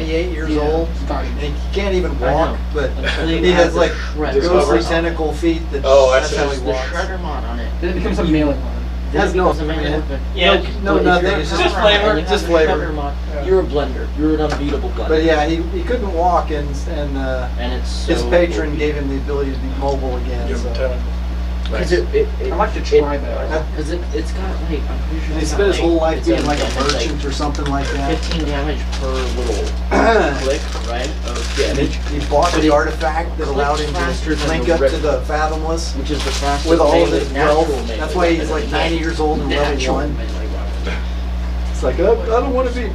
98 years old, and he can't even walk, but They he has like shredder. ghostly tentacle feet. That's how he The walks. shredder mod on it. Then it becomes a melee mod. It has no, Becomes a melee weapon. Yeah. no But if nothing. you're It's a just confront flavor. and you Just have the flavor. shredder mod, you're a blender. You're an unbeatable blender. But yeah, he couldn't walk, and and it's his so patron gave him the ability to be mobile again. Give him So. 10. Because I'd like to try that. Because it's got like, I'm pretty sure He it's spent his got, whole life it's being like a damage, merchant or something like that. 15 damage per little click, right? Of damage. He bought the artifact that allowed him faster to than link the up rip. to the Fathomless Which is the fastest with all of melee, his natural wealth. melee That's why he's weapon like in the 90 game. years old and level Natural 1. melee weapon. It's like, I don't want to be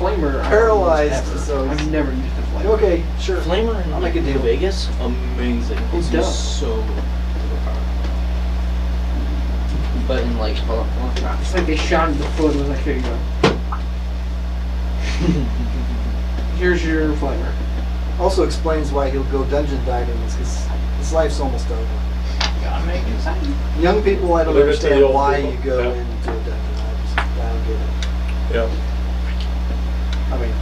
Flamer. paralyzed. So I've never used a flamer. okay, sure. Flamer in I'll make a deal. Vegas, amazing. It does. So but in like, hold on. It's like they shot him in the foot and was like, here you go. Here's your flamer. Also explains why he'll go dungeon diving is because his life's almost over. Gotta make it exciting. Young people, I don't Leave it to the understand old why people. you go Yeah. into a dungeon. I don't get it. Yeah. I mean,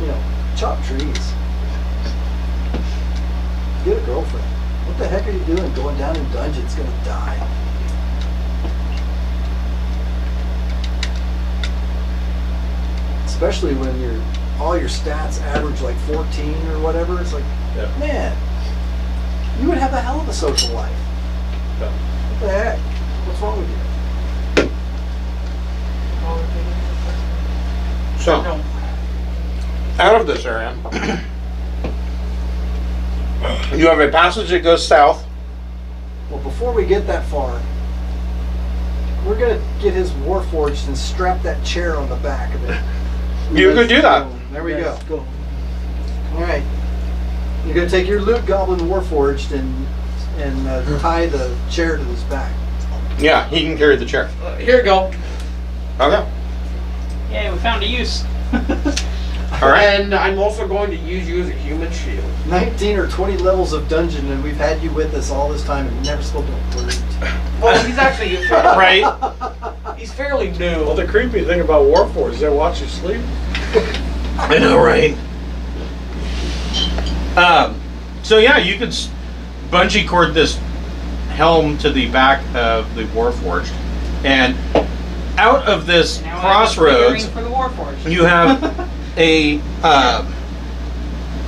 you know, chop trees. Get a girlfriend. What the heck are you doing going down in dungeons? Gonna die. Especially when all your stats average like 14 or whatever. It's like, Yeah. man, you would have a hell of a social life. Yeah. What the heck? What's wrong with you? So, out of this area, you have a passage that goes south. Well, before we get that far, we're gonna get his warforged and strap that chair on the back of it. You could do that. There we go. Let's go. All right. You're gonna take your loot goblin warforged and tie the chair to his back. Yeah, he can carry the chair. Here you go. Okay. Yay, we found a use. All right. And I'm also going to use you as a human shield. 19 or 20 levels of dungeon, and we've had you with us all this time, and we've never spoken a word. Well, he's actually Right. he's fairly new. Well, the creepy thing about Warforged is they watch you sleep. I know, right? So yeah, you could bungee cord this helm to the back of the Warforged, and out of this Now I have a crossroads, figurine for the Warforged. you have a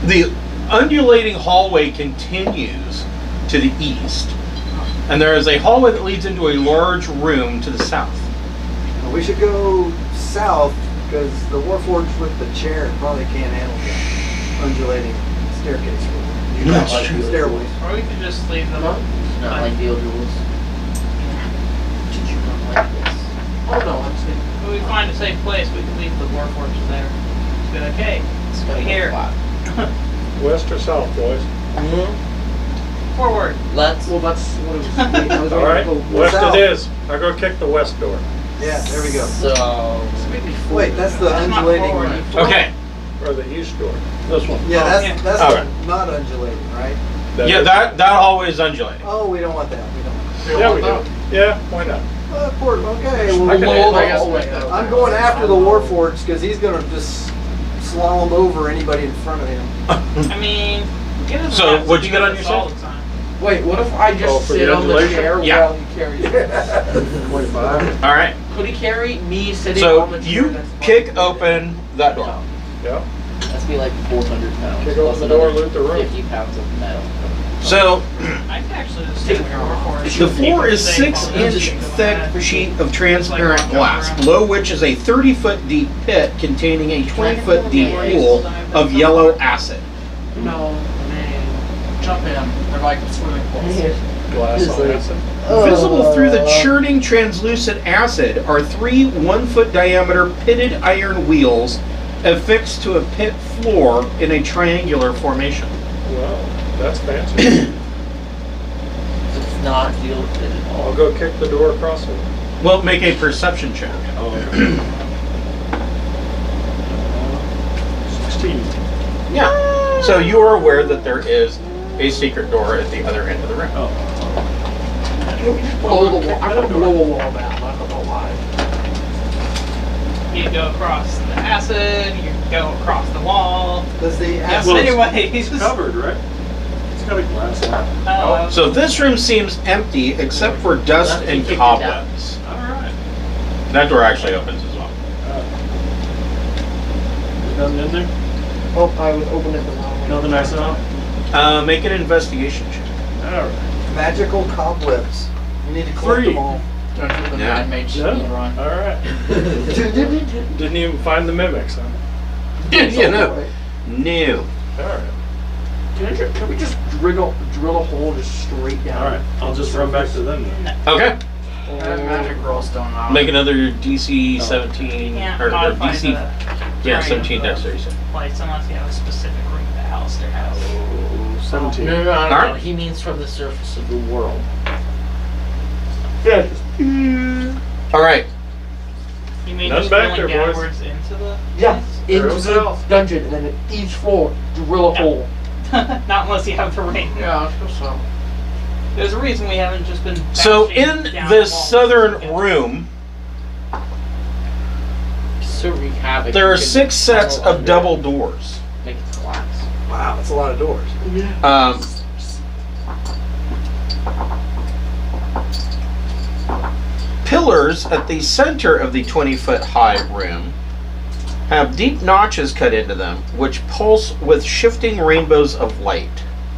the undulating hallway continues to the east, and there is a hallway that leads into a large room to the south. Well, we should go south, because the warforged with the chair probably can't handle the undulating staircase. That's Like true. Stairways. Or we could just leave them up. Not like the old rules. Did you not like this? Oh no, I'm saying. If we find a safe place, we can leave the Warforged there. Just be like, hey, It's gotta go here. flat. West or south, boys? Forward. Let's. Well, that's what it was. All right. West south. it is. I'll go kick the west door. Yeah, there we go. So. Wait, that's the That's not undulating forward. one. Okay. Or the east door. This one. Yeah, Oh, yeah. that's Okay. not undulating, right? Yeah, is- that hallway is undulating. Oh, we don't want that. We don't. Yeah, we do. Yeah, why not? Poor, okay, I well, can handle I guess all like that. that. I'm going after the warforged because he's gonna just slalom over anybody in front of him. I mean, get us So, maps what'd you to get do on this your all side? the time. Wait, what if I Oh, just for sit the on the undulation? chair Yeah. while he carries it? 25. All right. Could he carry me sitting So on the chair? you that's kick behind open that door. Yeah. That's be like 400 pounds. Kick plus open the door, another loot the room. 50 pounds of metal. So I can actually just take the Warforged. the floor is Keep it 6 safe inch on the thick bad. sheet of transparent Like glass, around. below which is a 30-foot deep pit containing a 20-foot deep pool of yellow acid. it? No, man. Jump in. They're like swimming pools. Glass on acid. Visible through the churning translucent acid are 3 1-foot diameter pitted iron wheels affixed to a pit floor in a triangular formation. Wow, that's fancy. It's not feel fit at I'll all. go kick the door across it. Well, make a perception check. 16. Yeah. So you are aware that there is a secret door at the other end of the room. Blow the wall. I'm gonna blow a wall down. I'm not gonna lie. You can go across the acid, you can go across the wall, Well, Does the yes, well, acid? anyway, It's covered, right? It's got a glass lamp. Oh, So this room seems empty except for dust Unless you and kicked it down. cobwebs. Alright. That door actually opens as well. There's nothing in there? Oh, I was opening the wrong way. Nothing I saw? Make an investigation check. Alright. Magical cobwebs. You need to collect 3. them all. Don't do the Yeah. Mad Mage speed run. Alright. Didn't even find the mimics, huh? Yeah, no. No. Alright. Can we just drill a hole just straight down? Alright. I'll just run back to them then. Okay. Magic rolls don't allow. Make another DC 17 can't or modify DC. the Yeah, terrain 17 of the dexterity. place unless you have a specific room that Halaster has. Oh, 17. No. Alright. He means from the surface of the world. Yeah. All right. You mean Nothing just back drilling there, boys. downwards into the? Yeah. Into Drill the south. dungeon, and then at each floor, drill a hole. Not unless you have the ring. Yeah, I suppose so. There's a reason we haven't just been. So bashing in down this the walls. southern Okay. room, So we have it. there are You can 6 sets tunnel of under double it, doors. Make it collapse. Wow, that's a lot of doors. Pillars at the center of the 20-foot high room have deep notches cut into them, which pulse with shifting rainbows of light.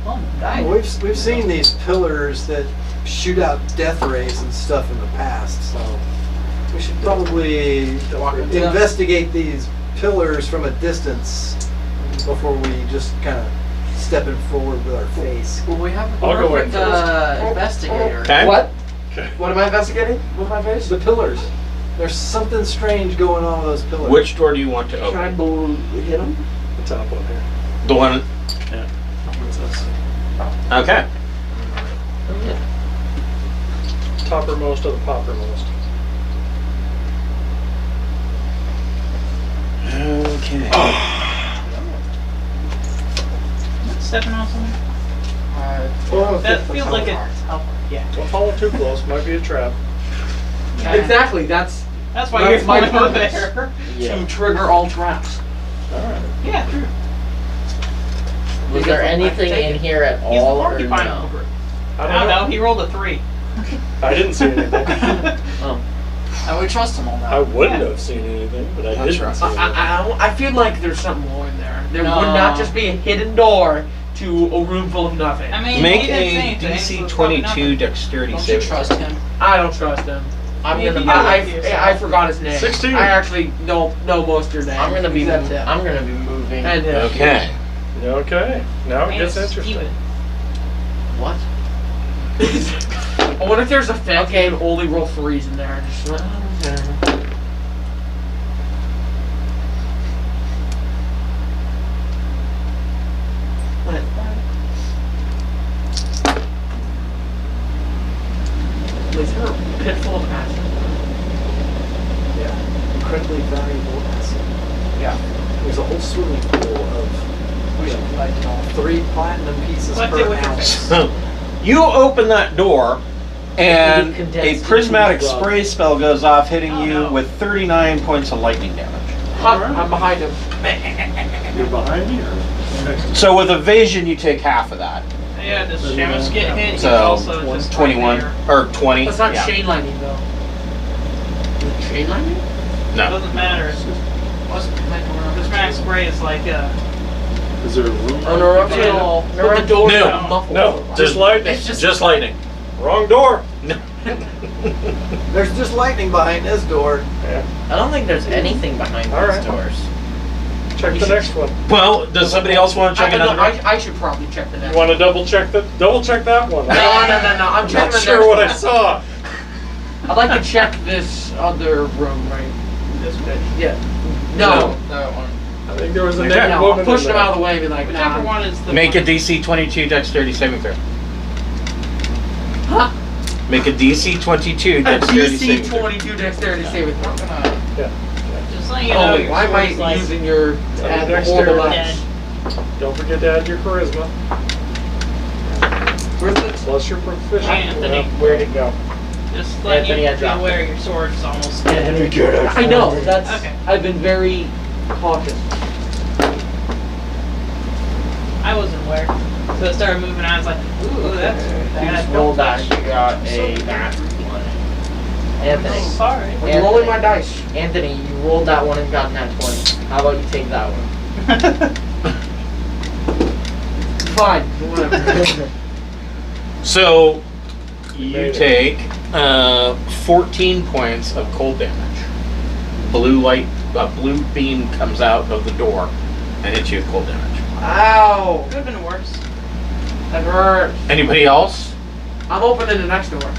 Oh, nice. We've seen these pillars that shoot out death rays and stuff in the past, so we should probably investigate these pillars from a distance before we just kind of stepping forward with our face. Well, we have a I'll go in perfect investigator. Okay. What? Okay. What am I investigating with my face? The pillars. There's something strange going on with those pillars. Which door do you want to Can I open? hit him? The top one here. The one. Yeah. What's this? Okay. Toppermost of the poppermost. Okay. Stepping on something? Oh, That feels like it's. Oh, yeah. Don't follow too close. Might be a trap. Exactly. That's That's why That's you're my going over purpose. there. to trigger all traps. Alright. Yeah, true. Was there anything Take in it. here at He's the all, or porcupine of the no? group. I I don't know. He rolled a 3. I didn't see anything. Oh. And we trust him on I that. wouldn't Yeah. have seen anything, but I That's didn't right. see anything. I feel like there's something more in there. There No. would not just be a hidden door to a room full of nothing. I mean, Make he didn't say a anything, so DC it's probably 22 nothing. dexterity Don't you saving. trust him? I don't trust him. I'm Yeah, gonna. you gotta I look at yourself. I forgot his name. 16. I actually don't know most of your names. I'm gonna be except him. I'm gonna be moving. And Okay. Okay. Now it Man, gets it's interesting. Steven. What? what if there's a fake game only roll 3s in there? Just, What? Was there a pit full of acid? Yeah, incredibly valuable asset. Yeah. There's a whole swimming pool of We should collect it all. 3 platinum pieces Collect per it with your ounce. So you open that door, and It a condensed prismatic into spray spell goes off, hitting Oh, you no. with 39 points of lightning damage. Huh, I'm behind him. You're behind me or next to me? So with evasion, you take half of that. Yeah, does Shamus get hit? He's So also just 21 right there. or 20. That's not yeah. chain lightning though. Chain lightning? No. Doesn't matter. This max spray is like Is there a room? Oh, no, Yeah. But the door No. is muffled. No, just lightning. It's Just lightning. Wrong door. There's just lightning behind this door. Yeah. I don't think there's anything behind All these right. doors. Check the next one. Well, does somebody else want to check no, another? I should probably check the next You want to double check that one? No. I'm I'm checking not the sure next what I one. saw. I'd like to check this other room, right? this bitch. Yeah. No. That one. I think there was a Okay. naked No, woman I'm pushing in him there. out of the way and be like, Whichever nah. one is the Make a one. DC 22 dexterity saving throw. Huh? Make a DC 22 A dexterity DC saving throw. 22 dexterity saving throw. Just letting you Oh know. wait, your why am I sword's like using your Dexterity. horrible dead. axe? Don't forget to add your charisma. Where's the... Plus your proficiency. Anthony. Well, where'd it go? Just letting Anthony, you I be dropped aware your sword's almost dead. I know, that's... Okay. I've been very cautious. So it started moving. I was like, ooh, that's You bad. just rolled that. You got a nat 1. Anthony. Sorry. I'm rolling my dice. Anthony, you rolled that one and got nat 20. How about you take that one? Fine. Whatever. So you Made it. take 14 points of cold damage. Blue beam comes out of the door and hits you with cold damage. Ow. Could have been worse. That hurts. Anybody else? I'm opening the next door.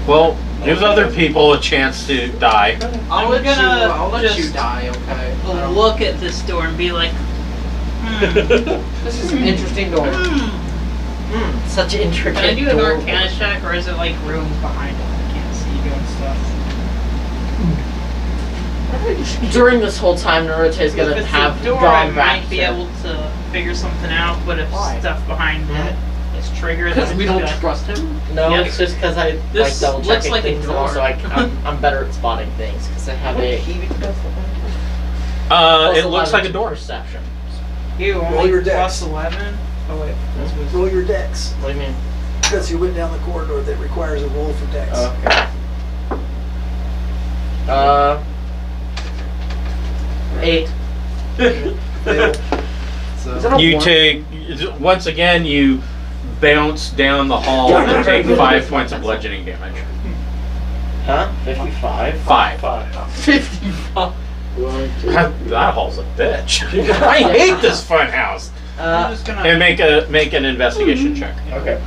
Well, gives other people a chance to die. I'll I'm let gonna I'll let you just die, okay? look at this door and be like, This is an interesting door. Such intricate. Can I do an door. Arcana check, or is it like rooms behind it? I can't see doing stuff. During this whole time, Naruto's If gonna it's have the door, I gone back might be to- able to figure something out. But if Why? stuff behind it is triggered, Because then we it's don't gonna- trust him. No, Yep. it's just because I like This double looks checking like a things, and door. also I'm better at spotting things because I have a. It looks like a door. Perception. You Roll only your plus dex. 11. Oh wait, that's what. Roll your dex. What do you mean? Because you went down the corridor that requires a roll for dex. Okay. 8. Fail. Is So that a You one? take, once again, you bounce down the hall and take 5 points of bludgeoning damage. Huh? 55. 5. 55. That hall's a bitch. I hate this fun house. I'm just gonna. And make an investigation check. Okay.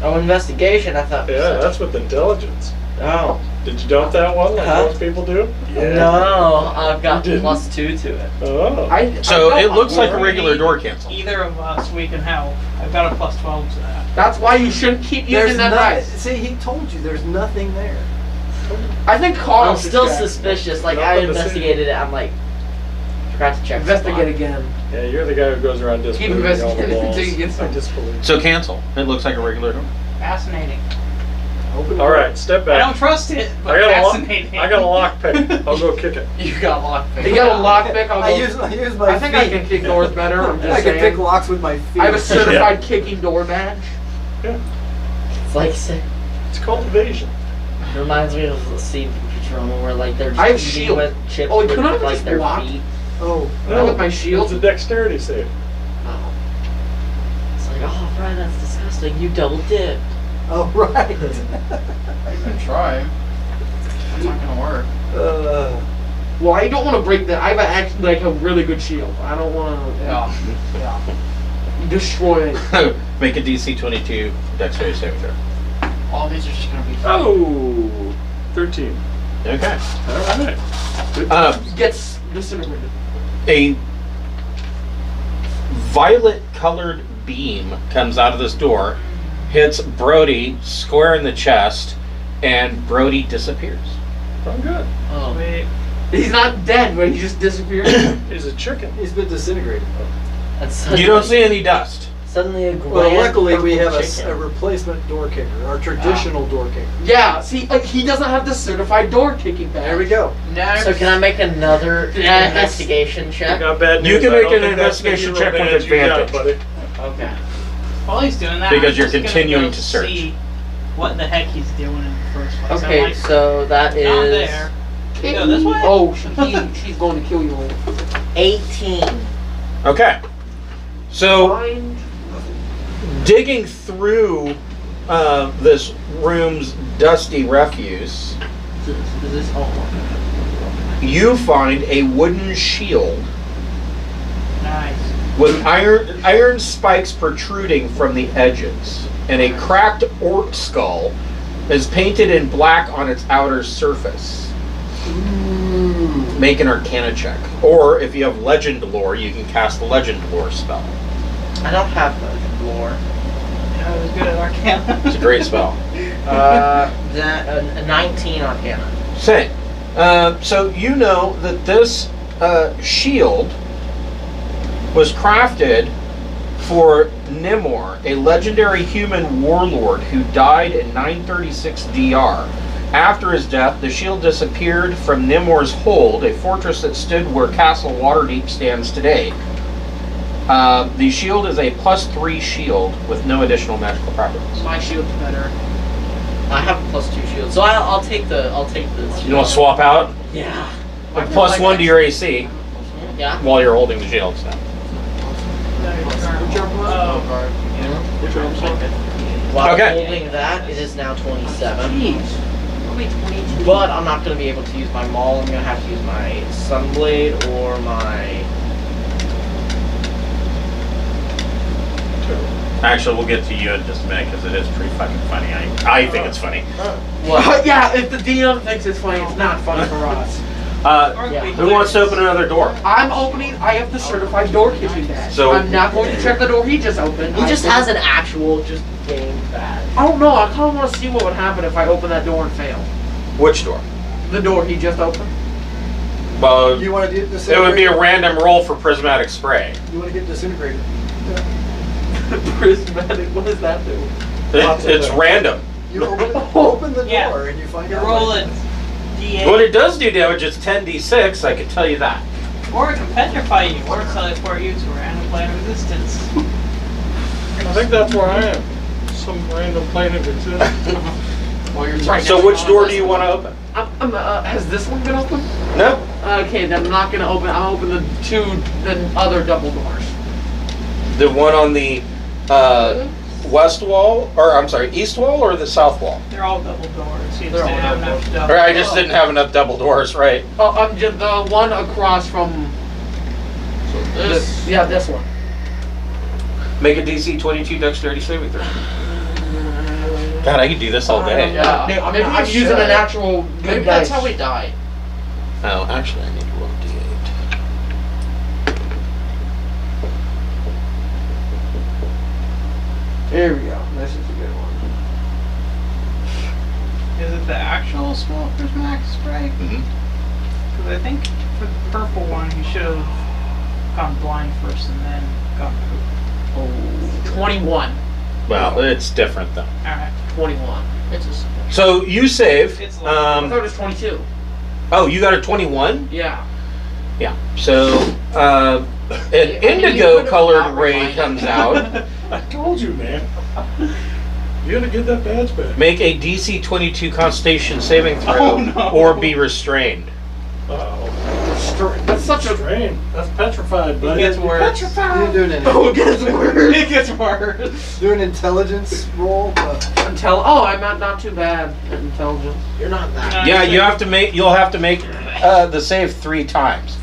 Oh, investigation. I thought. Yeah, that's with intelligence. Oh. Did you dump that one like Huh? most people do? No, I've got You didn't. +2 to it. Oh. So I it know looks like a I'm regular worried. door cancel. Either of us, we can help. I've got a plus 12 to that. That's why you shouldn't keep there's using that nothing. dice. See, he told you there's nothing there. I think Carl I'm should still check. suspicious. Like Nothing I to see. investigated it. I'm like, forgot to check. Investigate again. Yeah, you're the guy who goes around disbelieving all the investigating walls. until you get I some. disbelieve. So cancel. It looks like a regular door. Fascinating. Open All right, step I don't back. trust it, but I got fascinating. a lockpick. I'll go kick it. You got lockpick. You got a lockpick. I'll I go. use my I think I feet. can kick doors better. I'm just I can saying. pick locks with my feet. I have a certified kicking door badge. It's like It's called evasion. it reminds me of the scene from Futurama where like they're I have just eating shield. with chips Oh, with couldn't I like just their block? feet. Oh, Not with my shield. It's a dexterity save. Oh. It's like, oh, Brian, that's disgusting. You double dipped. oh right. You can try. It's not gonna work. Well, I don't want to break that. I have actually like a really good shield. I don't want to Yeah. destroy it. Make a DC 22 dexterity saving throw. All these are just gonna be. Oh, 13. Okay. All right. Gets disintegrated. A violet-colored beam comes out of this door, hits Brody square in the chest, and Brody disappears. I'm good. Oh. Wait. He's not dead, but he just disappeared. He's a chicken. He's been disintegrated. That's You don't see any dust. Suddenly a grand Well, luckily we have chicken. a replacement door kicker, our traditional door kicker. Yeah, see, like, he doesn't have the certified door kicking badge. There we go. Next. So can I make another Yes. investigation I check? got bad news. You can I make don't an think that's the investigation hero check with badge you got, advantage. buddy. Okay. While he's doing that, Because I'm you're just gonna continuing go to search. See what the heck he's doing in the first place. Okay, I'm like, so that not is there. Go this way. Oh, she's going to kill you later. 18. Okay. So, Find digging through this room's dusty refuse, Is this all? you find a wooden shield Nice. with iron spikes protruding from the edges, and a cracked orc skull is painted in black on its outer surface. Make an Arcana check, or if you have Legend Lore, you can cast the Legend Lore spell. I don't have the lore. I was good at Arcana. It's a great spell. That a 19 Arcana. Same. So you know that this shield was crafted for Nimor, a legendary human warlord who died in 936 DR. After his death, the shield disappeared from Nimor's hold, a fortress that stood where Castle Waterdeep stands today. The shield is a +3 shield with no additional magical properties. My shield's better. I have a +2 shield, so I'll take this. You want to swap out? Yeah. A +1 to your AC Yeah. while you're holding the shield. So. While Okay. holding that, it is now 27. Jeez. Only 22. But I'm not going to be able to use my maul. I'm going to have to use my sunblade or my. Actually, we'll get to you in just a minute because it is pretty fucking funny. I think it's funny. What? Yeah, if the DM thinks it's funny, it's not funny for us. Yeah. Who wants to open another door? I'm opening. I have the certified door keeping badge. So- I'm not going to check the door he just opened. He just has an actual game badge. I don't know. I kind of want to see what would happen if I open that door and fail. Which door? The door he just opened. Well, You want to get it disintegrated? would be a random roll for prismatic spray. You want to get disintegrated? Prismatic. What does that do? It's random. You open the door Yeah. and you find You're out. rolling D8. When it does do damage, it's 10d6. I can tell you that. Or it can petrify you, or teleport you to random plane of existence. I think that's where I am. Some random plane of existence. Well, you're right. So which door do you want to open? Has this one been opened? No. Okay, then I'm not gonna open. I'll open the other double doors. The one on the west wall, or I'm sorry, east wall, or the south wall? They're all double doors. You They're just all didn't have double enough doors. double. Or I just didn't have enough double doors, right? Oh, I'm just the one across from. This. Yeah, this one. Make a DC 22 dexterity saving throw. God, I could do this all day. Yeah, maybe I'm using an actual. Maybe good that's dice. how we die. Oh, actually, I need to roll a d8. There we go. This is a good one. Is it the actual small prismatic spray? Mhm. Because I think for the purple one, you should have gone blind first and then gone poop. Oh, 21. Well, it's different though. Alright. 21. It's just. So you save. It's I thought it was 22. Oh, you got a 21? Yeah. Yeah. So an mean, you indigo could've colored not ray reminded comes me. out. I told you, man. You gotta get that badge back. Make a DC 22 Constitution saving throw, Oh, no. or be restrained. Uh-oh. That's such a. Strain. That's petrified, It buddy. gets worse. You're doing Oh, it gets worse. It gets worse. do an intelligence roll. I'm not too bad at intelligence. You're not that. Yeah, you have to make. You'll have to make the save 3 times.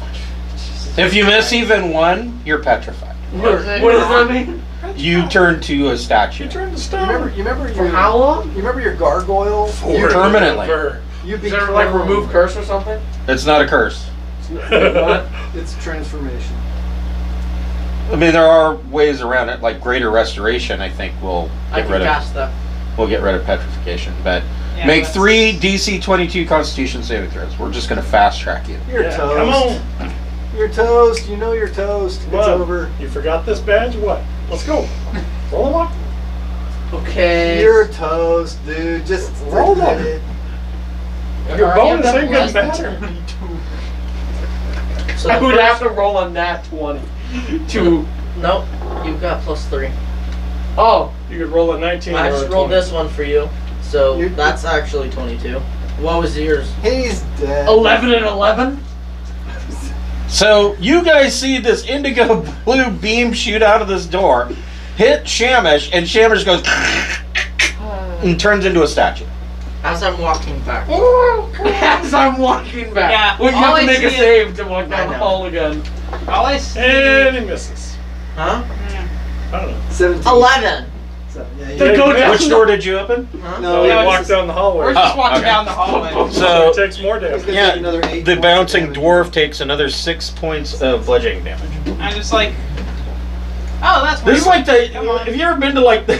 If you miss even one, you're petrified. What does that mean? You turn to a statue. You turned to You stone. remember For your, how long? You remember your gargoyle? You permanently. You Is there like remove curse or something? It's not a curse. What? It's transformation. I mean, there are ways around it, like greater restoration. I think will I get can rid of. cast that. We'll get rid of petrification, but Yeah, make that's- 3 DC 22 Constitution saving throws. We're just gonna fast track you. You're Yeah, toast. come on. You're toast. You know you're toast. It's What? over. You forgot this badge? What? Let's go. Roll them up. Okay. You're toast, dude. Just Roll admit them. it. Your Already bonus have ain't that gonna plus matter. So I the would first- have to roll on that 20 to. Nope. You've got +3. Oh, You could roll a 19 I or just a rolled 20. this one for you. So You- that's actually 22. What was yours? He's dead. 11 and 11. So you guys see this indigo blue beam shoot out of this door, hit Shamish, and Shamish goes and turns into a statue. As I'm walking back. As I'm walking back. Yeah, Well, you all have to I make a see is- save to walk I down the know. hall again. All I see. And he misses. Huh? I don't know. 17. 11. Yeah, you- Then go down. Which door did you open? Huh? No, We no, it's walked just- down the hallway. We're just Oh, walking okay. down the hallway. So it takes more he's damage. gonna Yeah, take another 8 the points of bouncing damage. dwarf takes another 6 points of bludgeoning damage. I'm just like, oh, that's This is weird. like Come on. have you ever been to like the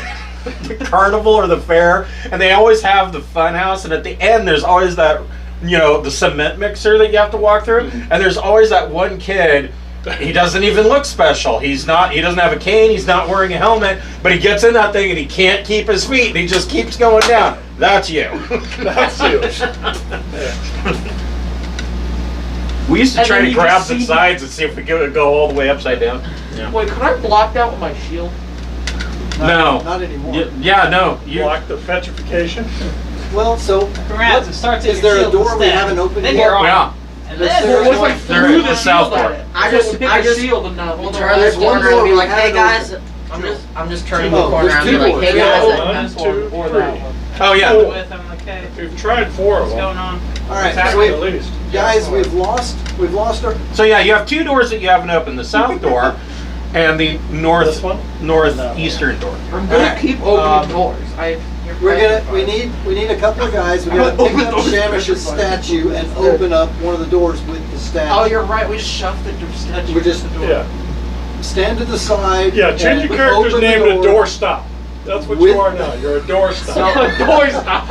carnival or the fair, and they always have the fun house, and at the end there's always that, you know, the cement mixer that you have to walk through, and there's always that one kid. He doesn't even look special. He doesn't have a cane, he's not wearing a helmet, but he gets in that thing and he can't keep his feet and he just keeps going down. That's you. That's you. We used to And try then to you grab just the see- sides and see if we could go all the way upside down. Yeah. Wait, could I block that with my shield? No. Not anymore. Yeah, no. You. Block the petrification. Well, so Congrats, it starts at is your there a shield door we instead. haven't opened Then yet? you're on. Yeah. And Is then there What if I They're threw in the the south shield at door. it? I So just- hit I the just shield and not hold Turn on. this There's one corner door and be we like, hey haven't guys, opened. I'm just turning Oh, the corner there's and be two like, doors. hey Yeah. guys. One, This two, or three. that one. Oh yeah. Cool. With them, okay. We've tried 4 of What's them. going on? All right, Attack so at least. guys, we've lost our. So yeah, you have 2 doors that you haven't opened: the south door and the This one? northeastern door. I'm gonna Alright. keep opening doors. We need a couple of guys. We gotta pick up Shamish's statue and open up one of the doors with the statue. Oh, you're right. We just shoved the statue. We just Yeah. stand to the side. Yeah, change and your character's open the name to Doorstop. That's what With- you are now. You're a doorstop. Doors not.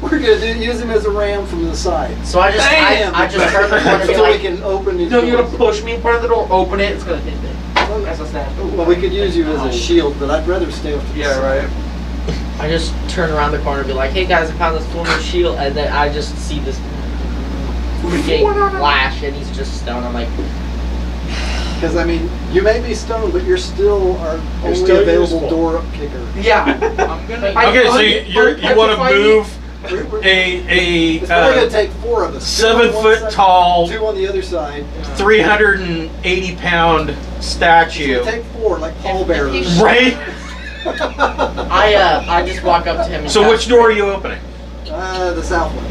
We're gonna use him as a ram from the side. So I just, Bam! I just turn the corner and be So we like, can open these No, you're doors. gonna push me in front of the door, open it, it's gonna hit me. As a snap. Well, we could use you as a shield, but I'd rather stay off to the Yeah, side. right. I just turn around the corner and be like, hey guys, I found this cool new shield, and then I just see this freaking flash, and he's just stoned. I'm like, Because I mean, you may be stoned, but you're still our only still available useful. door kicker. Yeah. I'm gonna. Okay, so you want to move It's probably gonna take 4 of us. 7 2 on one foot side, tall, 2 on the other side. 380 pound It's statue. gonna take 4, like pallbearers. Right? I just walk up to him and So tap which door are you opening? The south one.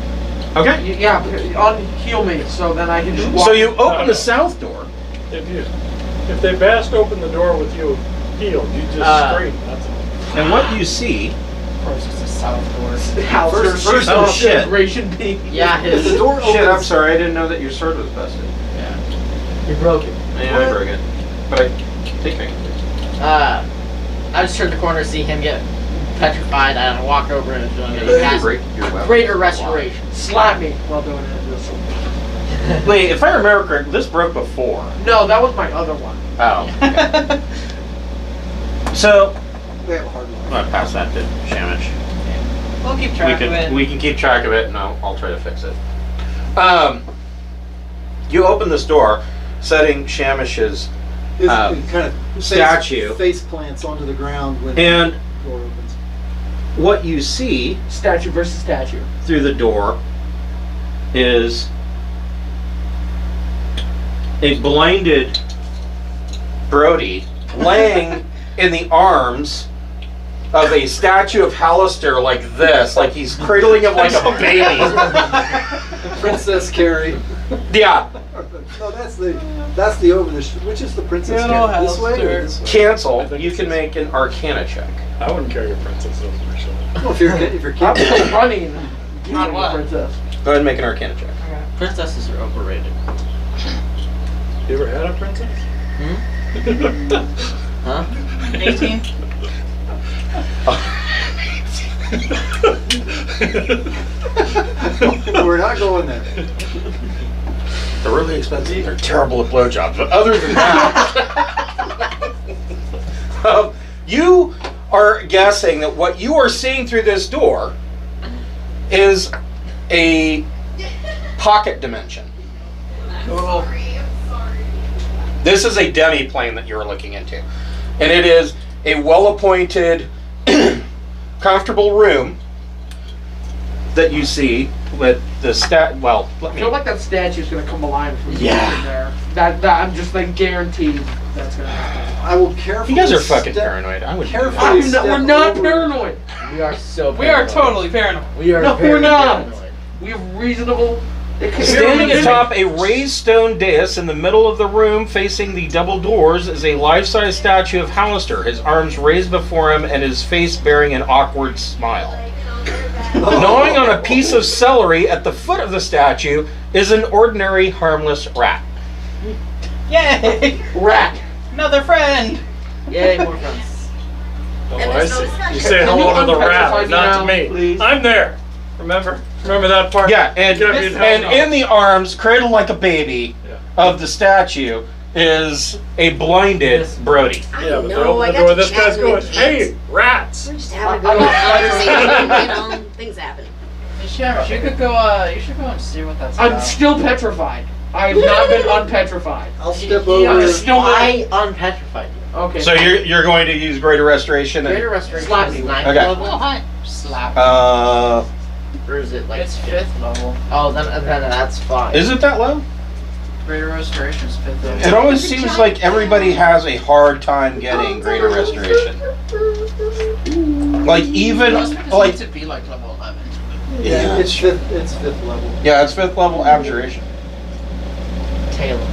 Okay. Yeah, unheal me, so then I can just walk. So you open the south door. If they bast open the door with you healed, you just scream. That's all. And what you see, First, it's the south door. Halaster First shoots oh, off shit. integration beam. Yeah, If the his. door opens, shit, I'm sorry, I didn't know that your sword was busted. You broke it. Yeah, I broke it. But I take me. I just turn the corner, see him get petrified, and I walk over and cast Break your weapon. Greater Restoration. Slap me while doing it. Wait, if I remember correctly, this broke before. No, that was my other one. Oh. Okay. So, we have a hard I'm line. gonna pass that to Shamish. We'll keep track of it. We can keep track of it, and I'll try to fix it. You open this door, setting Shamish's It kind of statue. face plants onto the ground when and the door opens. what you see Statue versus statue. through the door is a blinded Brody laying in the arms of a statue of Halaster like this, like he's cradling him like a baby. Princess Carrie. Yeah, No, that's the over the. Which is the Princess Good Carrie? old This way or Halaster. this way? cancel. You can make an Arcana check. I wouldn't carry a princess over my shoulder. Well, if you're I'm keeping still running. Not what? Princess. Go ahead and make an Arcana check. Princesses are overrated. You ever had a princess? Huh? 18? We're not going there. They're really expensive. They're terrible at blowjobs. But other than that, you are guessing that what you are seeing through this door is a pocket dimension. This is a demi-plane that you're looking into. And it is a well-appointed, comfortable room that you see with the well, I feel like that statue's gonna come alive from Yeah. in there. That I'm just like guaranteed that's gonna happen. I will carefully. you guys are fucking step- paranoid. I would Carefully We're step not over- paranoid. We are so We are paranoid. totally paranoid. We are No, very we're not. paranoid. We have reasonable. Standing atop a raised stone dais in the middle of the room facing the double doors is a life-size statue of Halaster, his arms raised before him and his face bearing an awkward smile. Gnawing on a piece of celery at the foot of the statue is an ordinary harmless rat. Yay! Rat. Another friend! Yay, more friends. Oh, And I there's no see. discussion. You say Can hello you to the unpetrify rat, me not now, to me. please? I'm there. Remember that part? Yeah, and Get up, you in the arms, cradled like a baby, Yeah. of the statue is a blinded Brody. I Yeah, but they know, open I the got door. to This guy's chatting going, with kids. hey, rats! We're just having a I good don't- conversation, things happen. Hey, Shamish, you could go. You should go and see what that's I'm about. still petrified. I have not been unpetrified. I'll step Yeah, over. Still I unpetrified you. Okay. So you're going to use Greater Restoration? Greater Restoration Slap is you. 9th Okay. level? Slap. Or is it like It's 5th level. Oh, then that's fine. Is it that low? Greater Restoration is 5th level. It always seems like everybody has a hard time getting Greater Restoration. Like even That's because it like needs to be like level 11. Yeah, it's fifth level. yeah, it's 5th level Abjuration. Talon.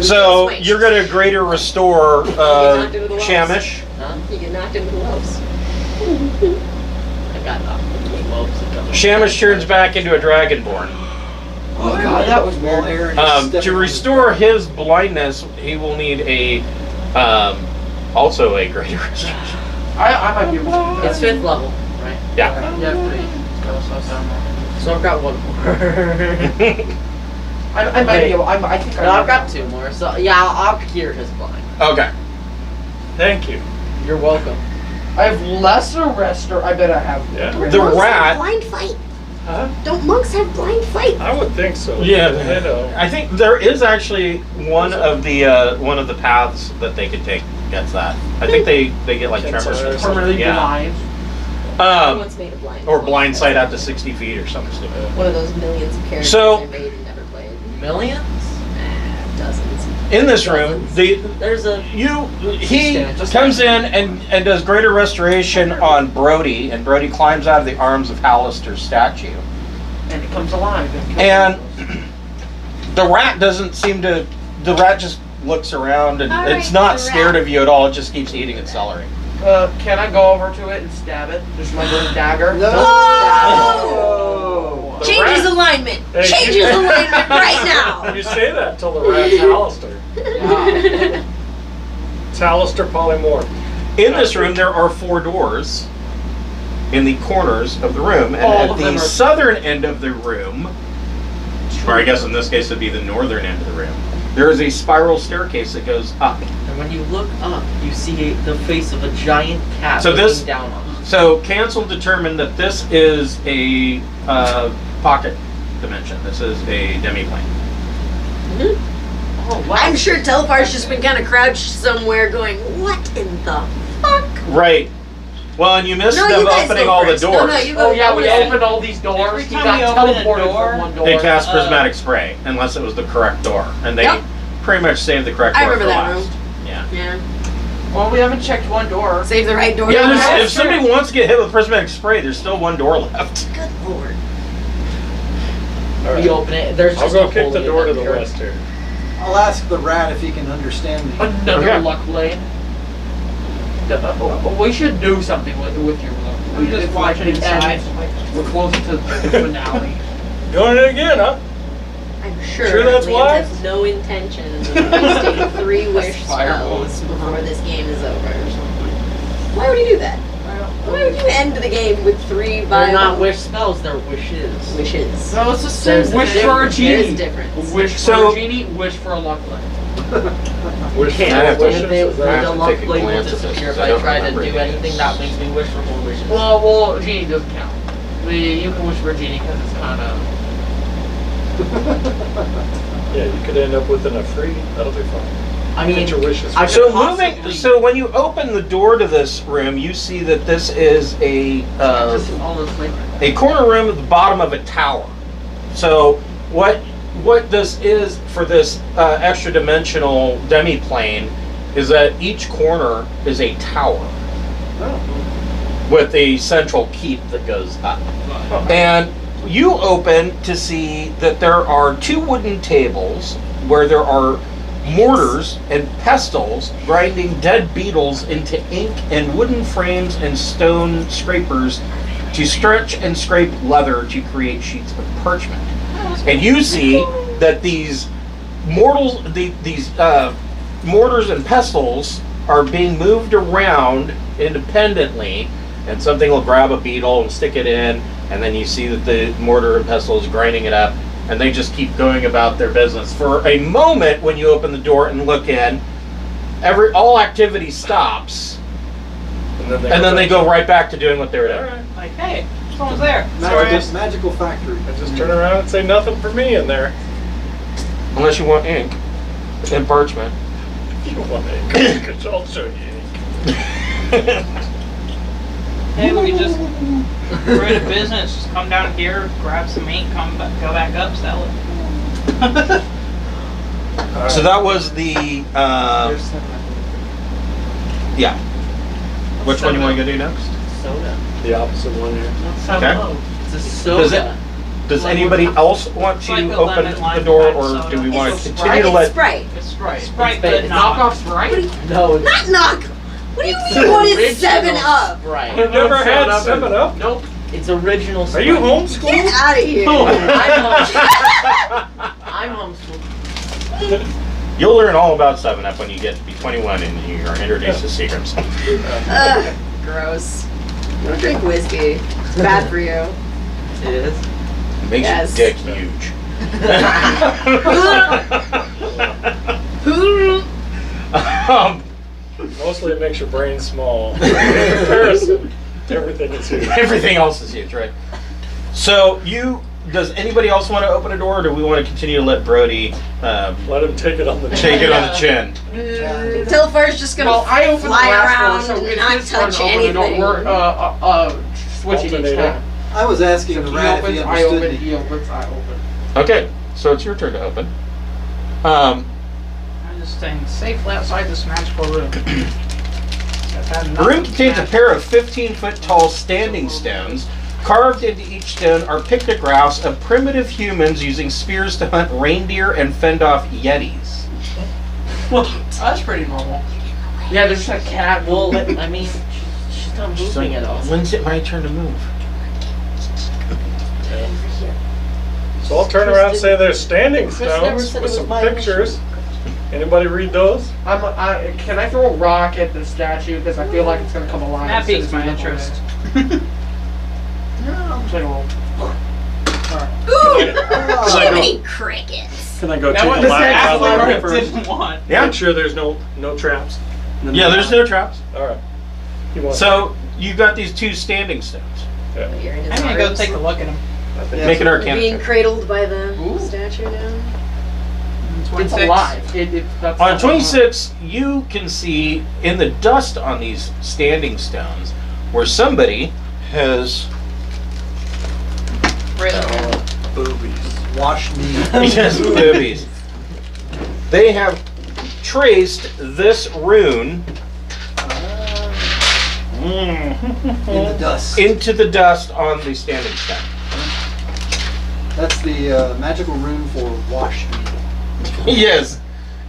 So you're gonna Greater Restore Shamish. Huh? You get knocked into the lows. I got knocked into the lobes. Shamish turns back into a Dragonborn. Oh god, that was While weird. Aaron is stepping To on restore his blindness, he will need a also a Greater Restoration. I might be able to do that. It's 5th level, right? Yeah. You have 3. Go slow down more. So I've got one more. I might be able. I think No, I've got 2 more. So yeah, I'll cure his blind. Okay. Thank you. You're welcome. I have lesser rester. I bet I have. Yeah. The Monks have rat. blind fight. Huh? Don't monks have blind fight? I would think so. Yeah, You know. I think there is actually one of the paths that they could take gets that. I think they get like Gets tremors. ours. or something. Permanently Yeah. blind. Everyone's made of blind. Or blind sight out to 60 feet or something stupid. One of those millions of characters So- I made and never played. Millions? Dozens. In this room, There's a he Just comes in and does Greater Restoration on Brody, and Brody climbs out of the arms of Halaster's statue. And it comes alive. And the rat doesn't seem to. The rat just looks around and All it's right, not the scared rat. of you at all. It just keeps eating its celery. Can I go over to it and stab it? Just my little dagger. No. Oh! The Change his rat- alignment! Hey, Change you- his alignment right now! You say that till the rat's Halaster. It's Halaster polymorph. In this room, there are 4 doors in the corners of the room, and All at of the them are- southern end of the room, or I guess in this case it'd be the northern end of the room, there is a spiral staircase that goes up. And when you look up, you see the face of a giant cat So looking this- down on you. So Cancel determined that this is a pocket dimension. This is a demiplane. Oh, wow. I'm sure Telfar's just been kind of crouched somewhere going, what in the fuck? Right. Well, and you missed No, them you guys opening go all first. the No, doors. no, you go. Oh yeah, we Yeah. opened all these doors. Every He time got we open a teleported door, from one door. They cast prismatic spray, unless it was the correct door, and they Yep. pretty much saved the correct I door remember for that last. room. Yeah. Yeah. Well, we haven't checked one door. Save the right door. Yeah, to there's- the if somebody wants to get hit with prismatic spray, there's still one door left. Good lord. All right. We open it. There's I'll just go a kick hole the in door to it. the west here. I'll ask the rat if he can understand me. Another Okay. luck lane. We should do something with your luck. I'm just It's watching the inside. end. We're close to the finale. Doing it again, huh? I'm sure, Sure that's Lance wise? has no intention of wasting 3 wish Fireball. spells before this game is over. Why would you do that? Why would you end the game with 3 They're viable not wish spells, they're wishes. wishes? No, it's the There's same. a Wish for a difference. genie. There's a difference. Wish So- for a genie. Wish for a luck lane. Wish I have to- wishes, If they, is that- I have the to luck take a blade will glance at this, disappear if because I I don't try to remember do any of anything these. that makes me wish for more wishes. Well, genie doesn't count. You can wish for a genie because it's kind of. Yeah, you could end up with a free. That'll be fine. I mean, Get your wishes. I So could possibly- so when you open the door to this room, you see that this is a Just all those flavors. a corner room at the bottom of a tower. So what this is for this extra dimensional demiplane is that each corner is a tower with a central keep that goes up. And you open to see that there are 2 wooden tables where there are mortars and pestles grinding dead beetles into ink and wooden frames and stone scrapers to stretch and scrape leather to create sheets of parchment. And you see that these mortars and pestles are being moved around independently, and something will grab a beetle and stick it in, and then you see that the mortar and pestle is grinding it up, and they just keep going about their business. For a moment, when you open the door and look in, all activity stops, and then they go right back to doing what they were doing. All right. Like, hey, someone's there. So I just- Magical factory. I just turn around and say nothing for me in there. Unless you want ink and parchment. If you want ink, it's also ink. Hey, we could just we're in a business. Just come down here, grab some ink, go back up, sell it. So that was the, yeah. Which one you want to go do next? Soda. The opposite one here. Okay. It's a soda. Does anybody else want to Like a open lemon the lime door, lime or soda. do we want It's to a continue to It's let? Sprite. It's Sprite. Sprite, It's but not. Knockoff Sprite? No, it's Not knock. What do you mean? What is original 7-Up? Sprite. You've never had 7-Up? Nope. It's original Are Sprite. you homeschooled? Get out of here. I'm homeschooled. You'll learn all about 7-Up when you get to be 21 and you are introduced to secrets. Ugh, gross. Don't drink whiskey. It's bad for you. It is. It makes Yes. your dick huge. um, Mostly it makes your brain small. In comparison, everything is huge. everything else is huge, right? So does anybody else want to open a door, or do we want to continue to let Brody Let him take it on the take it on the chin? Telefire's just gonna Well, I opened the fly last around door, so and it's not his turn touch to open the door. anything. We're switching each Alternating. time. I was asking So the he rat if opens, he I understood open, me. he opens, I open. Okay, so it's your turn to open. I'm just staying safely outside this magical room. The room contains a pair of 15-foot tall standing stones. Carved into each stone are pictographs of primitive humans using spears to hunt reindeer and fend off yetis. That's pretty normal. Yeah, there's a cat. Well, I mean, she's not moving at all. When's it my turn to move? So I'll turn around and say there's standing Chris never stones said it with was some my pictures. Anybody read those? Can I throw a rock at the statue because I feel like it's gonna come alive? That as soon piques as my we look interest. away. Just like a little- Ooh, Can I Jiminy crickets. Can I go That check was the last exactly one what I first? didn't want. Yeah. Make sure there's no traps. Yeah, there's no traps. All right. You want So you've got these two standing stones. You're in his I'm gonna go arms. take a look at him. Yeah, Make an You're arcana being check. cradled by the Ooh. statue now. It's 26. alive. That's On 26, you can see in the dust on these standing stones where somebody has Boobies. Wash me. yes, boobies. They have traced this rune In the dust. into the dust on the standing stone. That's the magical rune for wash me. Yes,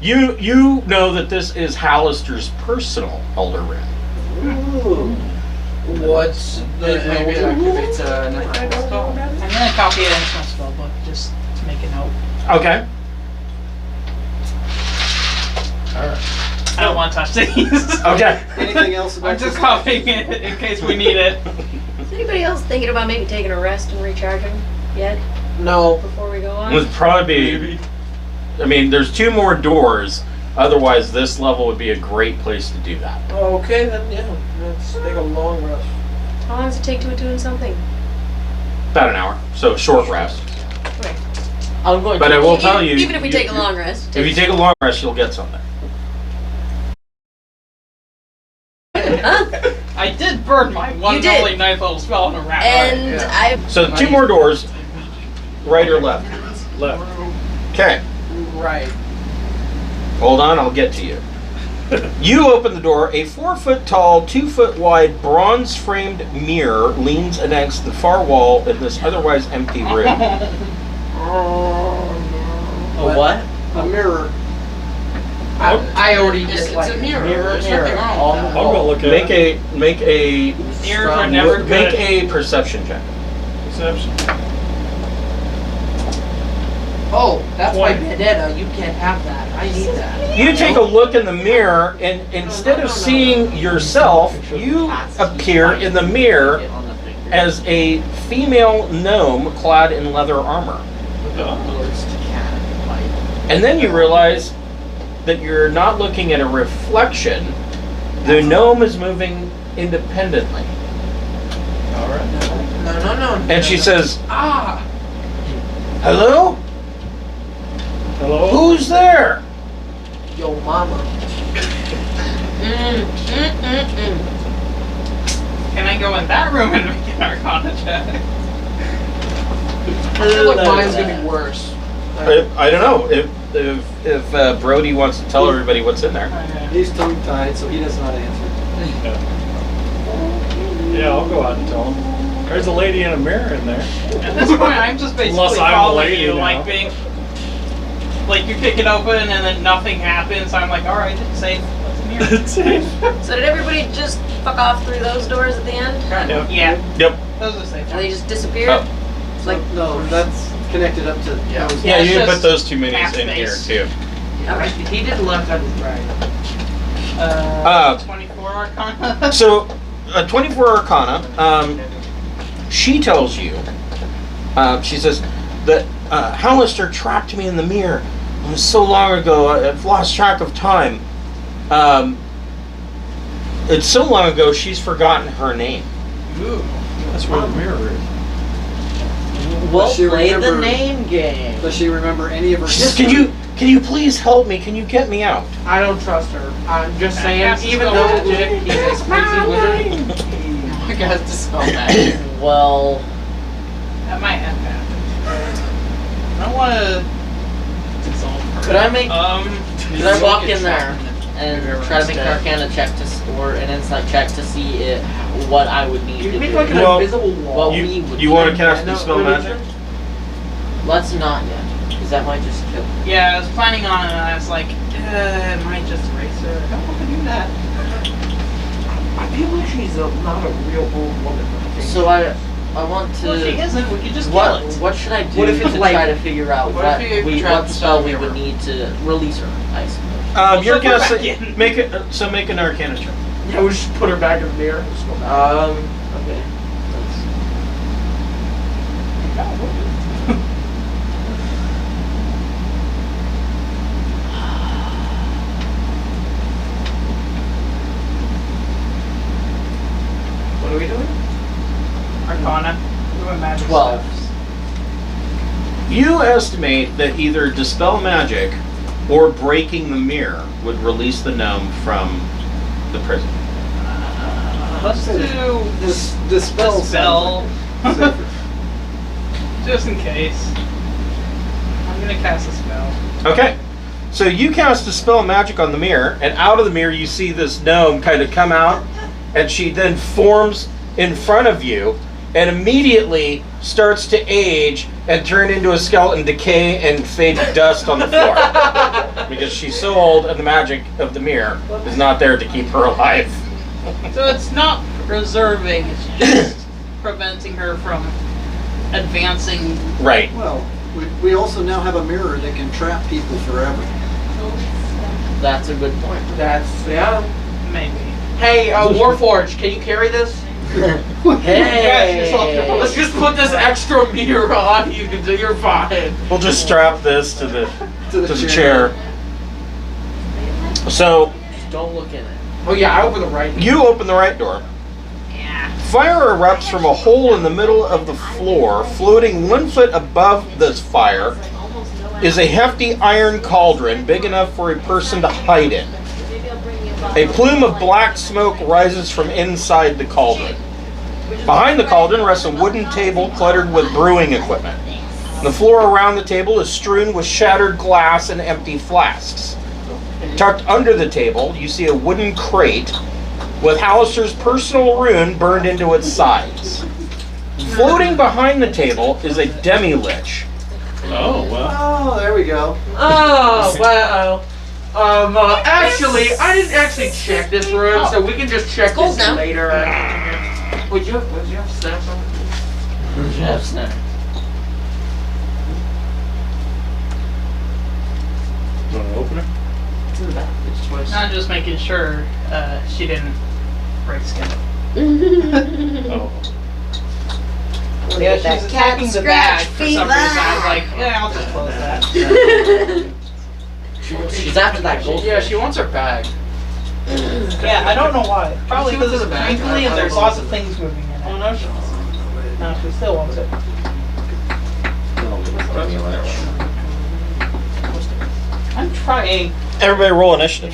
you know that this is Halaster's personal elder rune. Ooh. What's the maybe it activates never mind. I'm gonna copy it into my spell book just to make a note. Okay. I don't want to touch these. Okay. Anything else about I'm just this? copying it in case we need it. Is anybody else thinking about maybe taking a rest and recharging yet No. before we go It on? would probably be. I mean, there's two more doors. Otherwise, this level would be a great place to do that. Okay, then yeah. Let's take a long rest. How long does it take to attune something? About an hour. So short rest. Okay. I'm going But to. I will tell you. Even if we take a long rest. If you take a long rest, you'll get something. Huh? I did burn my one You did. only ninth level spell on a rat. And yeah. So two more doors, right or left. left? Okay. Right. Hold on, I'll get to you. You open the door. A 4-foot tall, 2-foot wide, bronze-framed mirror leans against the far wall in this otherwise empty room. A what? A mirror. I already just It's like a mirror. There's mirror Oh, nothing wrong on with the that. I'm gonna look at Make it. a Mirrors are never make good. a perception check. Perception. Oh, that's my 20. vendetta. You can't have that. I need that. You take a look in the mirror, and instead of seeing yourself, you appear in the mirror as a female gnome clad in leather armor. And then you realize that you're not looking at a reflection. The gnome is moving independently. No. And she says, Ah! "Hello? Hello? Who's there? Yo, mama. Can I go in that room and make an Arcana check? I feel like mine's gonna be worse. I don't know if Brody wants to tell everybody what's in there. He's tongue-tied, so he does not answer. Yeah, I'll go out and tell him. There's a lady in a mirror in there. At this point, I'm just basically Unless I'm a following lady you, now. like being, like you kick it open and then nothing happens. I'm like, all right, it's safe. Let's in here. It's safe. So did everybody just fuck off through those doors at the end? Yep. Yeah, Yep. those are safe. And they just disappeared? Oh. It's like, No, that's connected up to. Yeah. those- Yeah, it's you can just put those two minis half in here face. too. He did left on his right. 24 Arcana. So, 24 Arcana. She tells you. She says that Halaster trapped me in the mirror. It was so long ago. I've lost track of time. It's so long ago. She's forgotten her name. Ooh. That's where the mirror is. We'll she play the remember- name game. Does she remember any of her She says, history? Can you please help me? Can you get me out? I don't trust her. I'm just I saying, cast even spell though magic. he's a crazy wizard. You guys dispel magic. Well, That might have happened. I don't want to dissolve her. could I make? Could I walk Get in there trapped and mirror try to make an instead. Arcana check or an insight check to see what I would need You to make do? like an Well, invisible wall. Well, You want to cast Dispel Magic? Let's not yet, because that might just kill. Yeah, I was planning on it, and I was like, it might just erase her. I don't want to do that. I feel like she's not a real old woman. So I want to. Well, if she isn't, we could just kill What it. what should I do What if it's to like- try to figure out what what if you trap what the spell we mirror? would need to release her? I suppose. You're She'll go back guessing. in. Make it. So make an Arcana check. Yeah, we should put her back in the mirror. Okay. What are we doing? Arcana. Doing magic 12. stuff. You estimate that either Dispel Magic or breaking the mirror would release the gnome from the prison. Let's do This dispel. Dispel. sounds like safer. just in case. I'm gonna cast a spell. Okay. So you cast Dispel Magic on the mirror, and out of the mirror you see this gnome kind of come out, and she then forms in front of you, and immediately starts to age and turn into a skeleton, decay, and fade to dust on the floor. Because she's so old, and the magic of the mirror is not there to keep her alive. So it's not preserving, it's just preventing her from advancing. Right. Well, we also now have a mirror that can trap people forever. That's a good point. Yeah. Maybe. Hey, Warforged, can you carry this? Hey. Let's just put this extra mirror on you until you're fine. We'll just strap this to the To to the chair. So Don't look in it. Oh yeah, I open the right. you open the right door. Yeah. Fire erupts from a hole in the middle of the floor. Floating 1 foot above this fire is a hefty iron cauldron big enough for a person to hide in. A plume of black smoke rises from inside the cauldron. Behind the cauldron rests a wooden table cluttered with brewing equipment. The floor around the table is strewn with shattered glass and empty flasks. Tucked under the table, you see a wooden crate with Halaster's personal rune burned into its sides. Floating behind the table is a demi-lich. Oh, well. Oh, there we go. Oh well. Actually, I didn't actually check this room, so we can just check Cold this now. later. Would you have snacks on? Yes, snap. You want to open it? It's in the back. It's twice. Not just making sure she didn't break skin. Oh. Yeah, Get that she's cat attacking the scratch bag for some reason. I was like, yeah, I'll just close that. She's after that gold. Yeah, she wants her bag. Yeah, I don't know why. Probably She because was it's in the bag. crinkly and there's lots of things moving in it. Oh no, she wants No, she still wants it. I'm trying. Everybody roll initiative.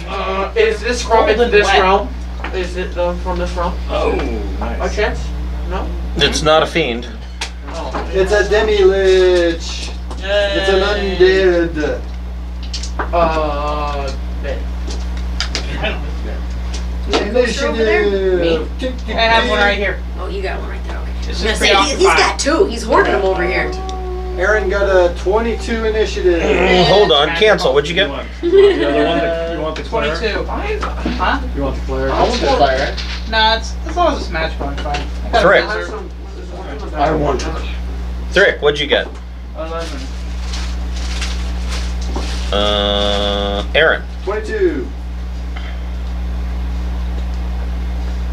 Is this from Cold and this wet. realm? Is it from this realm? Oh, A nice. chance? No? It's not a fiend. Oh. It's a demi-lich. It's an undead. Ben. Poster over there? Initiative. I have one right here. Oh, you got one right there. Okay. This I is was gonna say, he's got two. He's hoarding them over here. Aaron got a 22 initiative. Hold on, cancel. What'd you get? The other one, you want the cleric? 22. Huh? You want the cleric? I want the cleric. Nah, it's as long as it's magical, I'm fine. I got a Correct. wizard. I want it. Thrick, what'd you get? 11. Aaron. 22.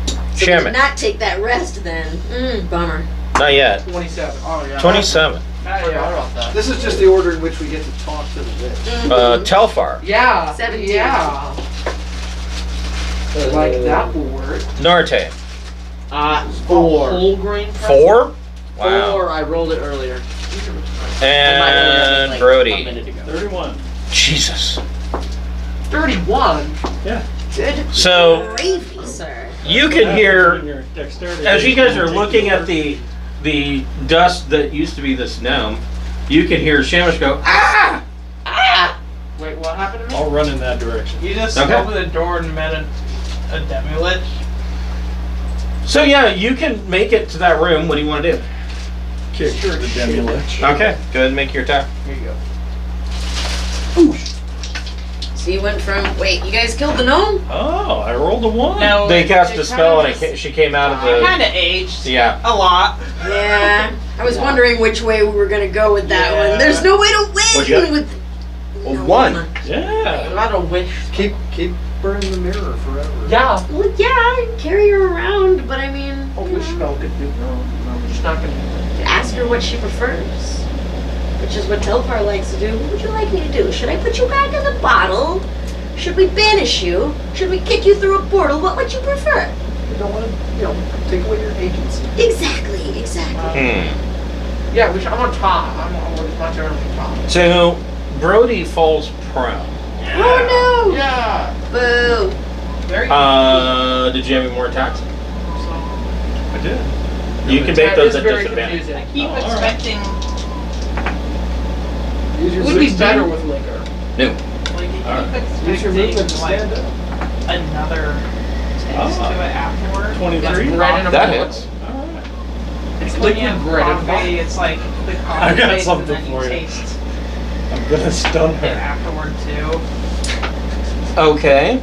So Shaman. did not take that rest then. Bummer. Not yet. 27. Oh, yeah. 27. I forgot about that. This is just the order in which we get to talk to the lich. Telfar. Yeah. 17. Yeah. Like that will work. Narte. 4. Whole grain. 4? Wow. 4. I rolled it earlier. And A Brody. minute ago. 31. Jesus. 31. Yeah. Good So gravy, sir. you can hear, Your dexterity. as you guys are looking at the dust that used to be this gnome, you can hear Shamish go, ah! Ah! Wait, what happened to me? I'll run in that direction. You just Okay. opened the door and met a demi-lich. So yeah, you can make it to that room. What do you want to do? Kick the demi-lich. Okay, go ahead and make your attack. Here you go. So you went from, wait, you guys killed the gnome? Oh, I rolled a 1. No, They cast it a spell and kinda she came out of just- the. kind of aged. Yeah. A lot. Yeah. I was wondering which way we were gonna go with that Yeah. one. There's no way to What'd you win get? with A gnome. 1. Yeah. Not a wish. Keep burning the mirror forever. Yeah. Well, yeah, I can carry her around, but I mean, A you wish know, spell could do. No, we're just not gonna. ask her what she prefers. Which is what Telfar likes to do. What would you like me to do? Should I put you back in the bottle? Should we banish you? Should we kick you through a portal? What would you prefer? You don't want to, take away your agency. Exactly, exactly. Yeah, we should. I'm on top. It's my turn on top. So Brody falls prone. Oh no! Yeah. Boo! Very Did you have any more attacks? I did. You can make That those is at very disadvantage. confusing. keep all right. expecting. Use It your would be 16. better with liquor. No. Like, you Alright. keep Use your movement to expecting, like, stand up. another taste Ah. to it afterward. 23? It's Bread and a That bullet. hits. Alright. It's Liquid when you have bread and coffee, it's like the coffee I got taste, something and then for you. taste I'm gonna stun it her. afterward too. Okay.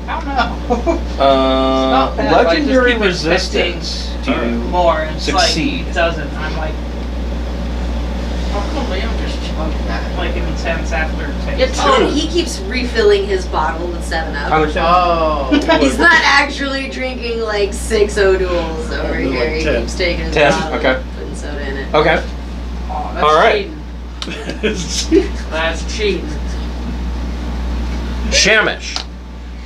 I don't know. not bad, but I just Legendary keep resistance to More. And it's succeed. like, it doesn't. I'm like, How come I'm just chugging that? like intense after taste. It's Oh, he keeps refilling his bottle with 7-Up. how much? Oh. He's not actually drinking like 6 O'Douls over Like here. He 10. keeps taking his 10, bottle okay. and putting soda in it. Okay. Oh, that's All right. cheating. That's cheating. Shamish.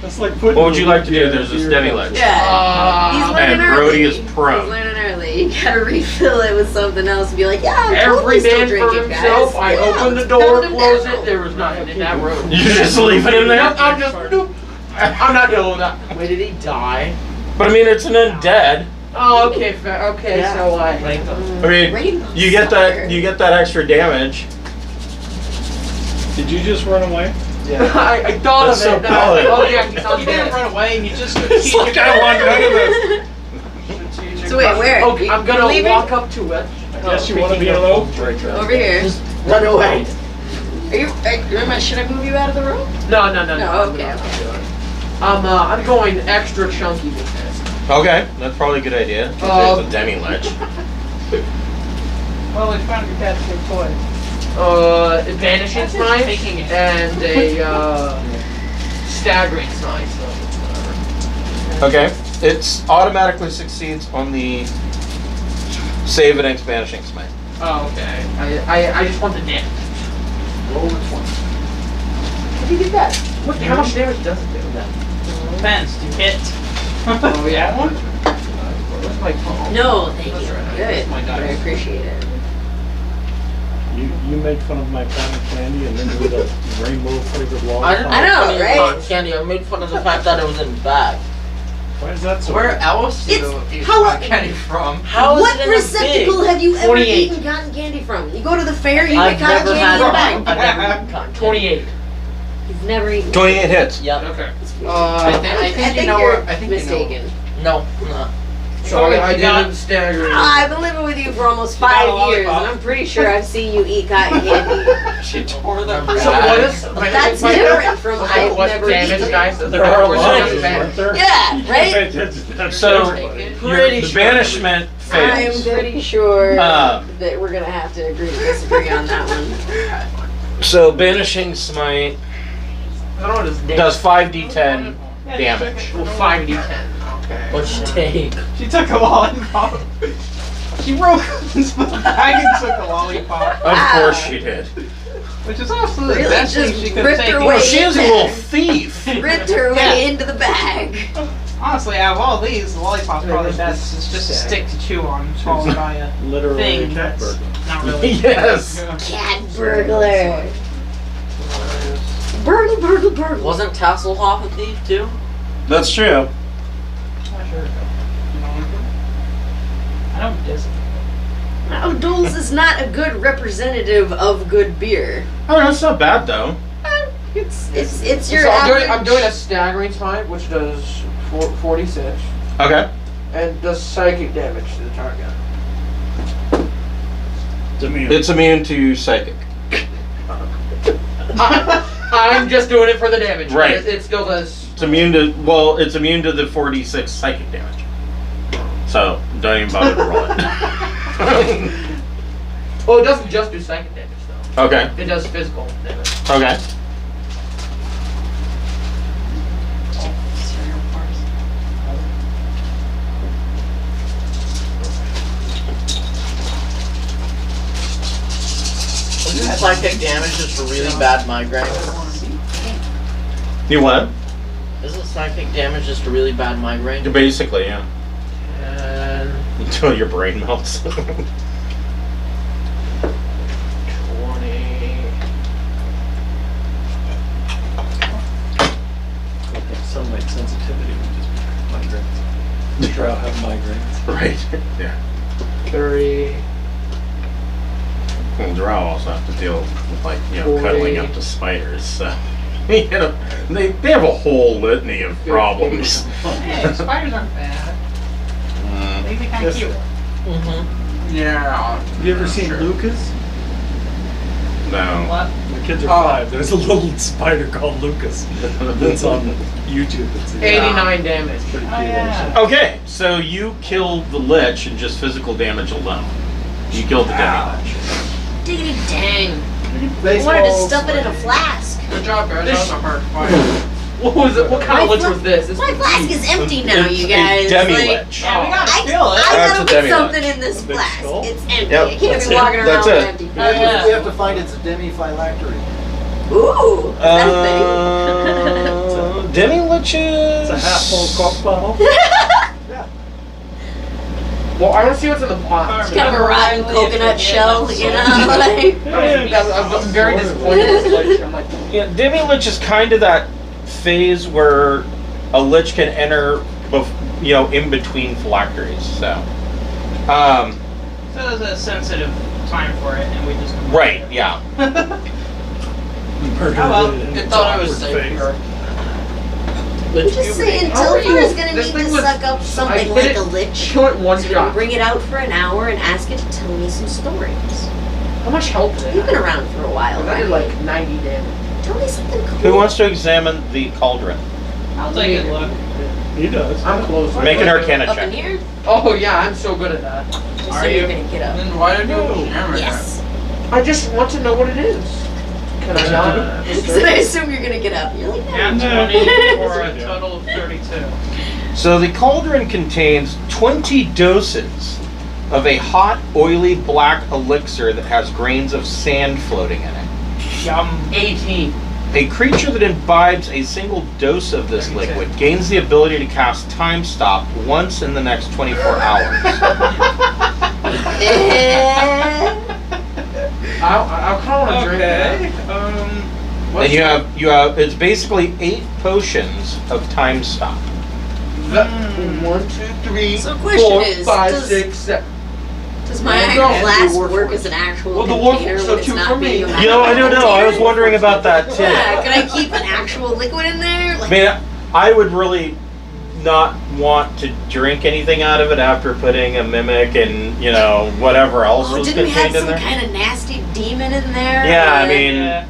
That's like putting. What would you like to do? beer There's this in demi-lich. Yeah. He's learning and early. Brody is prone. He's learning early. You gotta refill it with something else and be like, yeah, I'm Every totally still man for drinking, himself. guys. I Yeah, open the let's door, pound him close down. it. There was nothing in that room. You just leave it in there? Nope, I'm just. Nope. I'm not doing that. Wait, did he die? But I mean, it's an undead. Oh, okay, fair. Okay, Yeah. so I mean, Rainbow you get sucker. that extra damage. Did you just run away? Yeah. I thought That's of so it. paladin. Oh yeah, he's on You didn't dead. run away. You just It's like I want none of this. So wait, where? Okay, I'm gonna leaving? walk up to it. I guess you want to be alone. Over here. Just run away. Should I move you out of the room? No. No, okay, I'm going extra chunky with this. Okay, that's probably a good idea. It's a demi-lich. Well, we found your dad's new toy. Vanishing That's smite just taking it. and a staggering smite. So whatever. Okay, it's automatically succeeds on the save against banishing smite. Oh, okay. I just want the damage. Roll a 20. How do you get that? How much damage does it do? Depends. Do you hit? Oh yeah. One? Where's my phone? No, thank you. That's right. Good. That's my But I dice. appreciate it. You made fun of my cotton candy and then do the rainbow flavored lollipop. I know, Make fun of right? cotton candy. I made fun of the fact that it was in the bag. Why is that so? Where else do It's- you eat how- cotton candy from? How is What it in receptacle a big? have you ever 28. eaten cotton candy from? You go to the fair, you I've get cotton never candy in a had. bag. I've never eaten cotton candy. 28. You've never eaten. 28 hits. Yep. Okay. I think you know you're what. I think you know. mistaken. No, I'm not. Sorry, I you got- didn't stagger. I've been living with you for almost got a 5 years, lollipop. and I'm pretty sure I've seen you eat cotton candy. She tore them. So what is? That's different from I've what never damage eaten. dice? There are a lot of Damage these, dice. aren't there? Yeah, right? So, Pretty the sure. banishment I'm fails. pretty sure Um, that we're gonna have to agree to disagree on that one. So, banishing smite I don't know what his name does 5d10 damage. Well, 5d10. Okay. What you take? She took a lollipop. She broke the bag and took a lollipop, Of course she did. which is also the Really best thing just she could ripped take. her Well, way she is a little thief. Ripped her way into the bag. Honestly, out of all these, the lollipop's probably the best. It's just a stick to chew on, followed by a Literally a thing cat that's burger. not really. Yes. Cat burglar. Burgle, burgle, burgle. Wasn't Tasselhoff a thief too? That's true. I don't disagree. Now, Duels is not a good representative of good beer. Oh, that's not bad though. It's your So average. I'm doing a staggering smite, which does 46, Okay. and does psychic damage to the target. It's immune to psychic. I'm just doing it for the damage. Right. It still does. It's immune to it's immune to the 46 psychic damage. So don't even bother to roll it. Well, it doesn't just do psychic damage though. Okay. It does physical damage. Okay. Isn't psychic damage just for really bad migraine? You what? Isn't psychic damage just a really bad migraine? Basically, yeah. And Until your brain melts. 20. Sunlight sensitivity would just be migraines. Drow have migraines. Right. Yeah. 30. Well, drow also have to deal with, like, you know, 40. cuddling up to spiders, so. You know, they have a whole litany of problems. Hey, spiders aren't bad. They can be kind of cute. Mm-hmm. Yeah. Have you ever seen Lucas? No. What? The kids are 5. There's a little spider called Lucas that's on YouTube. It's 89 damage. pretty cute. Oh, yeah. Okay, so you killed the lich in just physical damage alone. You killed the demi-lich. Diggity dang. I Baseball wanted to stuff it in a swing. flask. Good job, guys. That was a hard fight. What was it? What kind of lich was this? My flask is empty now, It's you guys. a demi-lich. Like, Yeah, we gotta I, kill it. I That's gotta a put demi-lich. something in this A big flask. skull? It's empty. Yep, I can't that's be it. walking around That's with it. empty We flask. have to find its demi-phylactery. Ooh, is that a thing? Demi-liches. It's a half full Coke bottle. Well, I want to see what's in the box. It's kind of a rotten coconut shell, you know? Like, I'm very disappointed in this lich. I'm like, Yeah, demi-lich is kind of that phase where a lich can enter, you know, in between phylacteries. So, So there's a sensitive time for it, and we just. right, yeah. Murdered well, it in It its thought I was awkward safe face. here. I'm just saying, How are Tilfar is you- gonna this need thing to was- suck up I something hit like it- a lich. kill it one So we shot. bring it out for an hour and ask it to tell me some stories. How much health did it You've been have? around for a while, I did right? like 90 damage. Tell me something cool. Who wants to examine the cauldron? I'll take a look. He does. I'm close. Make an Arcana Up in check. here? Oh yeah, I'm so good at that. Just Are so you're you? gonna get up. Then why did you hammer Yes. I just want to know what it is. Can I not? So I assume you're gonna get up. You're like, And no. 20 for a total of 32. So the cauldron contains 20 doses of a hot, oily black elixir that has grains of sand floating in it. Yum. 18. A creature that imbibes a single dose of this liquid gains the ability to cast Time Stop once in the next 24 hours. Eh. I kind of want to drink Okay. that. And you have it's basically 8 potions of time stop. 1, 2, 3, So question 4, is, 5, does- 6, 7. Does my Yeah, no, flask Warforged. work as an actual Well, the container Warforged, when so it's too not for me. being a You know, I don't know. I was container? wondering about that too. Yeah, can I keep an actual liquid in there? I Like, mean, I would really not want to drink anything out of it after putting a mimic and, you know, whatever else oh, was didn't we have contained in some there. kind of nasty demon in there? Yeah, I Like, mean, Yeah.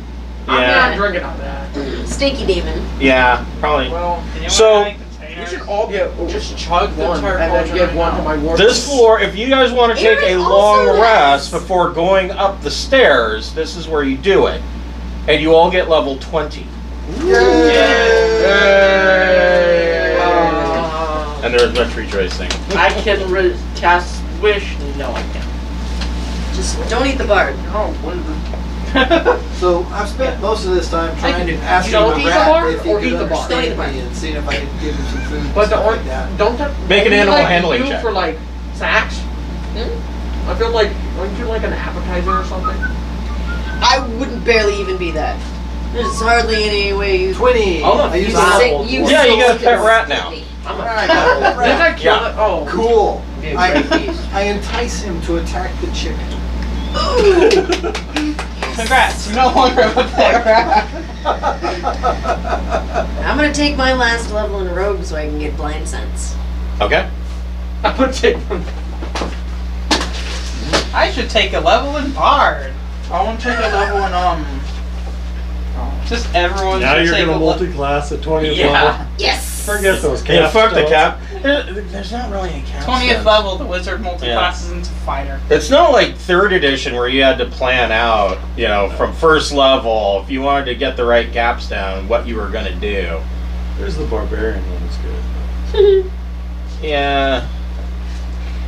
I'm yeah, not drinking on that. stinky demon. yeah, probably. Well, So- you should all just chug the one entire and then potion give right one now. to my war. This floor, if you guys want to take Aaron a also long has- rest before going up the stairs, this is where you do it. And you all get level 20. And there's much rejoicing. I can cast wish. No, I can't. Just don't eat the bard. Oh, what is it? So I've spent most of this time trying to ask Don't the eat the rat bar if he or could eat the bar? Don't eat the understand bar. me and seeing if I could give him some food and But the stuff or like that. don't that Make an don't you animal like handling do check. for like snacks. I feel like don't you like an appetizer or something? I wouldn't barely even be that. There's hardly any way you. 20! Oh, I you used suck. to- Yeah, you got a pet rat now. I'm a Right. Did I kill Yeah. it? Oh, Cool. Be a great beast. I entice him to attack the chicken. Congrats, you no longer have a pet rat. I'm gonna take my last level in rogue so I can get blind sense. Okay. I would take from. I should take a level in bard. I want to take a level in just everyone Now should you're take gonna a level. multi-class at 20th Yeah. level. Yes. Forget those Yeah, cap fuck the stones. cap. There's not really a cap. 20th stone. level, the wizard multi-classes into fighter. It's not like 3rd edition where you had to plan out, you know, from first level, if you wanted to get the right capstone, what you were going to do. There's the barbarian one. It's good. Yeah.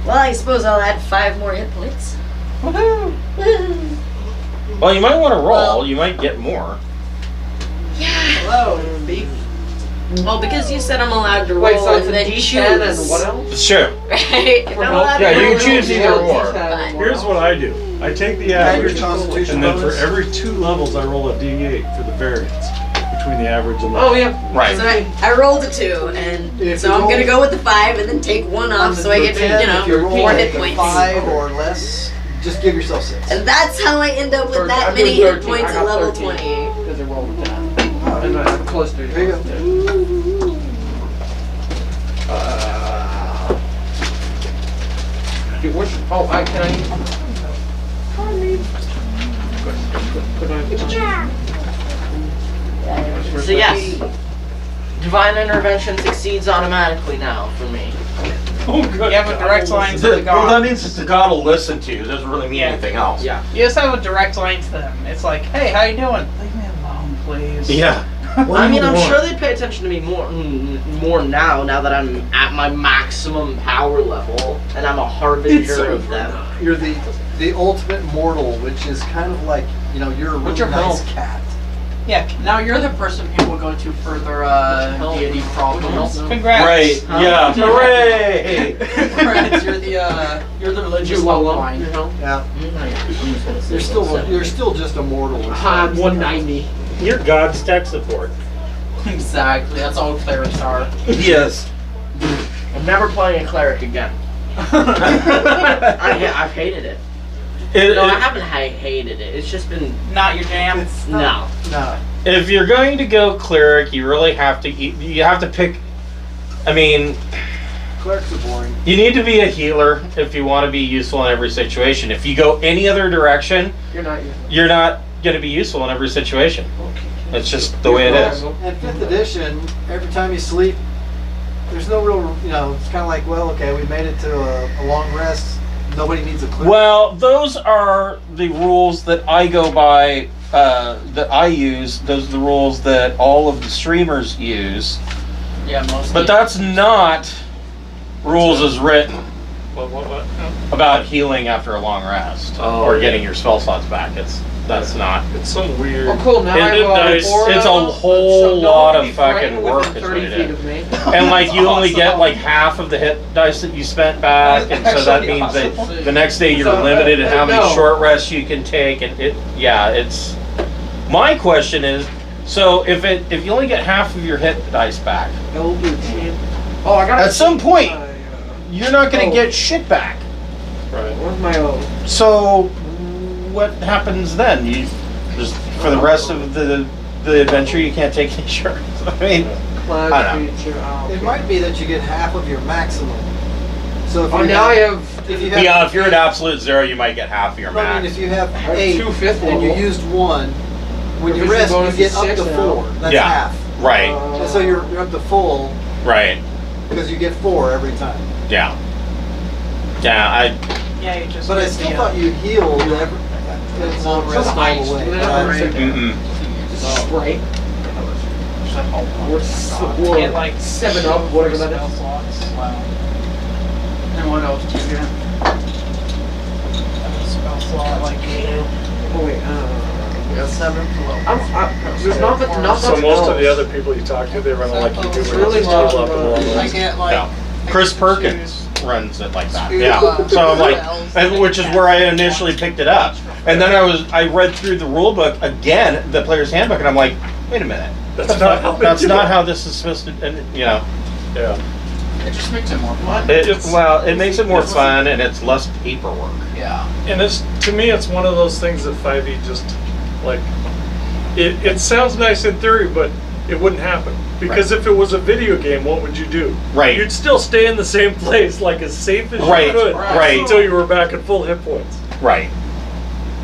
Well, I suppose I'll add 5 more hit points. Woohoo! Well, you might want to roll. Well- You might get more. Yeah. Hello, beef. Well, because you said I'm allowed to roll Wait, so it's and a then D10 choose. and what else? It's true. Right? If I'm allowed Yeah, to you roll can choose and either choose, or. fine. Here's what I do. I take the Add your average, constitution and then for bonus. every 2 levels, I roll a d8 for the variance between the average and the. Oh yeah. Right. So I rolled a 2, and If so you I'm roll- gonna go with the 5 and then take 1 On off the so I get, D10, you know, if you roll more like hit a points. 5 or less, just give yourself 6. And that's how I end up with I'm that doing many hit 13. points I at got level 13. 20. Because I rolled with that. And I'm close to it. There you go. Dude, where's oh, can I? So yes, divine intervention succeeds automatically now for me. Oh, good. You have a direct line to the Well, that god. means that the god will listen to you. It doesn't really mean Yeah. anything else. Yeah. You just have a direct line to them. It's like, hey, how you doing? Leave me alone, please. Yeah. I mean, I'm sure they pay attention to me more now that I'm at my maximum power level, and I'm a harbinger of them. You're the ultimate mortal, which is kind of like, you know, you're a really What's your nice health? cat. Yeah, now you're the person people go to for their deity problems. Congrats. Right. Yeah. Hooray! Congrats, you're the religious line. Yeah. You're still just a mortal. I'm 190. Your god's tech support. Exactly, that's all clerics are. Yes. I'm never playing a cleric again. I've hated it. No, I haven't hated it. It's just been Not your jam. It's no. no. If you're going to go cleric, you really have to. You have to pick. I mean, Clerics are boring. you need to be a healer if you want to be useful in every situation. If you go any other direction, You're not. you're not going to be useful in every situation. It's just the way it is. And 5th edition, every time you sleep, there's no real, you know, it's kind of like, well, okay, we made it to a long rest. Nobody needs a cleric. Well, those are the rules that I go by, that I use. Those are the rules that all of the streamers use. Yeah, mostly. But that's not rules as written. What? About healing after a long rest or getting your spell slots back. That's not. It's some weird. Oh, cool. Now I have It's- aura, it's a whole so no lot one of can be fucking frightened work within is 30 what it feet is. of me. And like you only get like half of the hit dice that you spent back, and so that means that the next day you're So, limited in how many no. short rests you can take, and it's. My question is, so if you only get half of your hit dice back, Oh, I got at some point I, you're not gonna Oh. get shit back. Right. Where's my own? So what happens then? You just for the rest of the adventure you can't take insurance. I mean, Cloud I don't know. creature. Oh, It okay. might be that you get half of your maximum. So if Oh, you now I have. if you have, yeah, if you're at absolute zero, you might get half of your I mean, max. if you have I have 8 2 fifth and you level. used 1, when you Provision rest you bonus get is up 6 to now. 4. That's Yeah. half. Right, And so you're up to full right, because you get 4 every time. yeah, yeah. Yeah, you just. But I get still the, thought you healed every. It's not rest all the way. Right. Get like 7 up, whatever that spell is. slots. Wow. And what else do you get? Spell slot like Oh wait. Yeah, 7 There's not much. So most of the other people you talk to, they run like you do. Where Really you just heal not, up in the long I rest. get like. Yeah. Chris Perkins runs it like that. Two, Yeah. So I'm like, spells. and which is where I initially picked it up, and then I read through the rule book again, the player's handbook, and I'm like, wait a minute, That's not how they that's do not it. how this is supposed to. And Yeah. It just makes it more fun. it makes it more fun and it's less paperwork. Yeah. And it's to me, it's one of those things that 5e just like. It sounds nice in theory, but it wouldn't happen because if it was a video game, what would you do? Right. You'd still stay in the same place, like as safe as Right, you could, right. until you were back at full hit points. Right.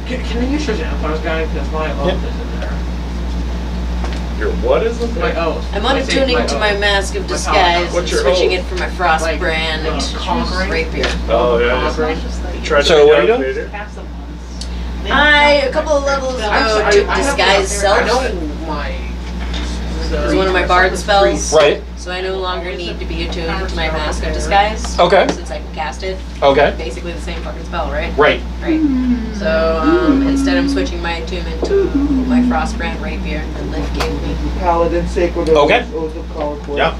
Can I use your Empires guy? Because my oath Yep. is in there. Your what is it? My oath. I'm My unattuning oath. to my mask of My disguise What's and your switching oath? it for my frost Like, brand conquering? rapier. Oh yeah. Conquering. You tried So to what are you Darth doing? Vader? A couple of levels ago, I took have disguise I self. know my. It was one of my bard spells. Right. So I no longer need to be attuned to my mask of disguise. Okay. Since I can cast it. Okay. Basically the same fucking spell, right? Right. Right. So instead I'm switching my attunement to my Frostbrand rapier that Liv gave me. Paladin Sacred Oath. Okay. Oath of Conquest. Yeah.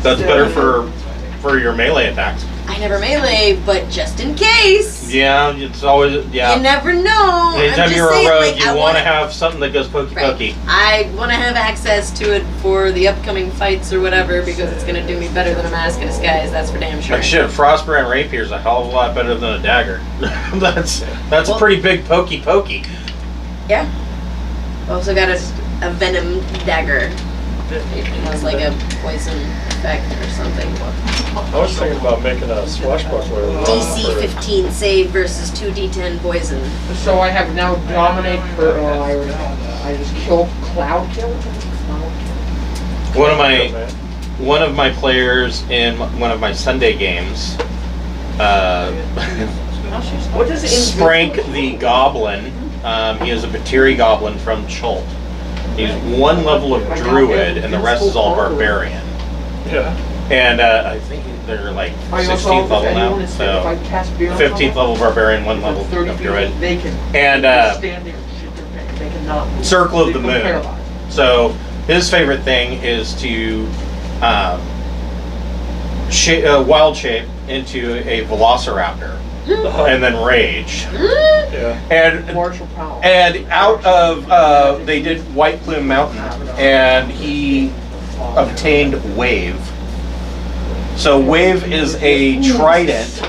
That's better for your melee attacks. I never melee, but just in case. Yeah, it's always You yeah. never know. Anytime I'm just you're saying, a rogue, like, you I want to wanna- have something that goes pokey Right. pokey. I want to have access to it for the upcoming fights or whatever because it's going to do me better than a mask of disguise. That's for damn sure. Like shit, Frostbrand Rapier is a hell of a lot better than a dagger. that's a Well- pretty big pokey pokey. Yeah. Also got a venom dagger. It has like a poison effect or something. I was thinking about making a swashbuckler. DC 15 save versus 2d10 poison. So I have now dominate for. Oh, I already have that. I just killed Cloud Kill. One of my players in one of my Sunday games, What does it? Sprank the Goblin. He is a Batiri Goblin from Chult. He's one level of Druid, and the rest is all Barbarian. Yeah. And I think they're like 16th level now, so 15th level Barbarian, 1 level of Druid. They can And stand there and shit their pants. They cannot move. Circle of They the become Moon. paralyzed. So his favorite thing is to wild shape into a Velociraptor and then rage. Yeah. And Martial power. out of they did White Plume Mountain, and he obtained Wave. So Wave is a trident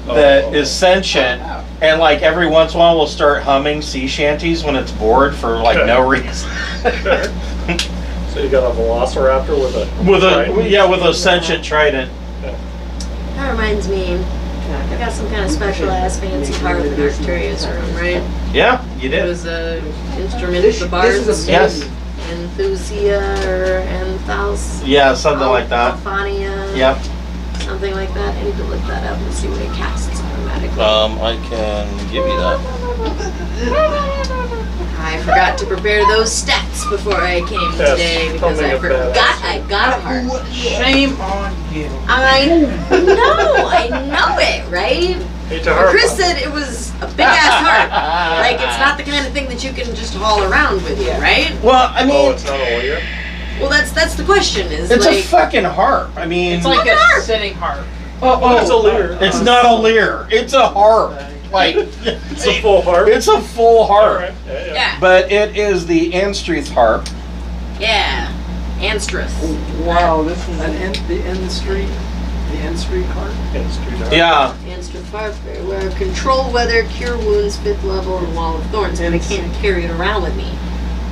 that is sentient, and like every once in a while will start humming sea shanties when it's bored for like no reason. So you got a Velociraptor with a with a sentient trident. That reminds me, I got some kind of special ass fancy part in Arcturia's room, right? Yeah, you It did. was a instrument This of the is bards. a Yes. Enthusia or Enthals. Yeah, something like that. Alphania. Yep. Something like that. I need to look that up and see what it casts on. automatically. I can give you that. I forgot to prepare those stats before I came Yes, today because something I of forgot that. I got a heart. Shame on you. I know it, right? Hate to But harp Chris on said it was a big ass heart. Like it's not the kind of thing that you can just haul around with you, right? Well, I it. mean, Oh, it's not a lawyer? Well, that's the question. Is it's like a fucking harp. I mean, It's like Look at a her. sitting harp. Oh, it's a lyre. it's not a lyre. It's a harp. Like, It's a full harp. it's a full harp. Alright, yeah. yeah, But it is the Anstreth harp. yeah, Anstreth. Wow, this is The end street card. Yeah, street harp. Yeah. Anstreth harp, where control weather, cure wounds, 5th level, and wall of thorns. But I can't carry it around with me.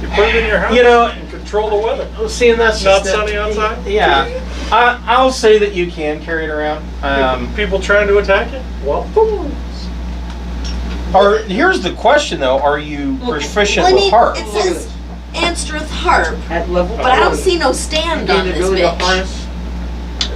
You put it in your house. You know- and control the weather. Seeing that's Not just sunny outside. Yeah. I'll say that you can carry it around. People trying to attack you? Well, Or here's the question though: are you proficient Well, I with mean, harp? it says Anstreth harp, at level. but I don't see no stand on Gain the this ability to bitch. harness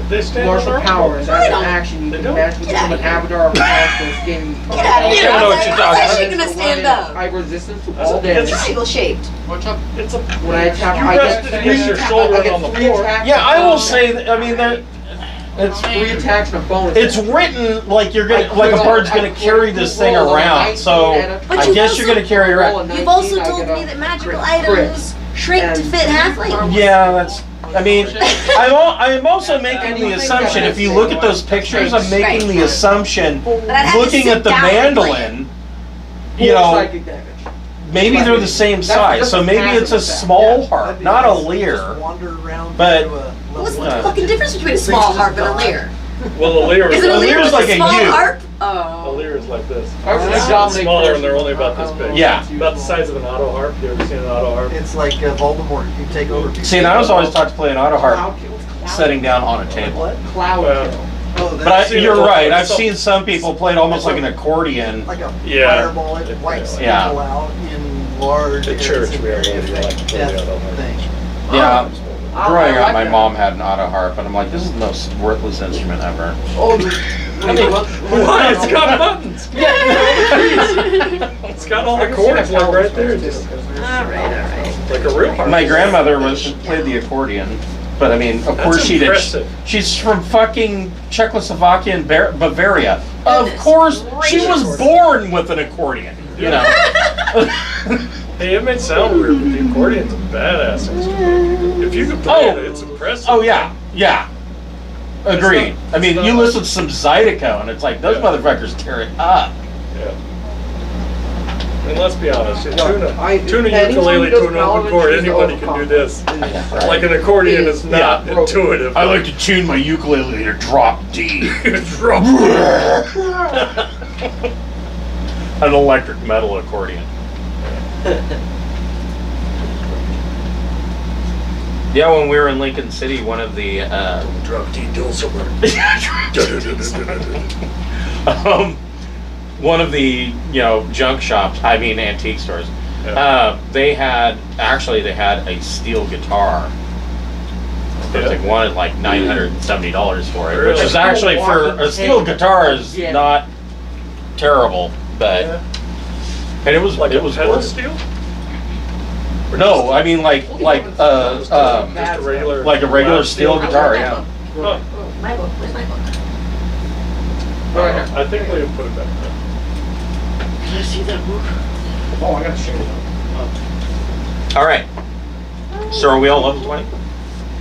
they stand martial on their powers. I As an don't- action, you They can don't. magically Get become outta an here. avatar of powerful gaining. Get out of You here! don't know what How's you're that talking shit gonna stand up? I resistance to That's all a- damage. it's- Triangle shaped. What's up? It's a. When I attack, You I rested get against your shoulder I get on the 3 floor. attacks. Yeah, I will say that. I mean, that it's 3 attacks and a bonus. it's written like you're gonna like a bird's gonna carry this thing around. So But I you've guess you're also- gonna carry it around. You've also told me that magical items shrink to fit halflings. Yeah, that's. I mean, I'm also making the assumption. If you look at those pictures, I'm making the assumption. But I'd have to Looking sit at the down and play it. mandolin, you know, Psychic damage. maybe they're the same size. So maybe it's a small harp, not a lyre. Just wander around. But- to a What's level. the fucking difference between a small harp and a lyre? Well, the lyre Is it a A lyre lyre's with like a a small U. harp? The Oh. lyre is like this. I was Wow. gonna It's dominate smaller first. and they're only about this I don't know big. Yeah. if it's About the useful. size of an auto harp. You ever seen an auto harp? It's like Voldemort. You take over. people. See, and I was always taught to play an auto harp Cloud kill. setting down on a table. What? Cloud Well, kill. Oh, But that's you're right. I've So- seen some people play it almost like an accordion. like a Yeah. fireball. It wipes Yeah. people out in large. At church, areas. we have Very one, we like to effective play the death auto harp. thing. Yeah. I Growing up, like my that. mom had an auto harp, and I'm like, this is the most worthless instrument ever. Oh, Why? It's got buttons. It's got all the chords like right there. Just Alright. like a real harp. My grandmother played the accordion, but I mean, of course she did. impressive. She's from fucking Czechoslovakia and Bavaria. Of Goodness course, she was gracious. born with an accordion. You know. Hey, it may sound weird, but the accordion's a badass instrument. If you can play it, it's impressive. Oh yeah, yeah. Agreed. It's not- I mean, it's you not- listen to some Zydeco, and it's like those Yeah. motherfuckers tear it up. Yeah. And let's be honest, I- tune a anyone ukulele who does to an open Paladin chord, should anybody can do overcome. this. Right. Like an accordion is not Yeah. intuitive. I like to tune my ukulele to drop D. drop. An electric metal accordion. Yeah, when we were in Lincoln City, one of the Drop D dulcimer. one of the junk shops, I mean antique stores, Yeah. they had a steel guitar. They wanted like $970 for it, which Really? is actually for a steel guitar is Yeah. not terrible, but Yeah. and it was Like it a was pedal worth it. steel? No, I mean like Just a regular. like a regular loud steel guitar, yeah. Huh. My book. Where's my book? I think we can put it back there. Can I see that book? Oh, I gotta show you. All right. So are we all level 20?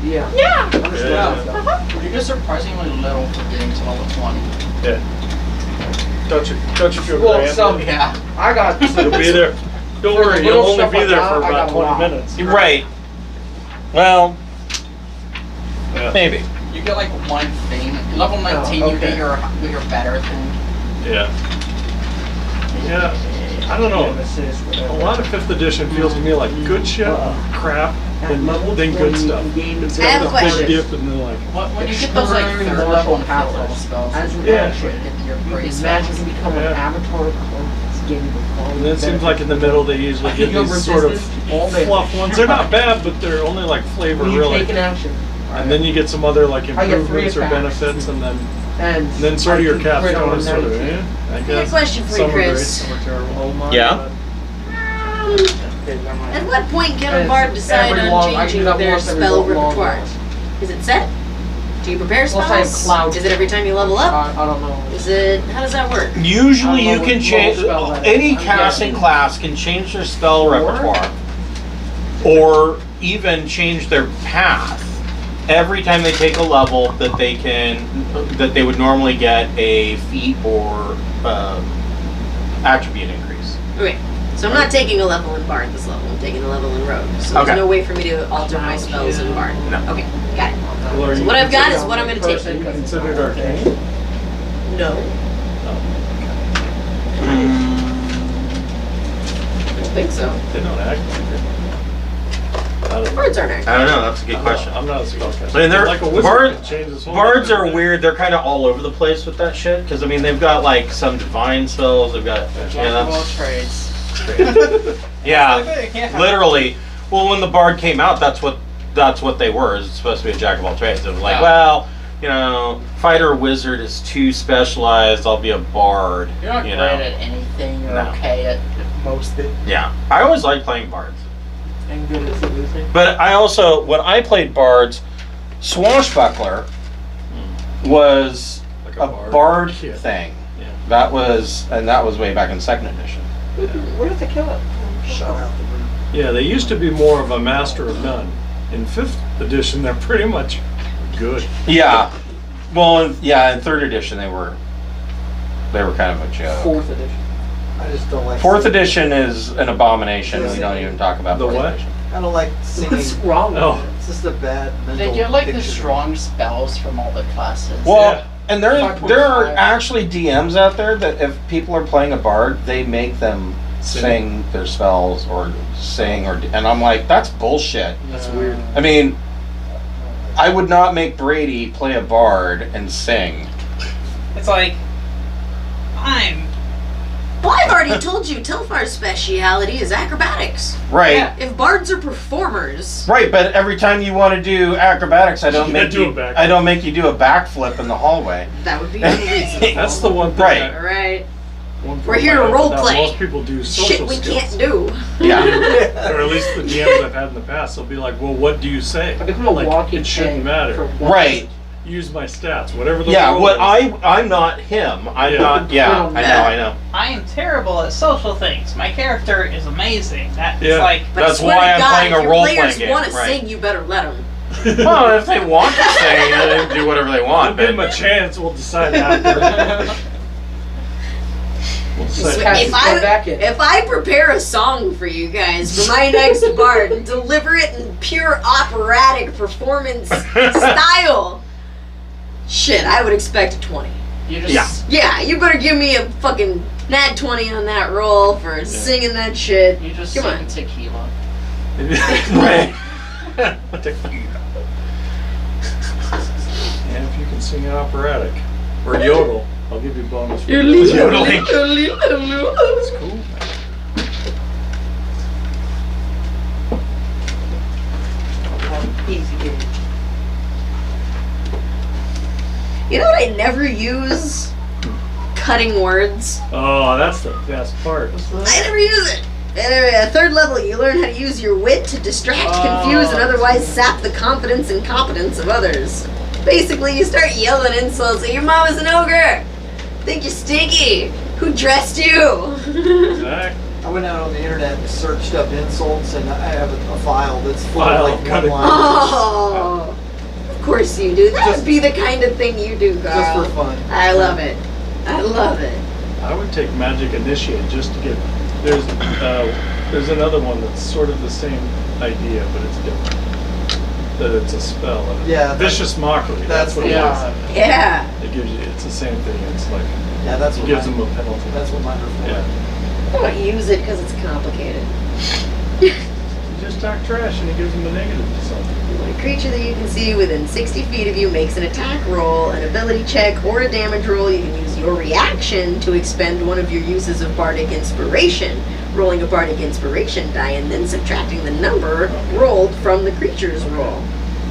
Yeah. Yeah. Yeah. You're just surprisingly little for getting to level 20. Yeah. Don't you feel Well, grand? some, yeah. I got. You'll be there. Don't For the worry, little you'll only stuff be like there that, for I about got 20 wow. minutes. Right. Well, Yeah. maybe. You get like one thing. Level 19, you okay. get your better thing. Yeah. Yeah. I don't know. A lot of 5th edition feels to me like good shit, crap, then good stuff. It's I have a got this question. big dip and then like, When you get those like third level and half level spells, As an Yeah. action, get your you praise can magically spells. become an Yeah. avatar of getting the following and then it seems like in the benefits. middle they usually I get think these your sort of resistance to all damage. fluff ones. They're not bad, but they're only like flavor When you really. take an action, And then you get some other like I get 3 improvements or attacks. benefits, and And then sort of your I can cap's crit going on sort of, 19. I I got a guess. question for you, Some are great, Chris. some are terrible. Oh my Yeah? God. Okay, never mind. At what point can a And bard decide every on long- I do changing that their once every spell long repertoire? rest. Is it set? Do you prepare Unless I have spells? cloud. Is it every time you level up? I don't know. Is it? How does that work? Usually I you don't know can what change, spell that is. any I'm casting guessing. class can change their spell repertoire or even change their path every time they take a level that they would normally get a feat or attribute increase. Okay. So I'm not taking a level in bard this level. I'm taking a level in rogue. So Okay. there's no way for me to alter my spells in bard. No. Okay. Got it. Well, are So you what I've got is considered- what I'm going to take. Are you considered arcane? No. I don't think so. They don't act like it. I don't know. Bards aren't active. I don't know, that's a good question. I'm not a spellcaster. I mean, they're- like a wizard bard- can change his whole Bards are life. weird, they're kind of all over the place with that shit, because I mean, they've got like some divine spells, they've got, Jack of all trades. yeah, literally. Well, when the Bard came out, that's what they were. It's supposed to be a jack of all trades. It was like, Yeah. well, you know, fighter or wizard is too specialized. I'll be a bard. You're not you great know? at anything. You're No. okay at most things. Yeah, I always liked playing bards. And good at losing. But I also, when I played bards, Swashbuckler was Like a bard kid. thing. Yeah. That was way back in 2nd edition. Where did they kill it? Yeah, they used to be more of a master of none. In 5th edition, they're pretty much good. Yeah. Well, in 3rd edition they were kind of a joke. 4th edition. I just don't like. 4th edition is an abomination. We don't even talk about The 4th what? edition. I don't like singing. What's wrong with Oh. it? It's just a bad mental. They get like the picture. strong spells from all the classes. Well, Yeah. and there are 5.5. actually DMs out there that if people are playing a bard, they make them sing their spells or sing and I'm like, that's bullshit. That's weird. I mean, I would not make Brady play a bard and sing. It's like, Well, I've already told you Telfar's speciality is acrobatics. Right. Yeah. If bards are performers, Right, but every time you want to do acrobatics, I don't You make do a you. backflip. I don't make you do a backflip in the hallway. that would be unreasonable. That's the one thing. Right. that- Alright. one We're thing here to that role play. Most people do social Shit we skills. can't do. Yeah. Or at least the DMs I've had in the past, they'll be like, "Well, what do you say?" I become a Like, walking it shouldn't tank matter. for- Right. Use my stats, whatever the Yeah. role What is. I'm not him. I'm Yeah. not. Yeah. I know. I am terrible at social things. My character is amazing. That's Yeah. like, But I That's swear why to I'm God, playing if a your role-playing players game, want to right. sing, you better let them. Well, if they want to sing, they can do whatever they We'll want. give them But a chance. We'll decide after. We'll So decide. if I prepare a song for you guys for my next bard and deliver it in pure operatic performance style, shit, I would expect a 20. You just Yeah. Yeah, you better give me a fucking nat 20 on that roll for singing that shit. You just Come sing on. tequila. right. Tequila. And if you can sing an operatic or yodel, I'll give you bonus. For Yodeling. That's cool. Easy game. You know what I never use? Cutting words. Oh, that's the best part. I never use it. At 3rd level, you learn how to use your wit to distract, confuse, and otherwise sap the confidence and competence of others. Basically, you start yelling insults like, your mom is an ogre! Think you're stinky! Who dressed you? Exactly. I went out on the internet and searched up insults, and I have a file that's full File of like cutting. one-liners. Oh, of course you do. That would be the kind of thing you do, Carl. Just for fun. I love it. I love it. I would take Magic Initiate just to get. There's another one that's sort of the same idea, but it's different. That it's a spell. And Yeah, Vicious Mockery. That's what Yeah. Yeah. it is. It gives you. It's the same thing. It's like Yeah, that's it what gives mine, them a penalty. that's what mine are for. Yeah. I don't use it because it's complicated. You just talk trash and it gives them a negative to something. When a creature that you can see within 60 feet of you makes an attack roll, an ability check, or a damage roll, you can use your reaction to expend one of your uses of Bardic Inspiration, rolling a Bardic Inspiration die and then subtracting the number rolled from the creature's roll.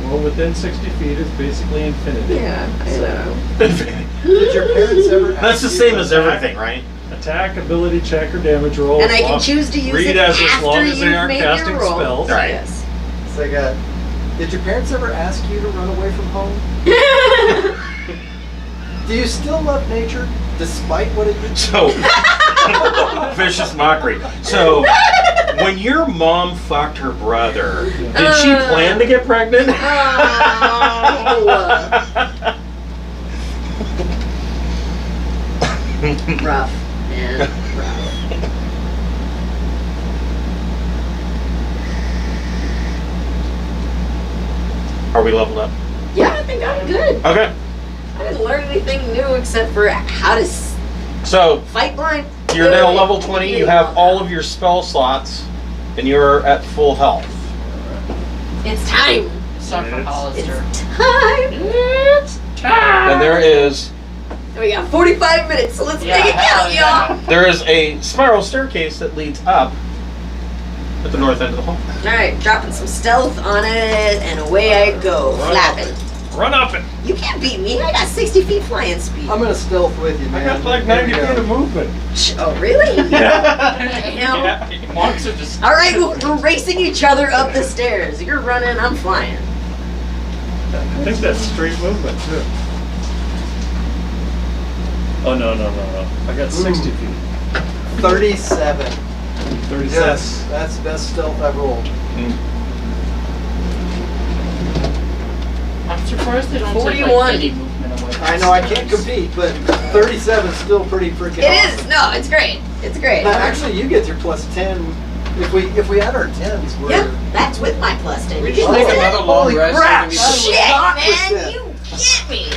Well, within 60 feet is basically infinity. Yeah, I know. Did your parents ever? That's the ask same you as to- everything, right? Attack, ability check, or damage roll. And I can choose to use Read it as after long as they you've aren't made casting your roll. spells. Right. Yes. It's like a. Did your parents ever ask you to run away from home? Do you still love nature despite what it did? So, vicious mockery. So, when your mom fucked her brother, did she plan to get pregnant? Oh. Rough, man. Rough. Are we leveled up? Yeah, I think I'm good. Okay. I didn't learn anything new except for how to So, fight blind. you're now level 20. You have all of your spell slots, and you're at full health. It's time. Sorry for It's Halaster. time. It's time. And there is We got 45 minutes, so let's Yeah, make it hell count, yeah. y'all. there is a spiral staircase that leads up at the north end of the hall. All right, dropping some stealth on it, and away I go, flapping. Run up it. You can't beat me. I got 60 feet flying speed. I'm gonna stealth with you, I man. got like Here 90 we go. feet of movement. Oh, really? Yeah. Monks are just. All right, we're racing each other up the stairs. You're running, I'm flying. I think that's straight movement too. Oh no. I got 60 feet. 37. 37. Yes, that's the best stealth I've rolled. I'm surprised they don't take 41. like any movement away. I know I can't compete, but 37 is still pretty freaking It awesome. is. No, it's great. It's great. Now, actually, you get your plus 10. If we add our 10s, we're. Yep, that's with my plus 10. We You just get make that? another long Holy rest. crap! and That was Shit, not man, percent. you get me. You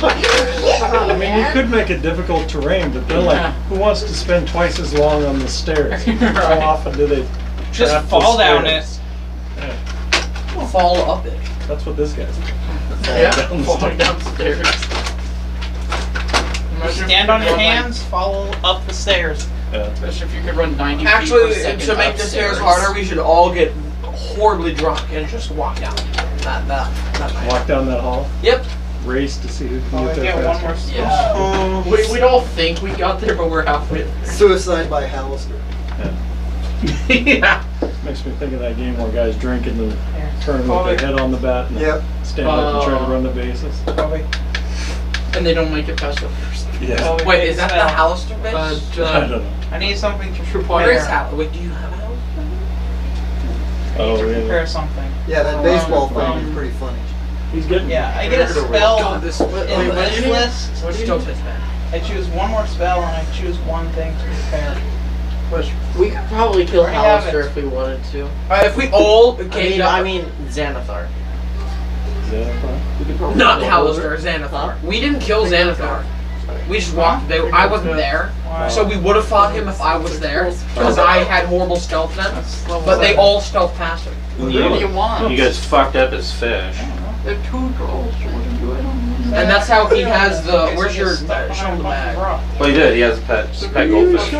get I me, mean, you man. could make it difficult terrain, but they're like, who wants to spend twice as long on the stairs? How often do they Just trap the fall down stairs? Yeah, Fall up it. that's what this guy's doing. Yeah, Down the falling stairs. downstairs. Stand on your hands, follow up the stairs. Yeah. Especially if you could run 90 feet Actually, per second to make the upstairs. stairs harder, we should all get horribly drunk and just walk down. That night. Walk down that hall, Yep. race to see who can Oh, get I there get one faster. more Yeah. We don't think we got there, but we're halfway there. Suicide by Halaster. Yeah. Makes me think of that game where guys drink and then turn with Probably. their head on the bat and Yep. stand up and try to run the bases. Probably. And they don't make it past the first. Yeah. Wait, is that the Halaster base? I don't know. I need something to Where is prepare. Halaster? Wait, do you have a Halaster? Oh, really? Prepare something. Yeah, that baseball thing is pretty funny. He's getting. Yeah, I get a spell God, this in the wish list. Which still fits bad. I choose one more spell and I choose one thing to prepare. We could probably kill Already have Halaster it. if we wanted to. If we all I gave mean Xanathar. Is that a problem? We could probably not kill Halaster, Xanathar. We didn't kill Xanathar. We just walked. I wasn't there, Why? so we would have fought him if I was there, because I had horrible stealth then. But they all stealth past him. What do you want? You guys fucked up as fish. They're two girls. And that's how he has the. Where's your? Show him the bag. Well, he did. He has a pet goldfish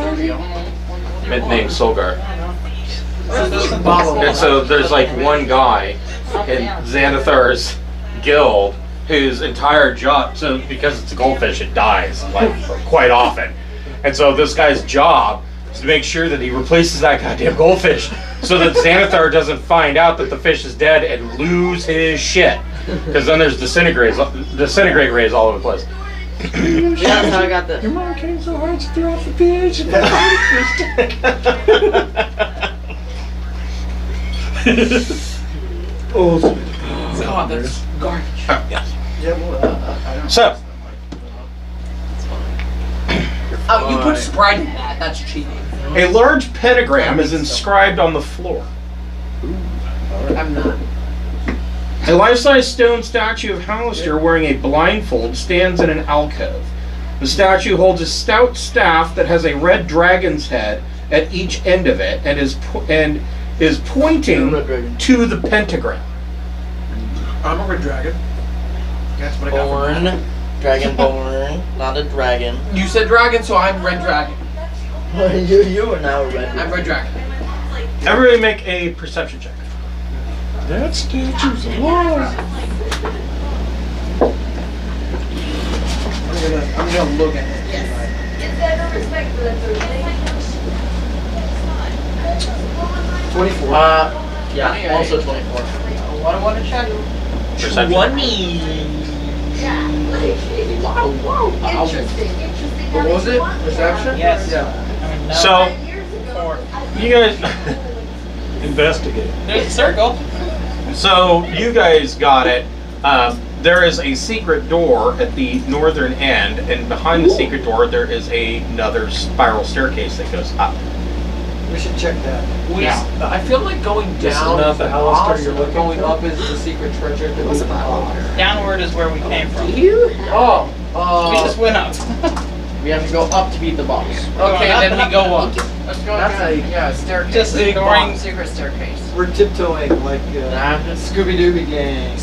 named Solgar. And so there's like one guy in Xanathar's guild whose entire job, so because it's a goldfish, it dies like quite often. And so this guy's job is to make sure that he replaces that goddamn goldfish so that Xanathar doesn't find out that the fish is dead and lose his shit. Because then there's disintegrate rays all over the place. Yeah, that's how I got Your this. mom came so hard she threw off the pH. Oh, God, that's garbage. So, Oh, you put Sprite in that. That's cheating. a large pentagram is inscribed on the floor. I'm not. A life-size stone statue of Halaster wearing a blindfold stands in an alcove. The statue holds a stout staff that has a red dragon's head at each end of it and is pointing to the pentagram. I'm a red dragon. That's what I got from Born. Dragonborn. Not a dragon. You said dragon, so I'm red dragon. you are now a red I'm red dragon. Everybody make a perception check. that statue's alive. I'm gonna look at it. Yes. Get that respect for that Thursday. 24. Yeah, also 24. What I want to check. Perception. 20. Yeah. Wow, wow. Interesting. Interesting. What was it? Perception? Yes. Yeah. I mean, no. So, 5 years ago, you guys, Investigate. There's a circle. so you guys got it. There is a secret door at the northern end, and behind the secret door there is another spiral staircase that goes up. We should check that. I feel like going This is down not is the the Halaster opposite you're of looking going for? up is the secret treasure that we found. Downward is where we came from. You have We just went up. We have to go up to beat the boss. Okay, Up, then up, we go up. up. Let's go That's again. a Yeah, staircase. Just Big ignoring- box, secret staircase. We're tiptoeing like Scooby Dooby gang.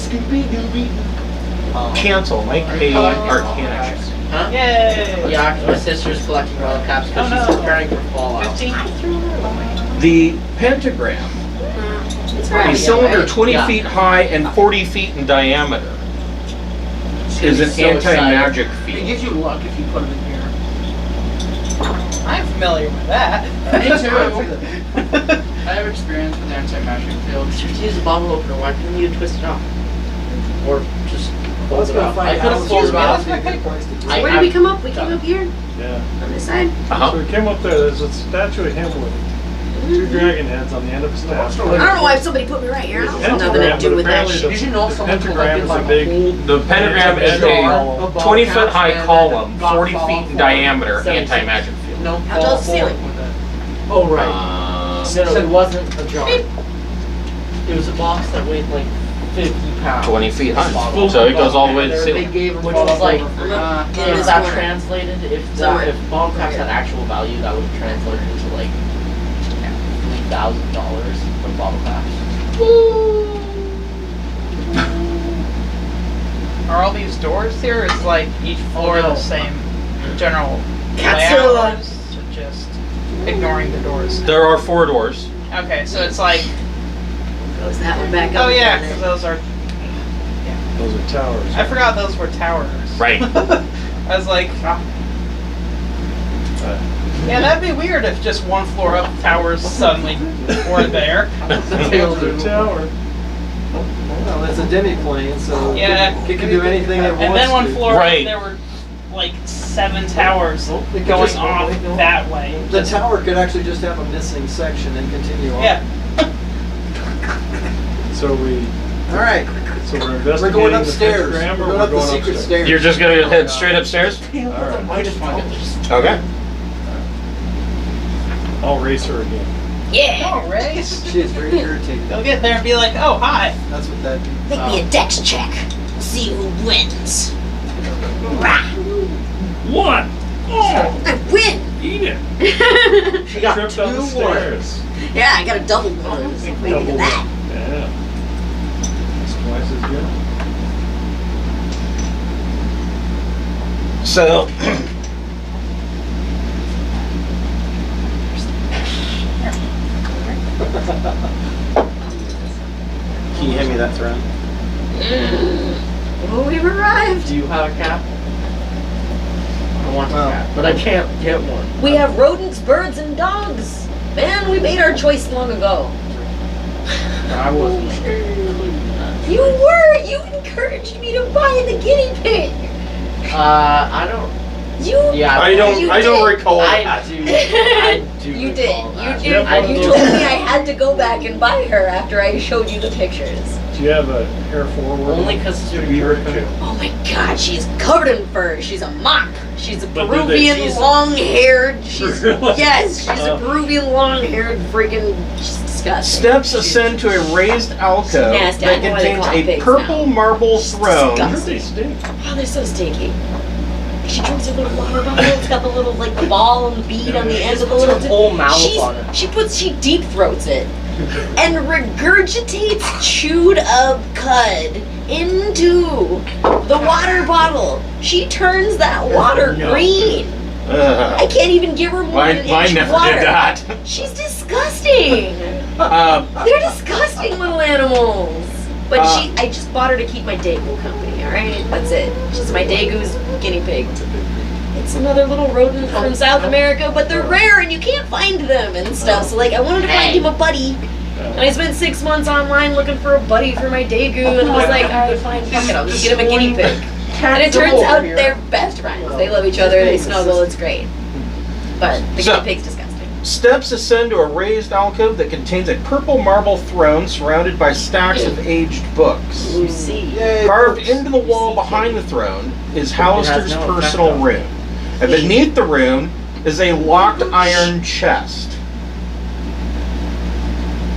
Cancel. Make a Arcana check. Huh? Yay! Yeah, my sister's collecting royal caps because Oh, she's no. preparing for Fallout. 15. The pentagram, It's a right. cylinder right? 20 Yeah. feet high and 40 feet in diameter, is an So excited. anti-magic It field. gives you luck if you put it in here. I'm familiar with that. Me too. I have experience with anti-magic fields. If you use a bottle opener, why couldn't you twist it off? Or just fold Let's it go out? find I could have Halaster. folded it That'd out. be a good place to do I- it. Where did we come up? We came up here Yeah. on this side. Uh-huh. So we came up there, there's a statue of him with two dragon heads on the end of a staff. I don't know why somebody put me right here. I don't have nothing to Pentagram, do but with that apparently shit. Did you know the someone pentagram is a collected big... like a whole The pentagram is Jar. a 20 foot high And column, got 40 fall feet in for it. diameter, 76. anti-magic field. No, How tall is the ceiling? with it. Oh, right. Uh, No, it wasn't a jar. It was a box that weighed like 50 pounds. 20 feet high. So it goes all the way to the They ceiling. gave him Which was like, In if this that corner. translated, Somewhere. if bottle caps had actual value, that would have translated into like $3,000 for bottle caps. Are all these doors here? Or is like each floor the same general Godzilla. layout? Or is it just ignoring the doors? There are 4 doors. Okay, so it's like, Goes that one back up. oh yeah, again. because those are. Those are towers. I forgot those were towers. Right. I was like, yeah, that'd be weird if just one floor up towers suddenly were there. Those are tower. Well, it's a demi-plane, so Yeah. it can do anything it wants And then one to. floor Right. up, there were like 7 towers It could going just- off that way. The tower could actually just have a missing section and continue on. Yeah. So we're Alright, investigating we're going the upstairs. pentagram, We're or going we're up the going secret upstairs? stairs. You're just gonna head straight upstairs? Alright. I just want to get this. Okay. I'll race her again. Yeah. Oh, race. She is very irritated. They'll get there and be like, oh, hi. That's what that means. Make me a dex check. See who wins. Rah. One! Oh! I win. Eat it! She got Tripped up the 2 stairs. Yeah, I got a double one. So maybe Double. that. Yeah. It's twice as good. So, Can you hand me that throne? Oh, we've arrived. Do you have a cap? I want Well, a cap, but I can't get one. We have rodents, birds, and dogs. Man, we made our choice long ago. I wasn't. You were. You encouraged me to buy the guinea pig. I don't. You. Yeah, I You don't did. recall I that. do. I do. You recall did. that. You Yep. did. You told me I had to go back and buy her after I showed you the pictures. Do you have a hair forward? Only because it's to your be her birthday. too? Oh my god, she's covered in fur. She's a mop. She's a But do they- Peruvian she's- long-haired. She's Really? yes, she's a Peruvian long-haired freaking. She's disgusting. Steps ascend to a raised alcove nasty. I that know why they contains call a pigs purple now. marble throne. Disgusting. They stink. Oh, they're so stinky. She drinks her little water bottle. It's got the little like the ball and the bead on the end of the little. whole mouth on it. She deep throats it and regurgitates chewed up cud into the water bottle. She turns that water green. I can't even give her more than an Mine inch never of water. did that. She's disgusting. Um, They're disgusting little animals. But I just bought her to keep my Dayglow company. All Alright, that's it. She's my Dagu's guinea pig. It's another little rodent from South America, but they're rare and you can't find them and stuff. So like, I wanted to find him a buddy. And I spent 6 months online looking for a buddy for my Dagu, and I was like, alright, fine, fuck it, I'll just get him a guinea pig. And it turns out they're best friends. They love each other, they snuggle, it's great. But the guinea pig's disgusting. Steps ascend to a raised alcove that contains a purple marble throne surrounded by stacks of aged books. You see. Yay, Carved books. into the wall behind the throne is Halaster's personal room. And beneath the room is a locked iron chest.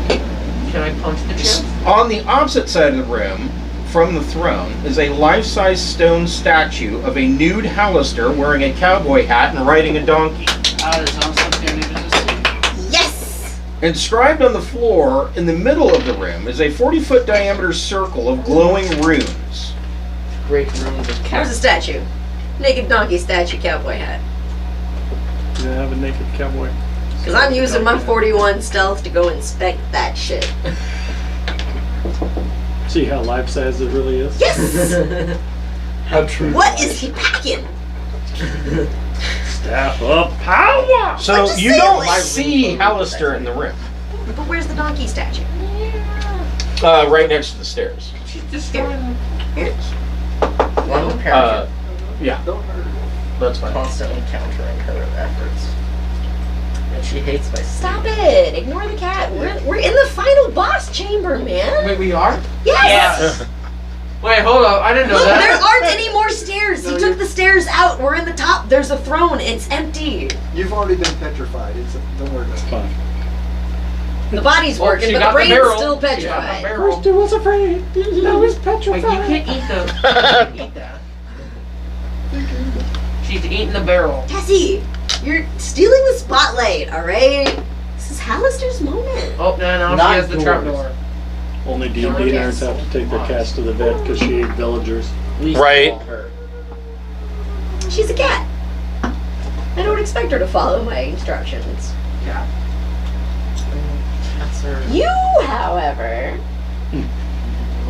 Can I punch the chest? On the opposite side of the room, from the throne, is a life-size stone statue of a nude Halaster wearing a cowboy hat and riding a donkey. That is awesome. Can't even just see. Yes! Inscribed on the floor in the middle of the room is a 40-foot diameter circle of glowing runes. Great runes of There's a statue. Naked donkey statue, cowboy hat. You have a naked cowboy. Because I'm using my 41 stealth to go inspect that shit. See how life size it really is? Yes! How true. What is he packing? Staff up power! So I'm just you saying, don't like- see Halaster in the room. But where's the donkey statue? Right next to the stairs. She's just Here. Here. one parent Yeah. That's fine. constantly countering her efforts. And she hates my Stop it! Ignore the cat. We're in the final boss chamber, man. Wait, we are? Yes! Wait, hold up. I didn't know Look, that. there aren't any more stairs. He took the stairs out. We're in the top. There's a throne. It's empty. You've already been petrified. Don't worry about it. Fine. The body's Well, working, she but the got the brain's barrel. still She got the petrified. barrel. I was afraid. Now he's Wait, petrified. you can't eat the. You can't eat that. She's eating the barrel. Cassie, you're stealing the spotlight, alright? This is Halaster's moment. Oh, no, Not she has the yours. trapdoor. Only D&D nerds have to take their cats to the vet because she ate villagers. Right. Her. She's a cat. I don't expect her to follow my instructions. Cats are. You, however,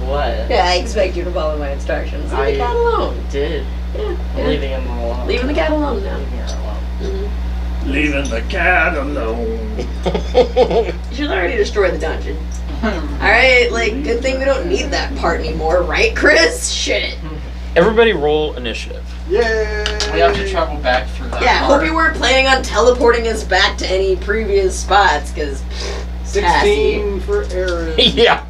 What? yeah, I expect you to follow my instructions. Leave the I- cat alone. Did. Yeah, I'm yeah. leaving him alone. Leaving the cat alone now. Leaving her alone. Mhm. Leaving the cat alone. She's already destroyed the dungeon. Alright, like, good thing we don't need that part anymore, right, Chris? Shit. Everybody roll initiative. Yay! We have to travel back through that. Yeah, part. hope you weren't planning on teleporting us back to any previous spots, because 16 for Aaron. Yeah.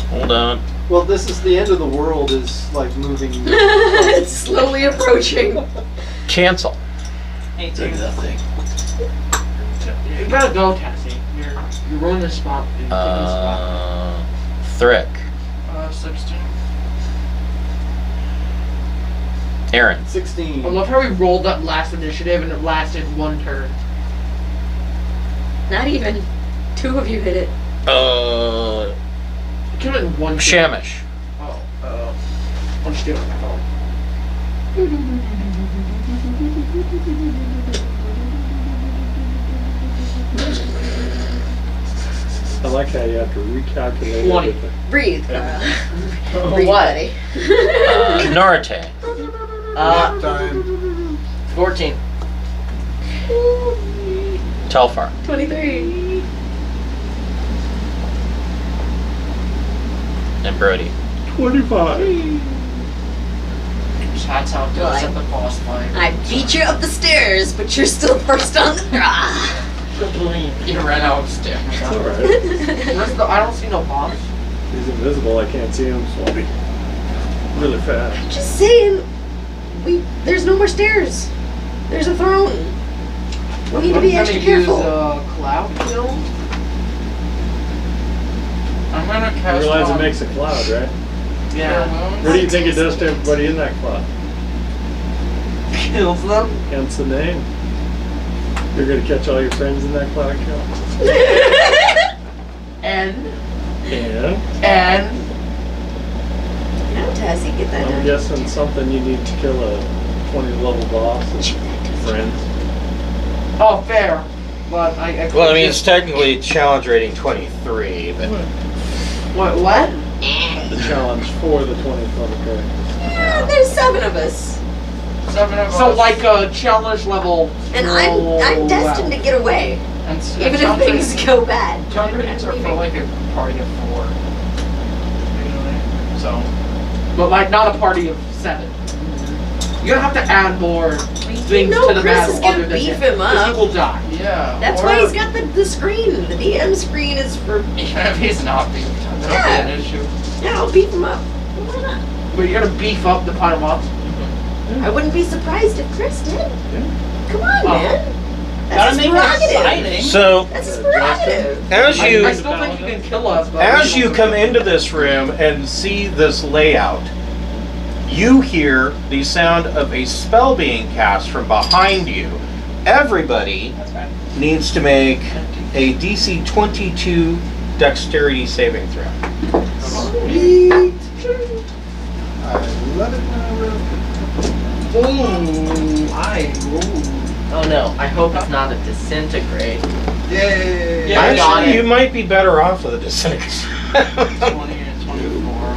Hold on. Well, this is the end of the world is like moving. it's slowly approaching. Cancel. Hey, dude. You gotta go, Cassie. You ruined the spot. You're taking the spot. Thrick. 16. Aaron. 16. I love how we rolled that last initiative and it lasted one turn. Not even. 2 of you hit it. It came in one turn. Shamish. Oh, I'll just do it on my phone. I like how you have to recalculate 20. everything. Breathe, Carl. Breathe, What? buddy. Norte. Nap time. 14. Telfar. 23. And Brody. 25. That's how it goes Well, at the boss fight. I beat you up the stairs, but you're still first on the draw. You ran out of stairs. It's alright. I don't see no boss. He's invisible. I can't see him, so I'll be really fast. Just saying, there's no more stairs. There's a throne. We need to be extra careful. Cloud kill? I'm gonna You cast realize it on makes a cloud, right? Yeah. What do you think it does to everybody in that cloud? Kills them? Hence the name. You're gonna catch all your friends in that cloud kill. And And How does he get that I'm done? guessing something you need to kill a 20 level boss is friends. oh, fair. But I Well, I mean, it's technically challenge rating 23, but what? challenge for the 20th level character. There's 7 of us. 7 of So us. like challenge level. And I'm destined to get away. And Even if things go bad. Challenges are for like a party of 4. Usually. So. But like not a party of 7. You're gonna have to add more things know to the Chris battle is gonna other than beef him. him up. 'Cause he will die. Yeah. That's why he's got the screen. The DM screen is for. Even if he's not being done, that'll Yeah. be an issue. Yeah, I'll beef him up. Why not? But you're gonna beef up the pile up. I wouldn't be surprised if Chris did. Come on, man. Gotta That's his make it prerogative. exciting. So That's his prerogative. as I you still think you can kill us. But as you come into this room and see this layout, you hear the sound of a spell being cast from behind you. Everybody That's fine. needs to make a DC 22 dexterity saving throw. Sweet. I love it when I roll. Oh no, I hope it's not a disintegrate. Yay! I got Actually, it. you might be better off with a disintegrate. 20 and 24.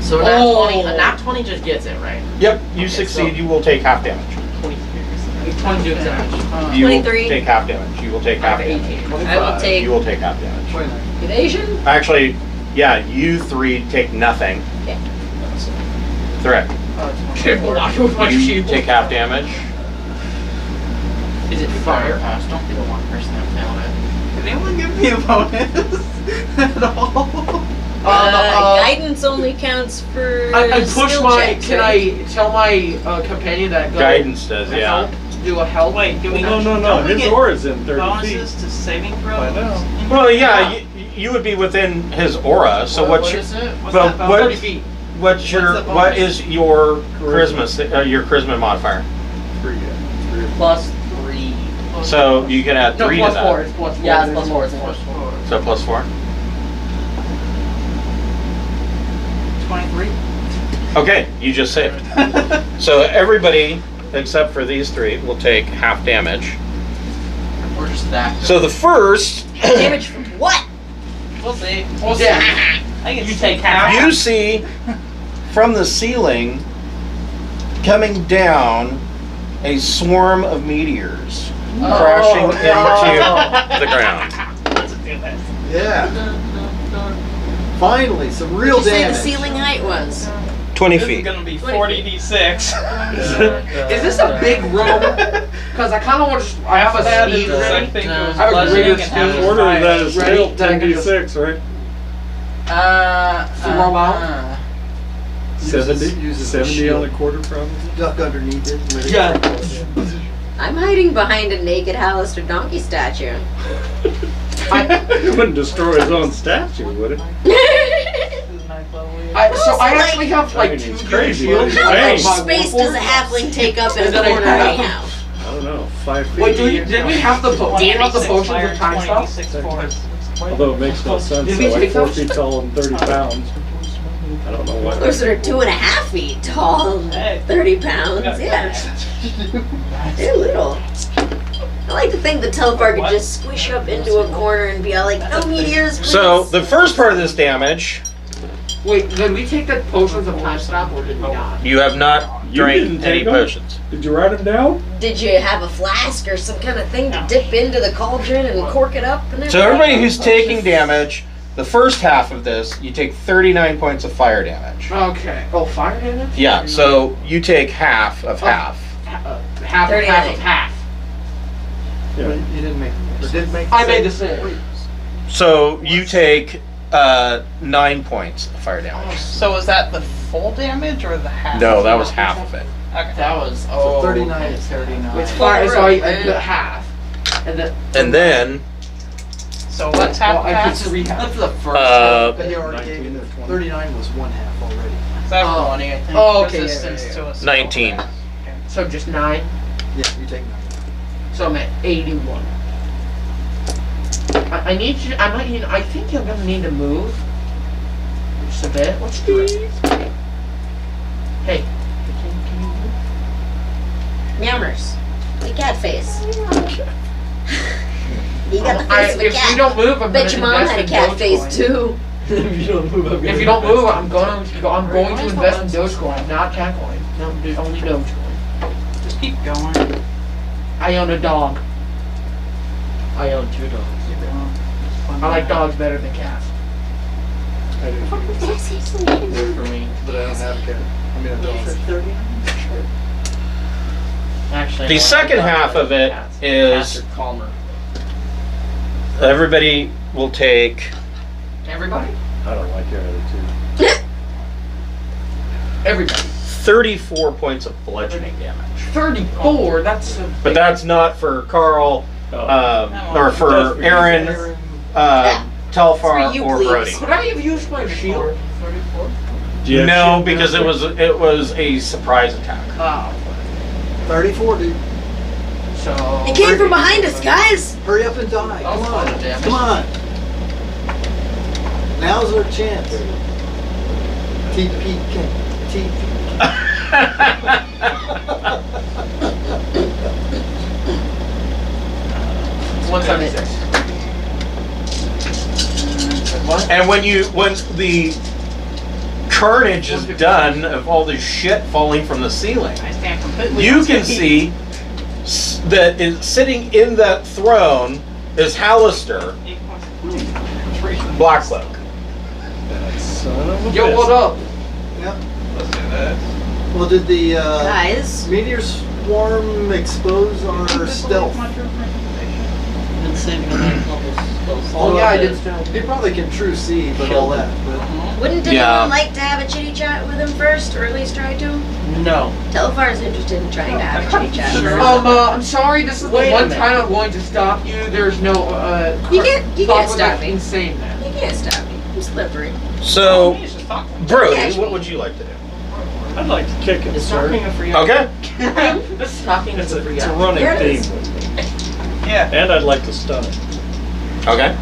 So a nat 20 just gets it, right? Yep, you Okay, succeed. so- You will take half damage. 22 damage. You will 23. take half damage. You will take I have half damage. 18. I will take You will take half damage. 29. evasion. Actually, yeah, you 3 take nothing. Okay. Threat. Shit, well, I don't want You shield. take half damage. Is it fire pass? Don't be the one person that failed it. Did anyone give me a bonus at all? Guidance only counts for. I push skill my. checks, Can right? I tell my companion that go Guidance does, yeah. help? Do a help? Wait, do we No, no, no. don't we His get aura's in 30 bonuses feet. to saving throws? I know. Well, yeah, you would be within his aura. So What what's your is it? What's well, that what- 30 feet. what's your What's the what bonus? is your charisma modifier? 3, yeah. 3 or 4. Plus 3. So you can add No, 3 plus to 4. that. It's plus 4. Yeah, it's plus 4. It's plus 4. So plus 4. 23? Okay, you just saved. So everybody except for these 3 will take half damage. Or just that. So the first, Damage from what? We'll see. Yeah. I can You take take half. you see from the ceiling coming down a swarm of meteors crashing into the ground. Let's do this. Yeah. Finally, some real What'd you say the damage. ceiling height was? 20 This is feet. gonna be 40d6. Is this a big room? Because I kind of want to. I have a That speed is, I ready. think it was I have a bludgeoning greater and half speed. is Order of fire. that is Ready? still Then I can just- 10d6, right? Throw out? 70? 70 on a quarter, probably. Duck underneath it. and let it Yeah. fall. I'm hiding behind a naked Halaster donkey statue. It wouldn't destroy his own statue, would it? This is ninth level. So I like- actually have like mean, 2 it's huge crazy, shields. but How Hey. much space does a halfling take up in a And then I corner have- anyhow? I don't know, 5 feet. Wait, did we have the Damn potions it. of time stuff? 26 force. Although it makes no sense, Did they're we like take 4 those? feet tall and 30 pounds. I don't know why. Closer to 2.5 feet tall, and 30 pounds. Yeah, they're little. I like to think the Telfar could just squish up into a corner and be all like, "No meteors, please." So the first part of this damage, Wait, did we take the potions of time stop or did we not? you have not You drank didn't any take them? potions. Did you write him down? Did you have a flask or some kind of thing to dip into the cauldron and cork it up? And So everybody who's taking damage, the first half of this, you take 39 points of fire damage. Okay. Oh, fire damage? Yeah, so you take half of half. Half of 39. half. But you didn't make. Or did make. I made the same. So you take 9 points of fire damage. So was that the full damage or the half? No, that was half of it. Okay. That was So 39 is 39. With fire, so I did half. And then. And then, So what's Well, half I past? did 3 half. That's the first. But you already gave me the 39 was one half already. That's Oh. 20, I think. Oh, okay, yeah, Resistance yeah, yeah. to a spell. 19. So just 9. Yeah, you take 9. So I'm at 81. I need you. I might need. I think I'm gonna need to move. Just a bit. Let's do it. Hey. Can you move? Meowmers. The cat face. You got the face of a If you cat. don't move, I'm Bet your gonna mom invest had a in cat face Dogecoin. too. If you don't move, I'm gonna If you don't move, I'm going to Might as well invest in Dogecoin. I'm not Catcoin. No, only Dogecoin. Just keep going. I own a dog. I own 2 dogs. Keep going. I like dogs better than cats. I do. They're for me. But I don't have a cat. I mean, a dog. Actually, The no, I second like half of it cats. is- Cats are calmer. Everybody will take Everybody? I don't like your attitude. Everybody. 34 points of bludgeoning damage. 34. That's a But that's not for Carl, or for Aaron, Telfar, For you, or please. Brody. Could I have used my shield? 34? Do you have No, shield because master? it was a surprise attack. Oh. 34, dude. So. It came from behind us, guys. Hurry up and die. That was Come a lot on. of damage. Come on. Now's our chance. TPK. It's 176. What? And when the carnage is done of all this shit falling from the ceiling, I stand completely you on can stage. see that is sitting in that throne is Halaster, Blackcloak. That son of a Yo, bitch. what up? Yep. Let's do that. Well, did the Guys. meteor swarm expose our stealth? Been saving a couple spells. Oh, yeah, I did. They probably can true see, but all that. But Wouldn't Yeah. anyone like to have a chitty chat with him first, or at least try to? No. Telfar's interested in trying to have a chitty chat. Sure. I'm sorry, this is Wait the a one minute. time I'm going to stop you. There's no, You can't talk stop about me. insane, man. You can't stop me. I'm slippery. So, He's just talking. Brody, what would you like to do? I'd like to kick it, Is sir. talking a free Okay. Talking It's is a a, free it's a action. running There it theme is. with me. Yeah. And I'd like to stun it. Okay.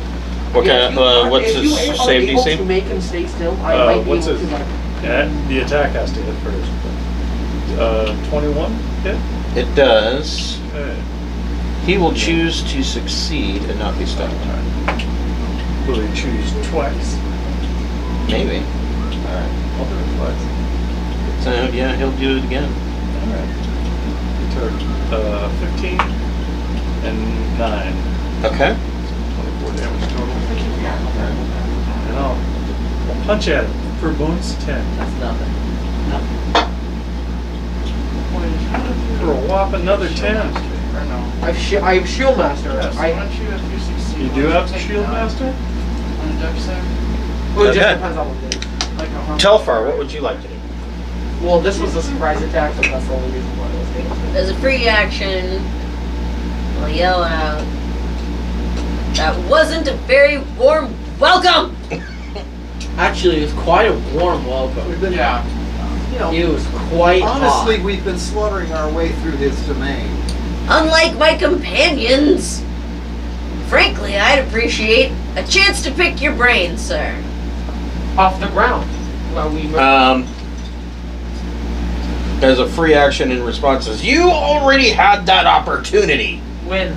What If kind you of, are- what's if you his are save able to DC? make him stay still, I might be What's able his? to. Yeah, the attack has to hit first. 21 hit? It does. Okay. He will choose to succeed and not be stunned. Will he choose twice? Maybe. Alright. I'll do it twice. So, yeah, he'll do it again. Alright. You took 15 and 9. Okay. 24 damage total. And I'll punch at him for bonus 10. That's nothing. For a whop another 10. Or no? I have Shield Master. Yes. Why don't you, if you succeed, You do have the shield master? on the deck save? Well, it just Okay. depends on what it is. Like a hump. Telfar, what would you like to do? Well, this was a surprise attack, so that's the only reason why it was dangerous. As a free action, I'll yell out, "That wasn't a very warm welcome!" Actually, it was quite a warm welcome. we've been, Yeah. you know, It was quite honestly, hot. we've been slaughtering our way through his domain. Unlike my companions, frankly, I'd appreciate a chance to pick your brain, sir. Off the ground. While we were. As a free action in responses, you already had that opportunity. When?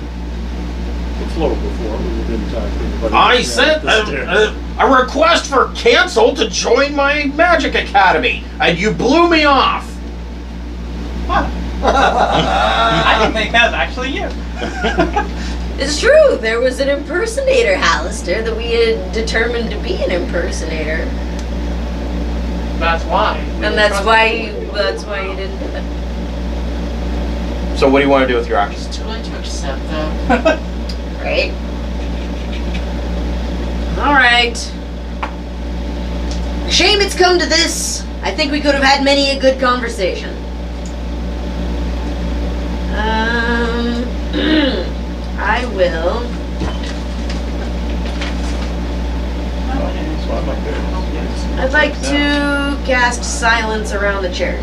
It's low before, but we didn't talk to anybody. I sent The stairs. a request for cancel to join my magic academy, and you blew me off. I didn't think that was actually you. It's true, there was an impersonator, Halaster, that we had determined to be an impersonator. That's why. And that's why you didn't do it. So what do you want to do with your action? It's too late to accept them. Right? Alright. Shame it's come to this. I think we could have had many a good conversation. I will. So I'm up there. I'd like to cast silence around the chair.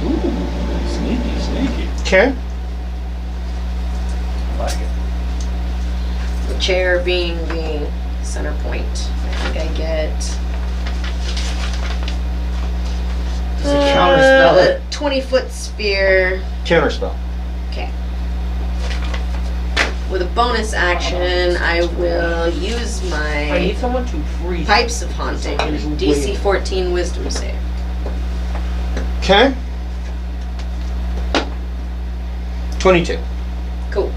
Ooh, sneaky. Okay. Like it. The chair being the center point. I think I get. Does it counterspell it? 20-foot sphere. Counterspell. Okay. with a bonus action, I will use I my need someone to freeze. Pipes of Haunting, DC 14 Wisdom save. Okay. 22. Cool.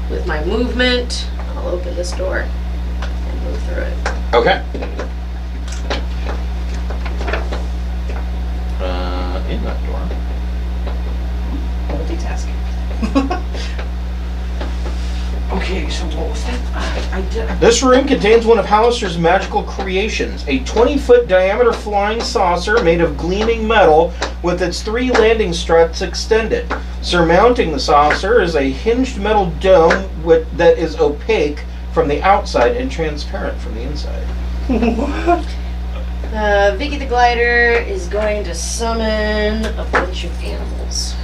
With my movement, I'll open this door and move through it. Okay. In that door. Multitasking. Okay, so what was that? I did. This room contains one of Halaster's magical creations, a 20-foot diameter flying saucer made of gleaming metal with its 3 landing struts extended. Surmounting the saucer is a hinged metal dome that is opaque from the outside and transparent from the inside. What? Vicky the Glider is going to summon a bunch of animals.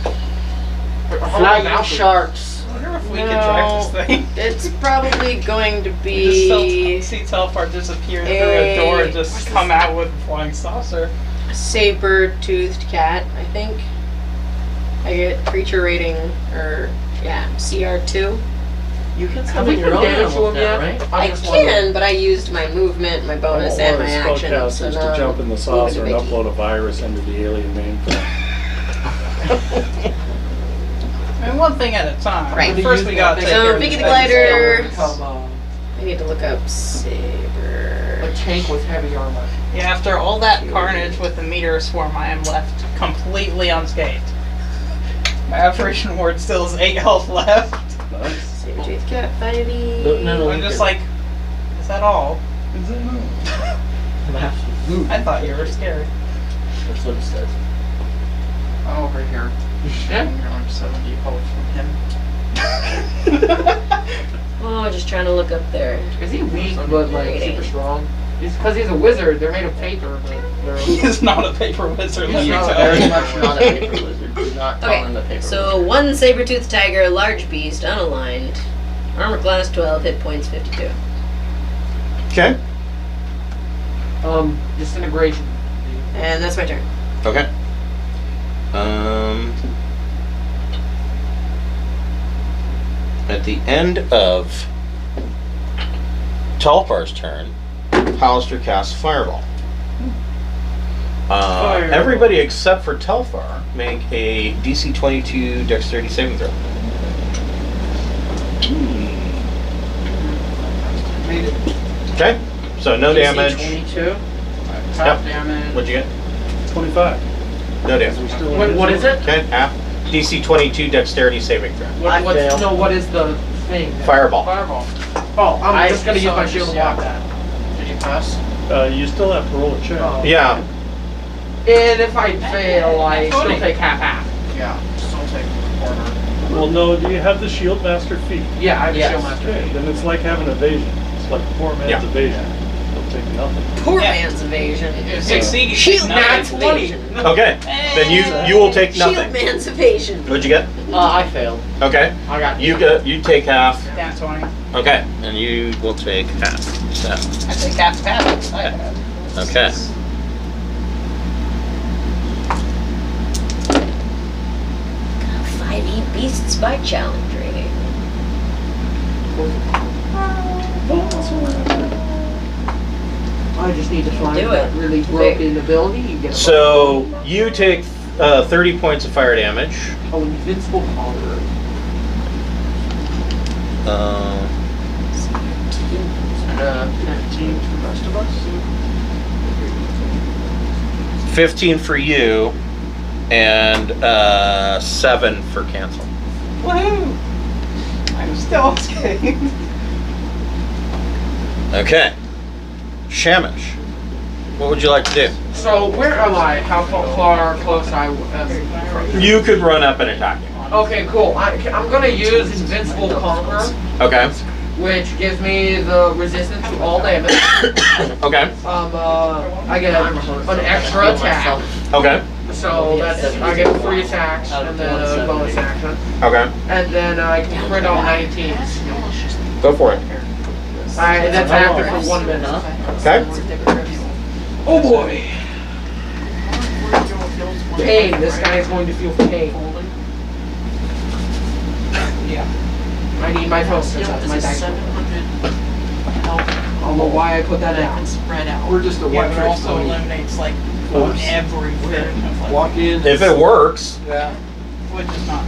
Flying sharks. I wonder if we could drive this thing. It's probably going to We just be see Telfar disappear through a door and just come out with a flying saucer. a saber-toothed cat, I think. I get creature rating, CR2. You can Have we summon your own damage to animals him now, yet? right? I just can, but I used my movement, my bonus, and my action. So Spellcasters now to jump in the I'm saucer and moving to upload a virus into the alien mainframe. I mean, one thing at a time. Right. First we gotta take So, care of Vicky this the Glider. Become I need to look up saber. a tank with heavy armor. Yeah, after all that carnage with the meteor swarm, I am left completely unscathed. My Apparition Ward still has 8 health left. Nice. Saber-toothed cat, 5e. No, I'm just like, is that all? Is it no? I thought you were scared. That's what it says. Over here. Yeah. You're on 70 health from him. Oh, just trying to look up there. Is he weak but like super strong? It's because he's a wizard. They're made of paper, but they're. He is not a paper wizard, let He's me not tell Very you. much not a paper lizard. Do not call him a Okay, paper so lizard. 1 saber-toothed tiger, large beast, unaligned. Armor class 12, hit points 52. Okay. Disintegration. And that's my turn. Okay. At the end of Talpar's turn, Halaster casts Fireball. Everybody except for Telfar make a DC 22 Dexterity saving throw. Made it. Okay, so no damage. 22. Top Yep. damage. What'd you get? 25. No damage. We still What is it? Okay, half. DC 22 Dexterity saving throw. What is the thing? Fireball. Fireball. Oh, I'm just gonna use my so shield to just- block that. Did you pass? You still have to roll a check. Oh. Yeah. And if I fail, I still take half. Yeah. Still take a corner. Well, no, do you have the shield master feat? Yeah, I have Yes. shield master. Okay, then it's like having evasion. It's like poor man's Yeah. evasion. You'll take nothing. Poor Yeah. man's evasion. If you succeed, you Shield take man's nothing. 20. evasion. Okay, then you will take Shield nothing. man's evasion. What'd you get? I failed. Okay, I got you take half. Down 20. Okay, and you will take half. So, I take half pass. okay. Got 5e beasts by challenge rating. I just need to find Do that it. really broken ability. You get a So you take 30 points of fire damage. invincible conqueror. 15 for the rest of us. 15 for you, and 7 for cancel. Woohoo! I'm still unscathed. Okay. Shamish, what would you like to do? So where am I? How far close I am? You could run up and attack him. Okay, cool. I'm gonna use invincible conqueror, Okay. which gives me the resistance to all damage. Okay. I get an extra attack. Okay. So that's I get 3 attacks and then a bonus action, Okay. and then I can crit on 19s. Go for it. Alright, that's active for 1 minute. Okay. Oh boy! Pain. This guy is going to feel pain. Yeah. I need my focus. Heal That's is my a dice. 700 health. I don't know why I put that That out. can spread out. We're just a Yeah, but it one-trick also pony. eliminates like Oops. everything. Of, like, Walk in. If it works, Yeah. which is not.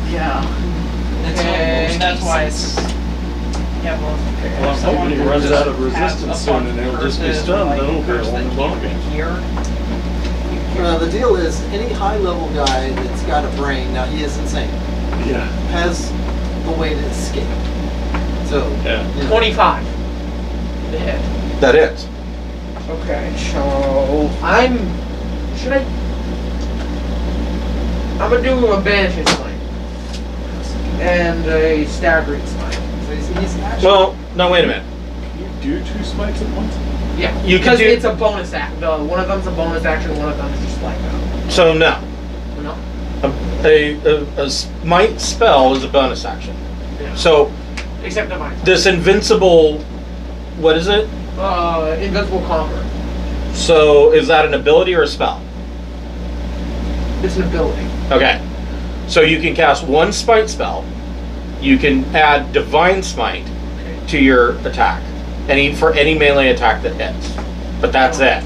Yeah. Okay. That's why it's. Yeah, well, Well, I'm if someone hoping he can runs just out of have resistance a soon bunch and of he'll just be curses, stunned, like, then he'll curse go on that the can't ball be game. cured. The deal is, any high-level guy that's got a brain, now he is insane, Yeah. has the way to escape. So, Yeah. you know, 25. The hit. that is. Okay, so should I? I'm gonna do a banishing smite and a staggering smite. so he's actually. Well, no, wait a minute. Can you do 2 smites at once? Yeah, You can because do- it's a bonus act. One of them's a bonus action. One of them is just like So no, no. a smite spell is a bonus action. Yeah. So Except divine. this invincible, what is it? Invincible conquer. So is that an ability or a spell? It's an ability. Okay. So you can cast 1 smite spell. You can add divine smite to your attack, for any melee attack that hits. But that's it.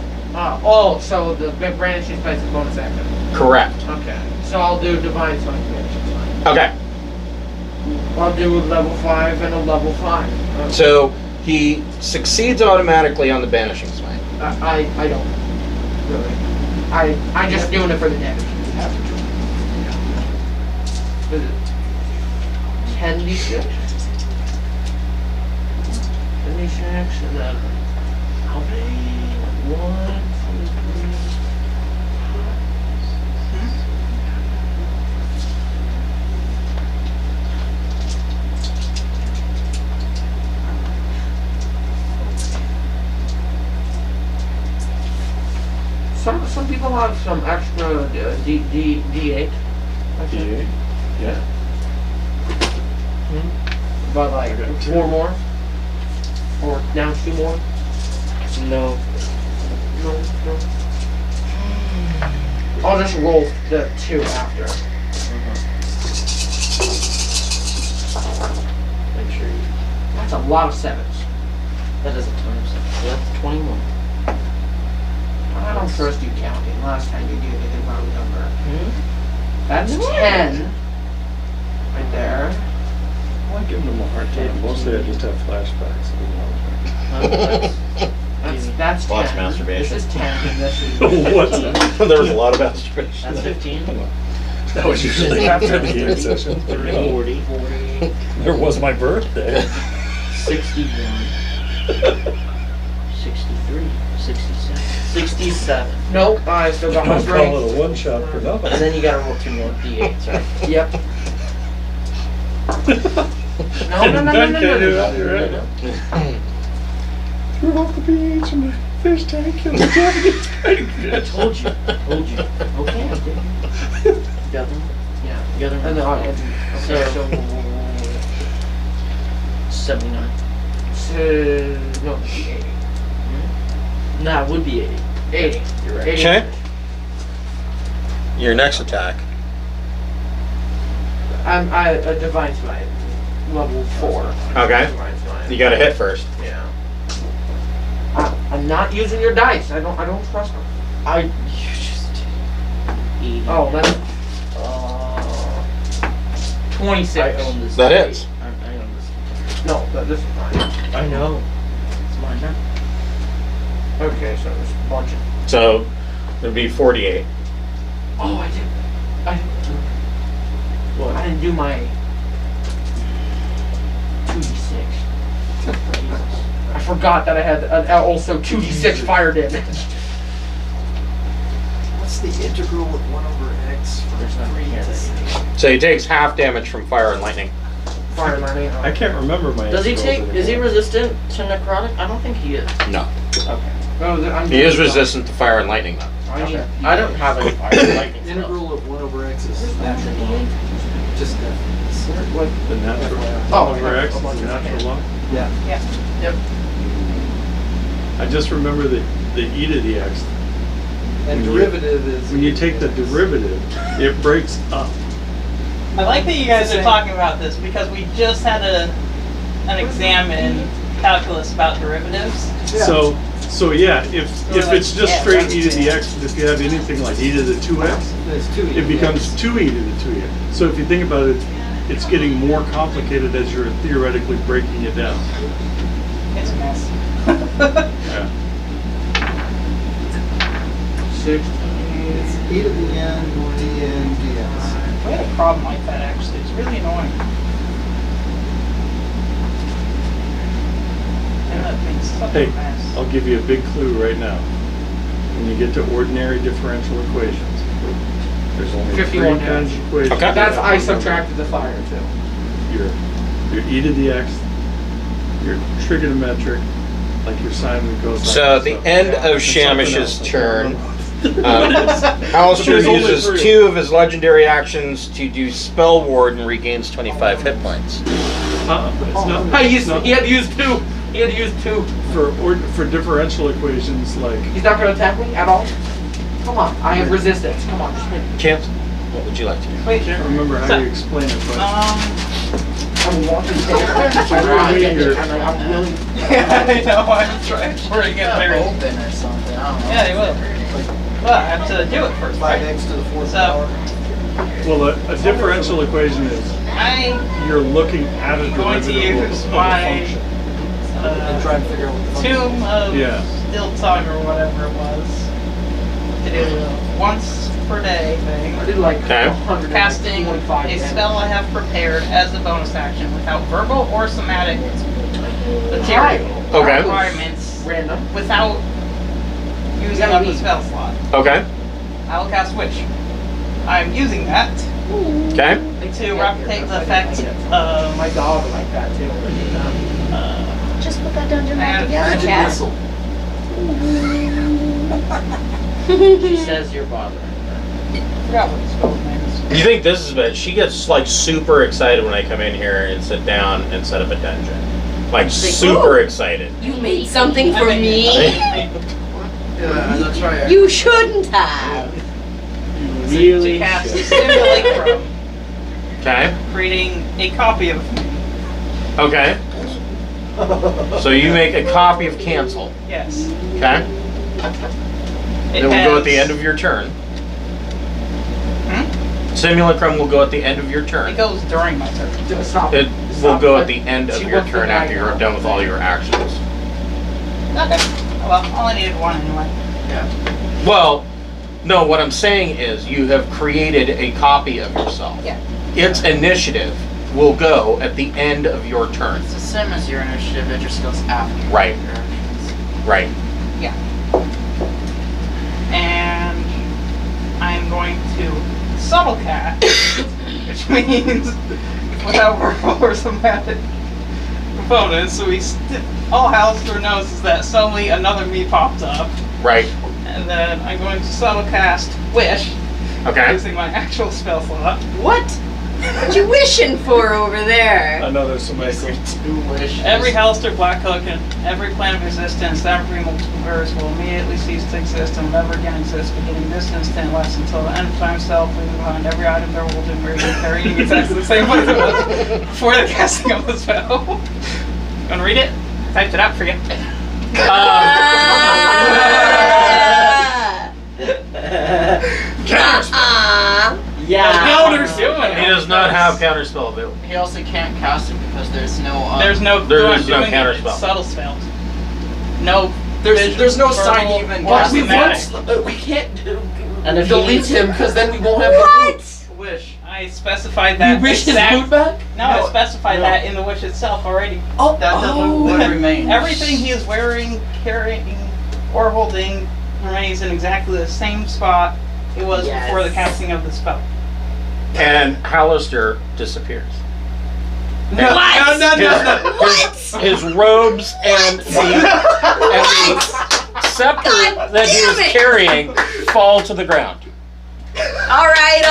So the brandishing smite is a bonus action. Correct. Okay. So I'll do divine smite, brandishing smite. Okay. I'll do a level 5 and a level 5. So he succeeds automatically on the banishing smite. I don't really. I just doing it for the damage. Is it 10d6? 10d6 and then how many? 1, 2, 3. Some people have some extra D8. I think. D8? Yeah. But like I got 4 more? Or down 2 more? No. No. I'll just roll the 2 after. Make sure you. That's a lot of 7s. That is a ton of stuff. So that's 21. I don't trust you counting. Last time you did anything wrong number. That's No. 10. Right there. I like giving them a hard time. Mostly I just have flashbacks. That's Lots of 10. masturbation. This is 10 and this is... What's that? There was a lot of masturbation. That's 15. That was usually after the game session. 40. There was my birthday. 61. 63. 67. 67. Nope, I still got my Don't strength. call it a one shot for And nothing. then you gotta roll 2 more d8s, right? Yep. No. Threw off the beach and my fish tank and the Japanese I told you. Okay, I did. You got them? Yeah. You got them? And then okay, So- 79. no, 80. Nah, it would be 80. 80. You're right. 80. Okay. Your next attack. I'm a divine smite, level 4. Okay. Divine smite. You got to hit first. Yeah. I'm not using your dice. I don't trust them. You just. 80. Oh, that's 26. I own this. That is. I own this. No, this is fine. I know. It's mine now. Okay, so there's a bunch of. So it'd be 48. Oh, I did. What? I didn't do my 2d6. Jesus. I forgot that I had also 2d6 fire damage. What's the integral of 1/x from There's nothing 3 here to that 6? So he takes half damage from fire and lightning. Fire lightning. I can't remember my. Does he integral take? Is he anymore. resistant to necrotic? I don't think he is. No. Okay. Oh, He is resistant to fire and lightning though. Okay. I don't have any fire or lightning spells. Integral of 1/x is natural law. Just that. What? The natural. Oh, over X a is bunch the of natural law. Yeah. Yep. I just remember the e to the x. And When you- derivative is. When you take the derivative, it breaks up. I like that you guys are talking about this because we just had an exam in calculus about derivatives. So yeah, if it's just Yeah, straight that's e to the it. x, but if you have anything like e to the 2x, There's 2 it becomes 2e to the 2e. So if you think about it, it's getting more complicated as you're theoretically breaking it down. It's a mess. Yeah. 16. It's e to the n, dn, dx. We had a problem like that actually. It's really annoying. Ended up being such Hey, a mess. I'll give you a big clue right now. When you get to ordinary differential equations, there's only 51 3 kinds of equations. Okay. That's I subtracted the fire too. Your e to the x, your trigonometric, like your sine and cosine. So at the stuff. end of And something Shamish's else. turn, Halaster Halaster uses 2 of his legendary actions to do Spell Ward and regains 25 hit points. It's not, He it's not had to use 2. He had to use 2. for differential equations like. He's not going to attack me at all? Come on, I have resistance. Come on, just hit me. Kent, what would you like to do? Wait, I can't remember how you explain it, but I'm walking there. I'm willing. yeah, I know. I'm trying to bring it very. Open or something. I don't know. Yeah, they will. Well, I have to do it first, right? 5x to the 4th So- power. well, a differential equation is you're looking at a I'm going to derivative use of a my function. And try and figure out what the function is. Tomb of Yeah. Still Tongue or whatever it was to do a once per day thing. I did like Okay. 100. Casting a spell I have prepared as a bonus action without verbal or somatic material Okay. requirements Random. without using gotta up a leave. spell slot. Okay. I will cast Witch. I'm using that Okay. to replicate the effect of My dog would like that too. Just put that dungeon back And together, Magic cat. missile. She says you're bothering her. I forgot what the spell's name is. You think this is bad? She gets like super excited when I come in here and sit down and set up a dungeon. Like super excited. You made something for I me? Yeah, that's right. You shouldn't have. To cast Simulacrum, Okay. creating a copy of me. Okay. So you make a copy of cancel. Yes. Okay. It It will go at the has- end of your turn. Hmm? Simulacrum will go at the end of your It turn. goes during my turn. Stop. It will go at the end of She your wants turn the after bag you're now. done with all your actions. Okay. Well, I only needed one anyway. Well, no, what I'm saying is you have created a copy of yourself. Yeah. Its initiative will go at the end of your turn. It's the same as your initiative, it just goes after. Right. your actions. Right. And I'm going to subtle cast, which means without verbal or somatic components. So all Halaster knows is that suddenly another me popped up, Right. and then I'm going to subtle cast Wish Okay. using my actual spell slot. What? What you wishing for over there? Another Sumaco. Two wishes. Every Halaster Black Hook and every plane of existence that every multiple verse will immediately cease to exist and never again exist, beginning this instant less until the end of time itself, leaving behind every item there will do merely carrying exactly the same place it was before the casting of the spell. You wanna read it? Typed it out for you. Yeah. Counter's doing it. He does not have counterspell available. He also can't cast it because there's no. There's no. There not is no doing it, counterspell. it's subtle spells. No. There's no verbal sign even or But we somatic. won't. We can't And if he delete needs him because then we won't have What? Wish. I specified that. You wish his exact- food back? No, I specified that in the wish itself already. Oh, That would remain. Everything he is wearing, carrying, or holding remains in exactly the same spot it was Yes. before the casting of the spell. And Halaster disappears. No, What? His robes and the scepter God that he was damn it. carrying fall to the ground. All right.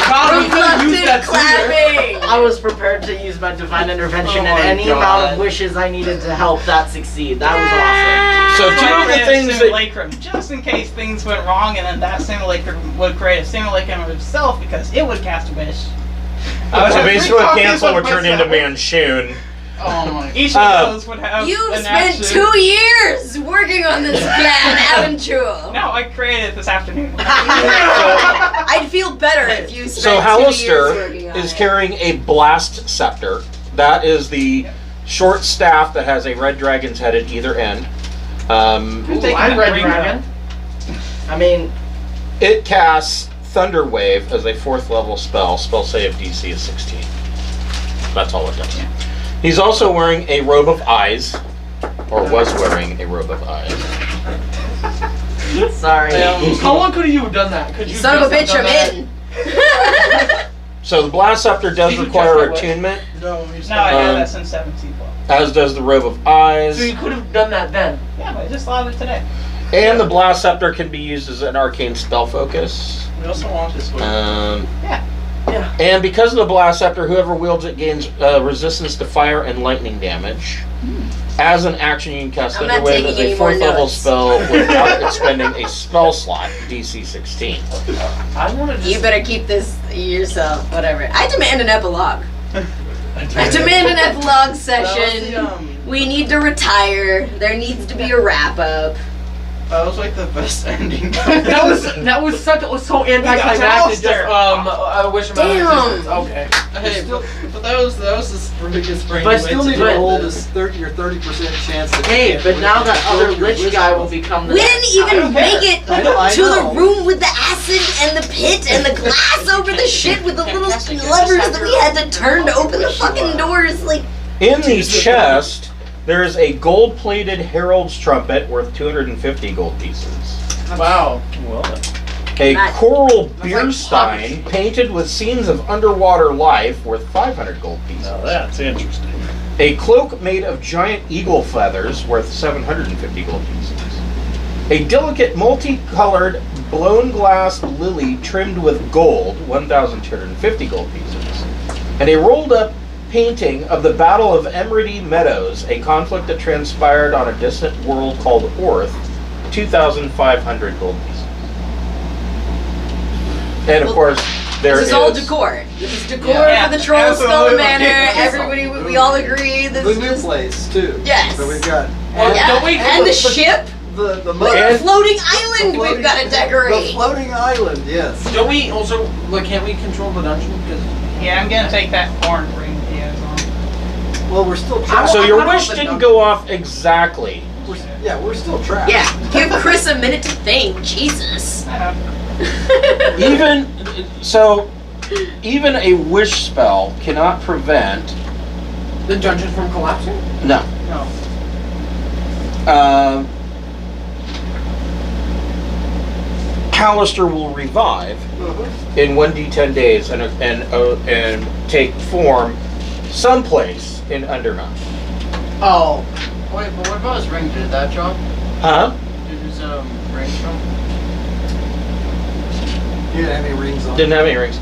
God, we could have used that sooner. Clapping. I was prepared to use my divine intervention Oh and my any God. amount of wishes I needed to help that succeed. That was awesome. So two of the things that simulacrum, just in case things went wrong, and then that simulacrum would create a simulacrum of itself because it would cast a wish. so basically cancel would turn into Manchun. Oh my. Each of those would have You an spent action. 2 years working on this plan, haven't you? No, I created it this afternoon. I'd feel better if you So spent 2 years working Halaster on is it. carrying a blast scepter. That is the short staff that has a red dragon's head at either end. Who's taking I'm that Red ring Dragon. I mean, It casts Thunder Wave as a 4th level spell. Spell save DC is 16. That's all it does. He's also wearing a robe of eyes, or was wearing a robe of eyes. sorry. How long could you have done that? Could you Son of a just bitch, have I'm done that? in. So the blast scepter does Did you require cast that attunement, No, he's No, I not. did that since 17th level. as does the robe of eyes. So you could have done that then. Yeah, but I just thought of it today. And the blast scepter can be used as an arcane spell focus. We also want this one. Yeah. Yeah. And because of the blast scepter, whoever wields it gains resistance to fire and lightning damage. As an action, you can cast I'm Thunder not Wave taking as a any more 4th level notes. spell without expending a spell slot, DC 16. I want to just. You better keep this yourself, whatever. I demand an epilogue. I demand an epilogue session. We need to retire. There needs to be a wrap up. That was like the best ending. that was so anticlimactic. Just, Halaster. I wish him out of Damn. existence. Okay. Hey, but that was the biggest brain. But still need to waste. roll this your 30% chance. That you Hey, can't but win. now that Roll other your lich wish guy roll. will become the We didn't even make it I know, I to know. the room with the acid and the pit and the glass over the shit with the little levers that we had to turn to open the fucking doors. Like, In the chest, there is a gold-plated herald's trumpet worth 250 gold pieces. Wow. A Nice. coral like beer stein painted with scenes of underwater life worth 500 gold pieces. Now that's interesting. A cloak made of giant eagle feathers worth 750 gold pieces. A delicate multicolored blown glass lily trimmed with gold, 1,250 gold pieces. And a rolled up painting of the Battle of Emerity Meadows, a conflict that transpired on a distant world called Orth, 2,500 gold pieces. And of course, there this is all decor. This is decor Yeah. for the Troll Skull Absolutely. Manor. Everybody, we all agree this The new is. place too. Yes. So we've got Yeah. Don't we- And the ship. the The moat- floating island we've got to the decorate. floating island. Yes. Don't we also like? Can't we control the dungeon? Because Yeah, I'm gonna take that horn ring he has on. Well, we're still I trapped. So your I don't wish know didn't the- go off exactly. We're still trapped. Yeah, give Chris a minute to think. Jesus. Even even a wish spell cannot prevent. the dungeon from collapsing. No. No. Halaster will revive Mhm. in 1d10 days and take form someplace in Undermount. Oh. Wait, but what about his ring? Did that jump? Huh? Did his ring jump? You didn't have any rings on. Didn't have any rings.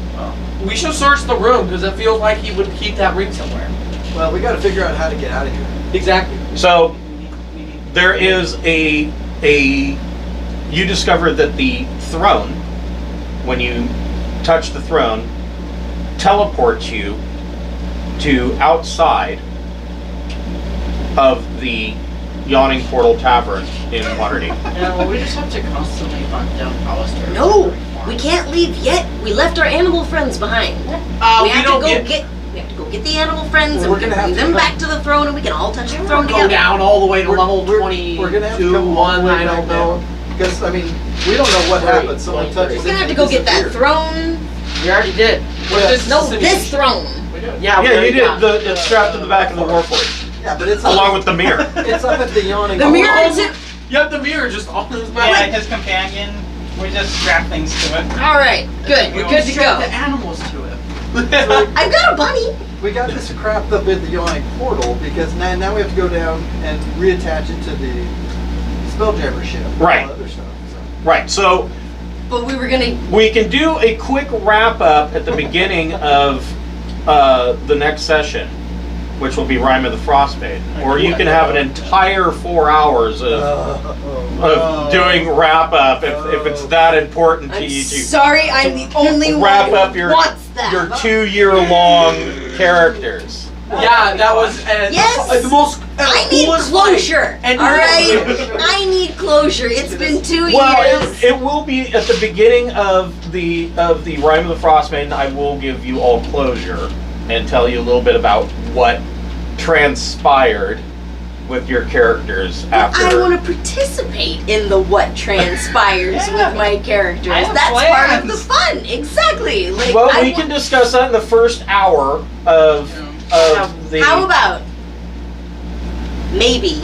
We should search the room because it feels like he would keep that ring somewhere. Well, we got to figure out how to get out of here. Exactly. So there is a you discover that the throne, when you touch the throne, teleports you to outside of the Yawning Portal Tavern in Waterdeep. Yeah, well, we just have to constantly hunt down Halaster. No, we can't leave yet. We left our animal friends behind. We have to go get. We have to go get the animal friends and We're we can gonna have bring to them come- back to the throne and we can all touch the throne Go together. down all the way to level We're 22, gonna have to come all the 1, way I back don't know. down. Because I mean, we don't know what happens. Someone touches We're it. gonna have to and go get that disappears. throne. We already did. No, this throne. Yeah, Yeah, you did. It's strapped to the back of the Warforged, Yeah, but it's along with the mirror. it's up at the yawning. The Portal. mirror is it. You have the mirror just on his back. Yeah, his companion. We just strap things to it. All right, good. We're good to Strap go. the animals to it. I've got a bunny. We got this crapped up in the yawning portal because now we have to go down and reattach it to the Spelljammer ship. and all Right. Other stuff. So. Right. So But we were gonna. we can do a quick wrap up at the beginning of the next session. which will be Rime of the Frostmaiden, or you can have an entire 4 hours of doing wrap up if it's that important to I'm you. sorry, I'm the only wrap one up who your wants that. your 2-year-long characters. Yeah, that was Yes. the most. I need coolest closure. And- all right, I need closure. It's been 2 Well, years. it will be at the beginning of the Rime of the Frostmaiden. I will give you all closure and tell you a little bit about what transpired with your characters after. I want to participate in the what transpires with my characters. I have That's part of plans. the fun. Exactly. Like, Well, I we can discuss that in the first hour of the. How about maybe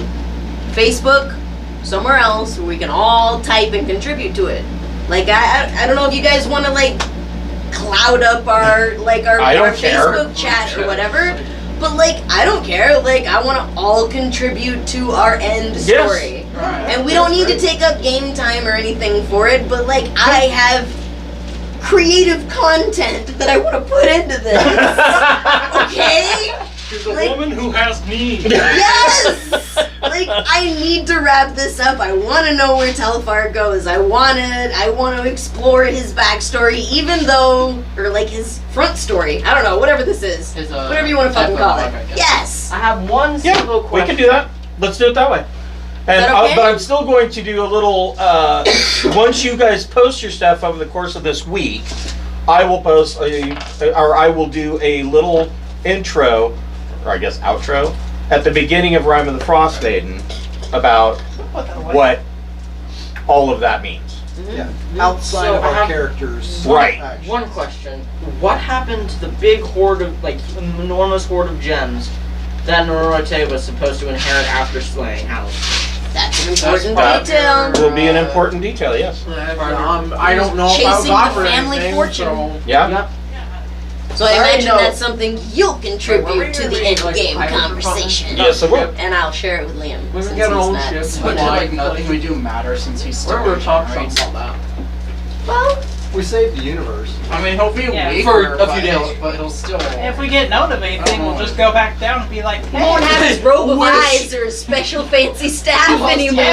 Facebook, somewhere else where we can all type and contribute to it. Like I don't know if you guys want to like cloud up our I don't care. Facebook chat or whatever, but like I don't care. Like I want to all contribute to our end story, and we don't need to take up game time or anything for it. But like I have creative content that I want to put into this. Okay. She's a Like- woman who has needs. Yes! Like, I need to wrap this up. I want to know where Telfar goes. I want to explore his backstory, even though, or like his front story. I don't know, whatever this is. His, Whatever you want to fucking call it. epilogue, I guess. Yes! I have one Yeah, single we question. can do that. Let's do it that way. And that okay? but I'm still going to do a little. Once you guys post your stuff over the course of this week, I will post or I will do a little intro, or I guess outro, at the beginning of Rime of the Frostmaiden about what all of that means. Yeah, outside So of I our have- characters. Right. actions. One question. What happened to the big hoard of, like, enormous hoard of gems that Nororote was supposed to inherit after slaying Halaster? That's an important That detail. will be an important detail, yes. I don't know if I was Chasing the offered family anything, fortune. so- Yeah. Yep. So I Sorry, imagine no. that's something you'll contribute to the end Like, game I was conversation. Yes, it will. And I'll share it with Liam. We since can get our he's own not ship. so But much. like nothing we do matters since he's still We're in talking right? something about Well, We saved the universe. I mean, he'll be Yeah. weak For a few but- days. but he'll still. If we get note of anything, we'll just go back down and be like, he won't have his robe of Wish. eyes or his special fancy staff anymore.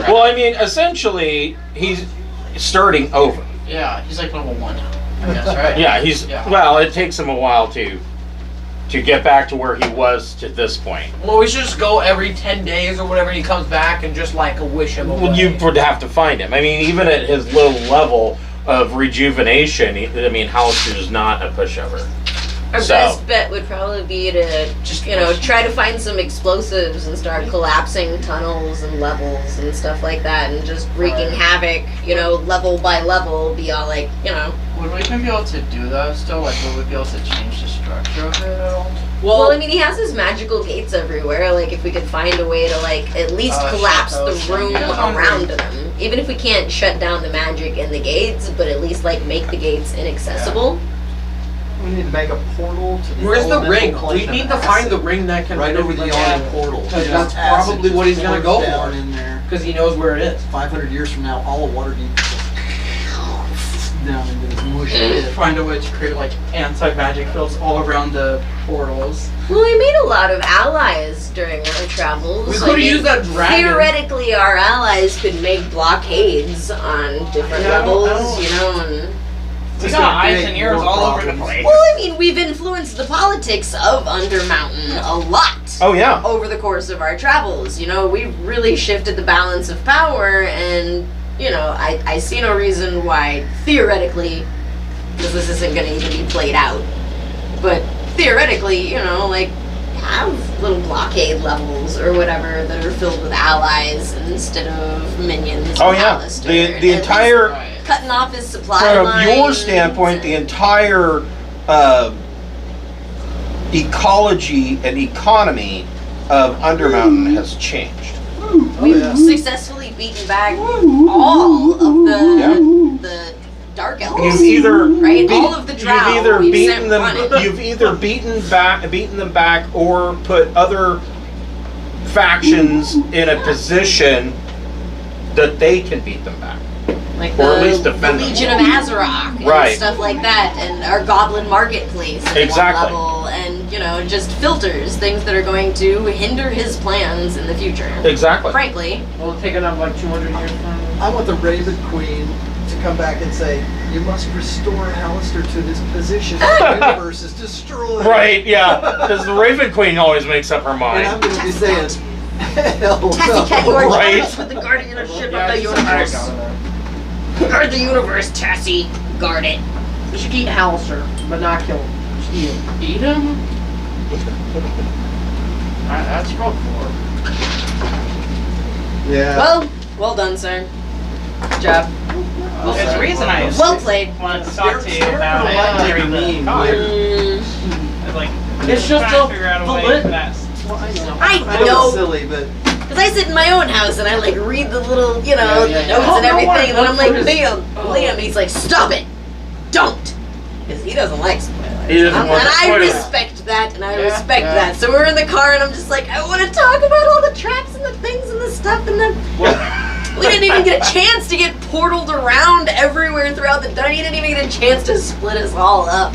Well, I mean, essentially, he's starting over. Yeah, he's like level 1. I guess, right? Yeah, he's Yeah. well. It takes him a while to get back to where he was to this point. Well, we should just go every 10 days or whatever, and he comes back and just like wish him away. Well, you would have to find him. I mean, even at his low level of rejuvenation, I mean, Halaster is not a pushover. Our So- best bet would probably be to just, try to find some explosives and start collapsing tunnels and levels and stuff like that and just wreaking havoc, level by level, be all like, Would we even be able to do that still? Like, would we be able to change the structure of it at all? Well, I mean, he has his magical gates everywhere. Like, if we could find a way to, like, at least collapse the chateaus, room yeah. around them. Even if we can't shut down the magic in the gates, but at least, like, make the gates inaccessible. We need to make a portal to the Where's the elemental ring? plane We of need to acid. find the ring that can right over the like, yawning portal. Because Yeah. that's Acid probably just what he's gonna pours go down for. in there. Because he knows where it is. 500 years from now, all of Waterdeep is down into this mush pit. Find a way to create like anti-magic fields all around the portals. Well, we made a lot of allies during our travels. We Like, could have used that dragon. theoretically, our allies could make blockades on different Yeah, I don't levels, know. and... We Just got gonna eyes create and ears more all over the problems. place. Well, I mean, we've influenced the politics of Undermountain a lot. Oh yeah. Over the course of our travels. We've really shifted the balance of power, and, I see no reason why, theoretically, because this isn't going to even be played out, but theoretically, have little blockade levels or whatever that are filled with allies instead of minions. Oh of yeah. Halaster, The and at least entire cutting off his supply from lines. your standpoint, the entire ecology and economy of Undermountain has changed. We've yeah. successfully beaten back all of the dark elves. You've either Right? All of the drow you've either we've beaten sent them. running. You've either beaten them back, or put other factions in a position that they can beat them back. Like Or at the, least defend the them. Legion of Azarok and Right. stuff like that, and our Goblin Marketplace at Exactly. one level, and just filters, things that are going to hinder his plans in the future. Exactly. Frankly. Will it take it up like 200 years from I want the Raven Queen to come back and say, "You must restore Halaster to his position. The universe is destroyed." Right, yeah. Because the Raven Queen always makes up her And I'm mind. going to be saying, "Hell Tassie Cat, you no." are Right. charged with the guardianship of the I universe. got it. Guard the universe, Tassie. Guard it. You should eat Halaster, but not kill him. Just eat him. Eat him? That's called for. Yeah. Well done, sir. Good job. There's a reason I Well played. wanted to talk to you about Scarecrow entering might be the mean, car. weird. Like, It's just trying a to figure out a way bullet. for that. I I know know. it's silly, but Because I sit in my own house and I like read the little, Yeah, yeah, the yeah. notes Oh, and no, everything, and then I'm like, what is- Liam, oh. Liam, he's like, stop it, don't, because he doesn't like spoilers. He doesn't want and the I spoilers. respect that, and I Yeah, respect yeah. that. So we're in the car, and I'm just like, I want to talk about all the traps and the things and the stuff, and then we didn't even get a chance to get portaled around everywhere throughout the dungeon. You didn't even get a chance to split us all up.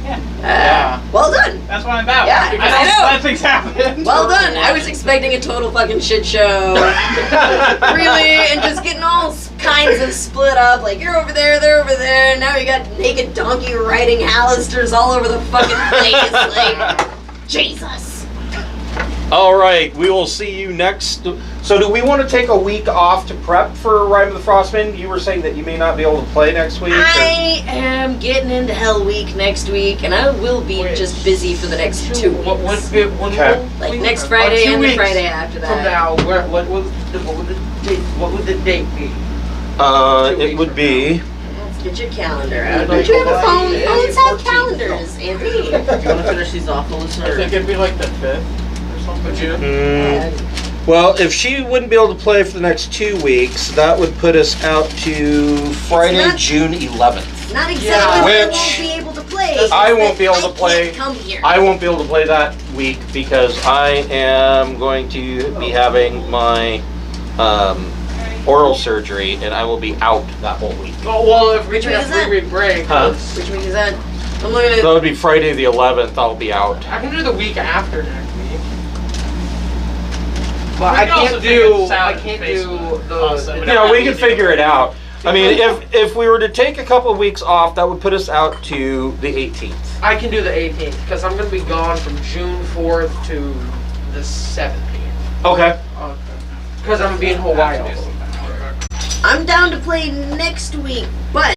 Yeah. Yeah. Well done. That's what I'm about. Yeah, I I don't know. let things happen. Well done. I was expecting a total fucking shit show. Really, and just getting all kinds of split up. Like, you're over there, they're over there. Now you got naked donkey riding Halisters all over the fucking place. Like, Jesus. All right, we will see you next. So, do we want to take a week off to prep for Rime of the Frostman? You were saying that you may not be able to play next week. or- I am getting into Hell Week next week, and I will be just busy for the next 2 weeks. Okay. Like next Friday 2 and the weeks Friday after that. From now, what would the date be? 2 It weeks would from be. Let's get your calendar out. Like, Don't you have a phone? yeah, Phones have 14th. calendars, Andy. Do you want to finish these off, I listener? think it'd be like the 5th or something. Would you? Well, if she wouldn't be able to play for the next 2 weeks, that would put us out to Friday, not- June 11th. Not exactly Yeah. that I Which won't be able to play. it's I just won't be able that to play. I can't come here. I won't be able to play that week because I am going to be having my oral surgery, and I will be out that whole week. Oh, well, if we Which take week a is that? 3-week break, Huh? Which week is that? I'm looking at. That would be Friday the 11th. I'll be out. I can do the week after next week. But We I can also can't figure do. this out I in can't Facebook do also. the. We You know, we can figure it out. I mean, Because- if we were to take a couple of weeks off, that would put us out to the 18th. I can do the 18th because I'm gonna be gone from June 4th to the 17th. Okay. Because I'm gonna be in Hawaii. I'm down to play next week, but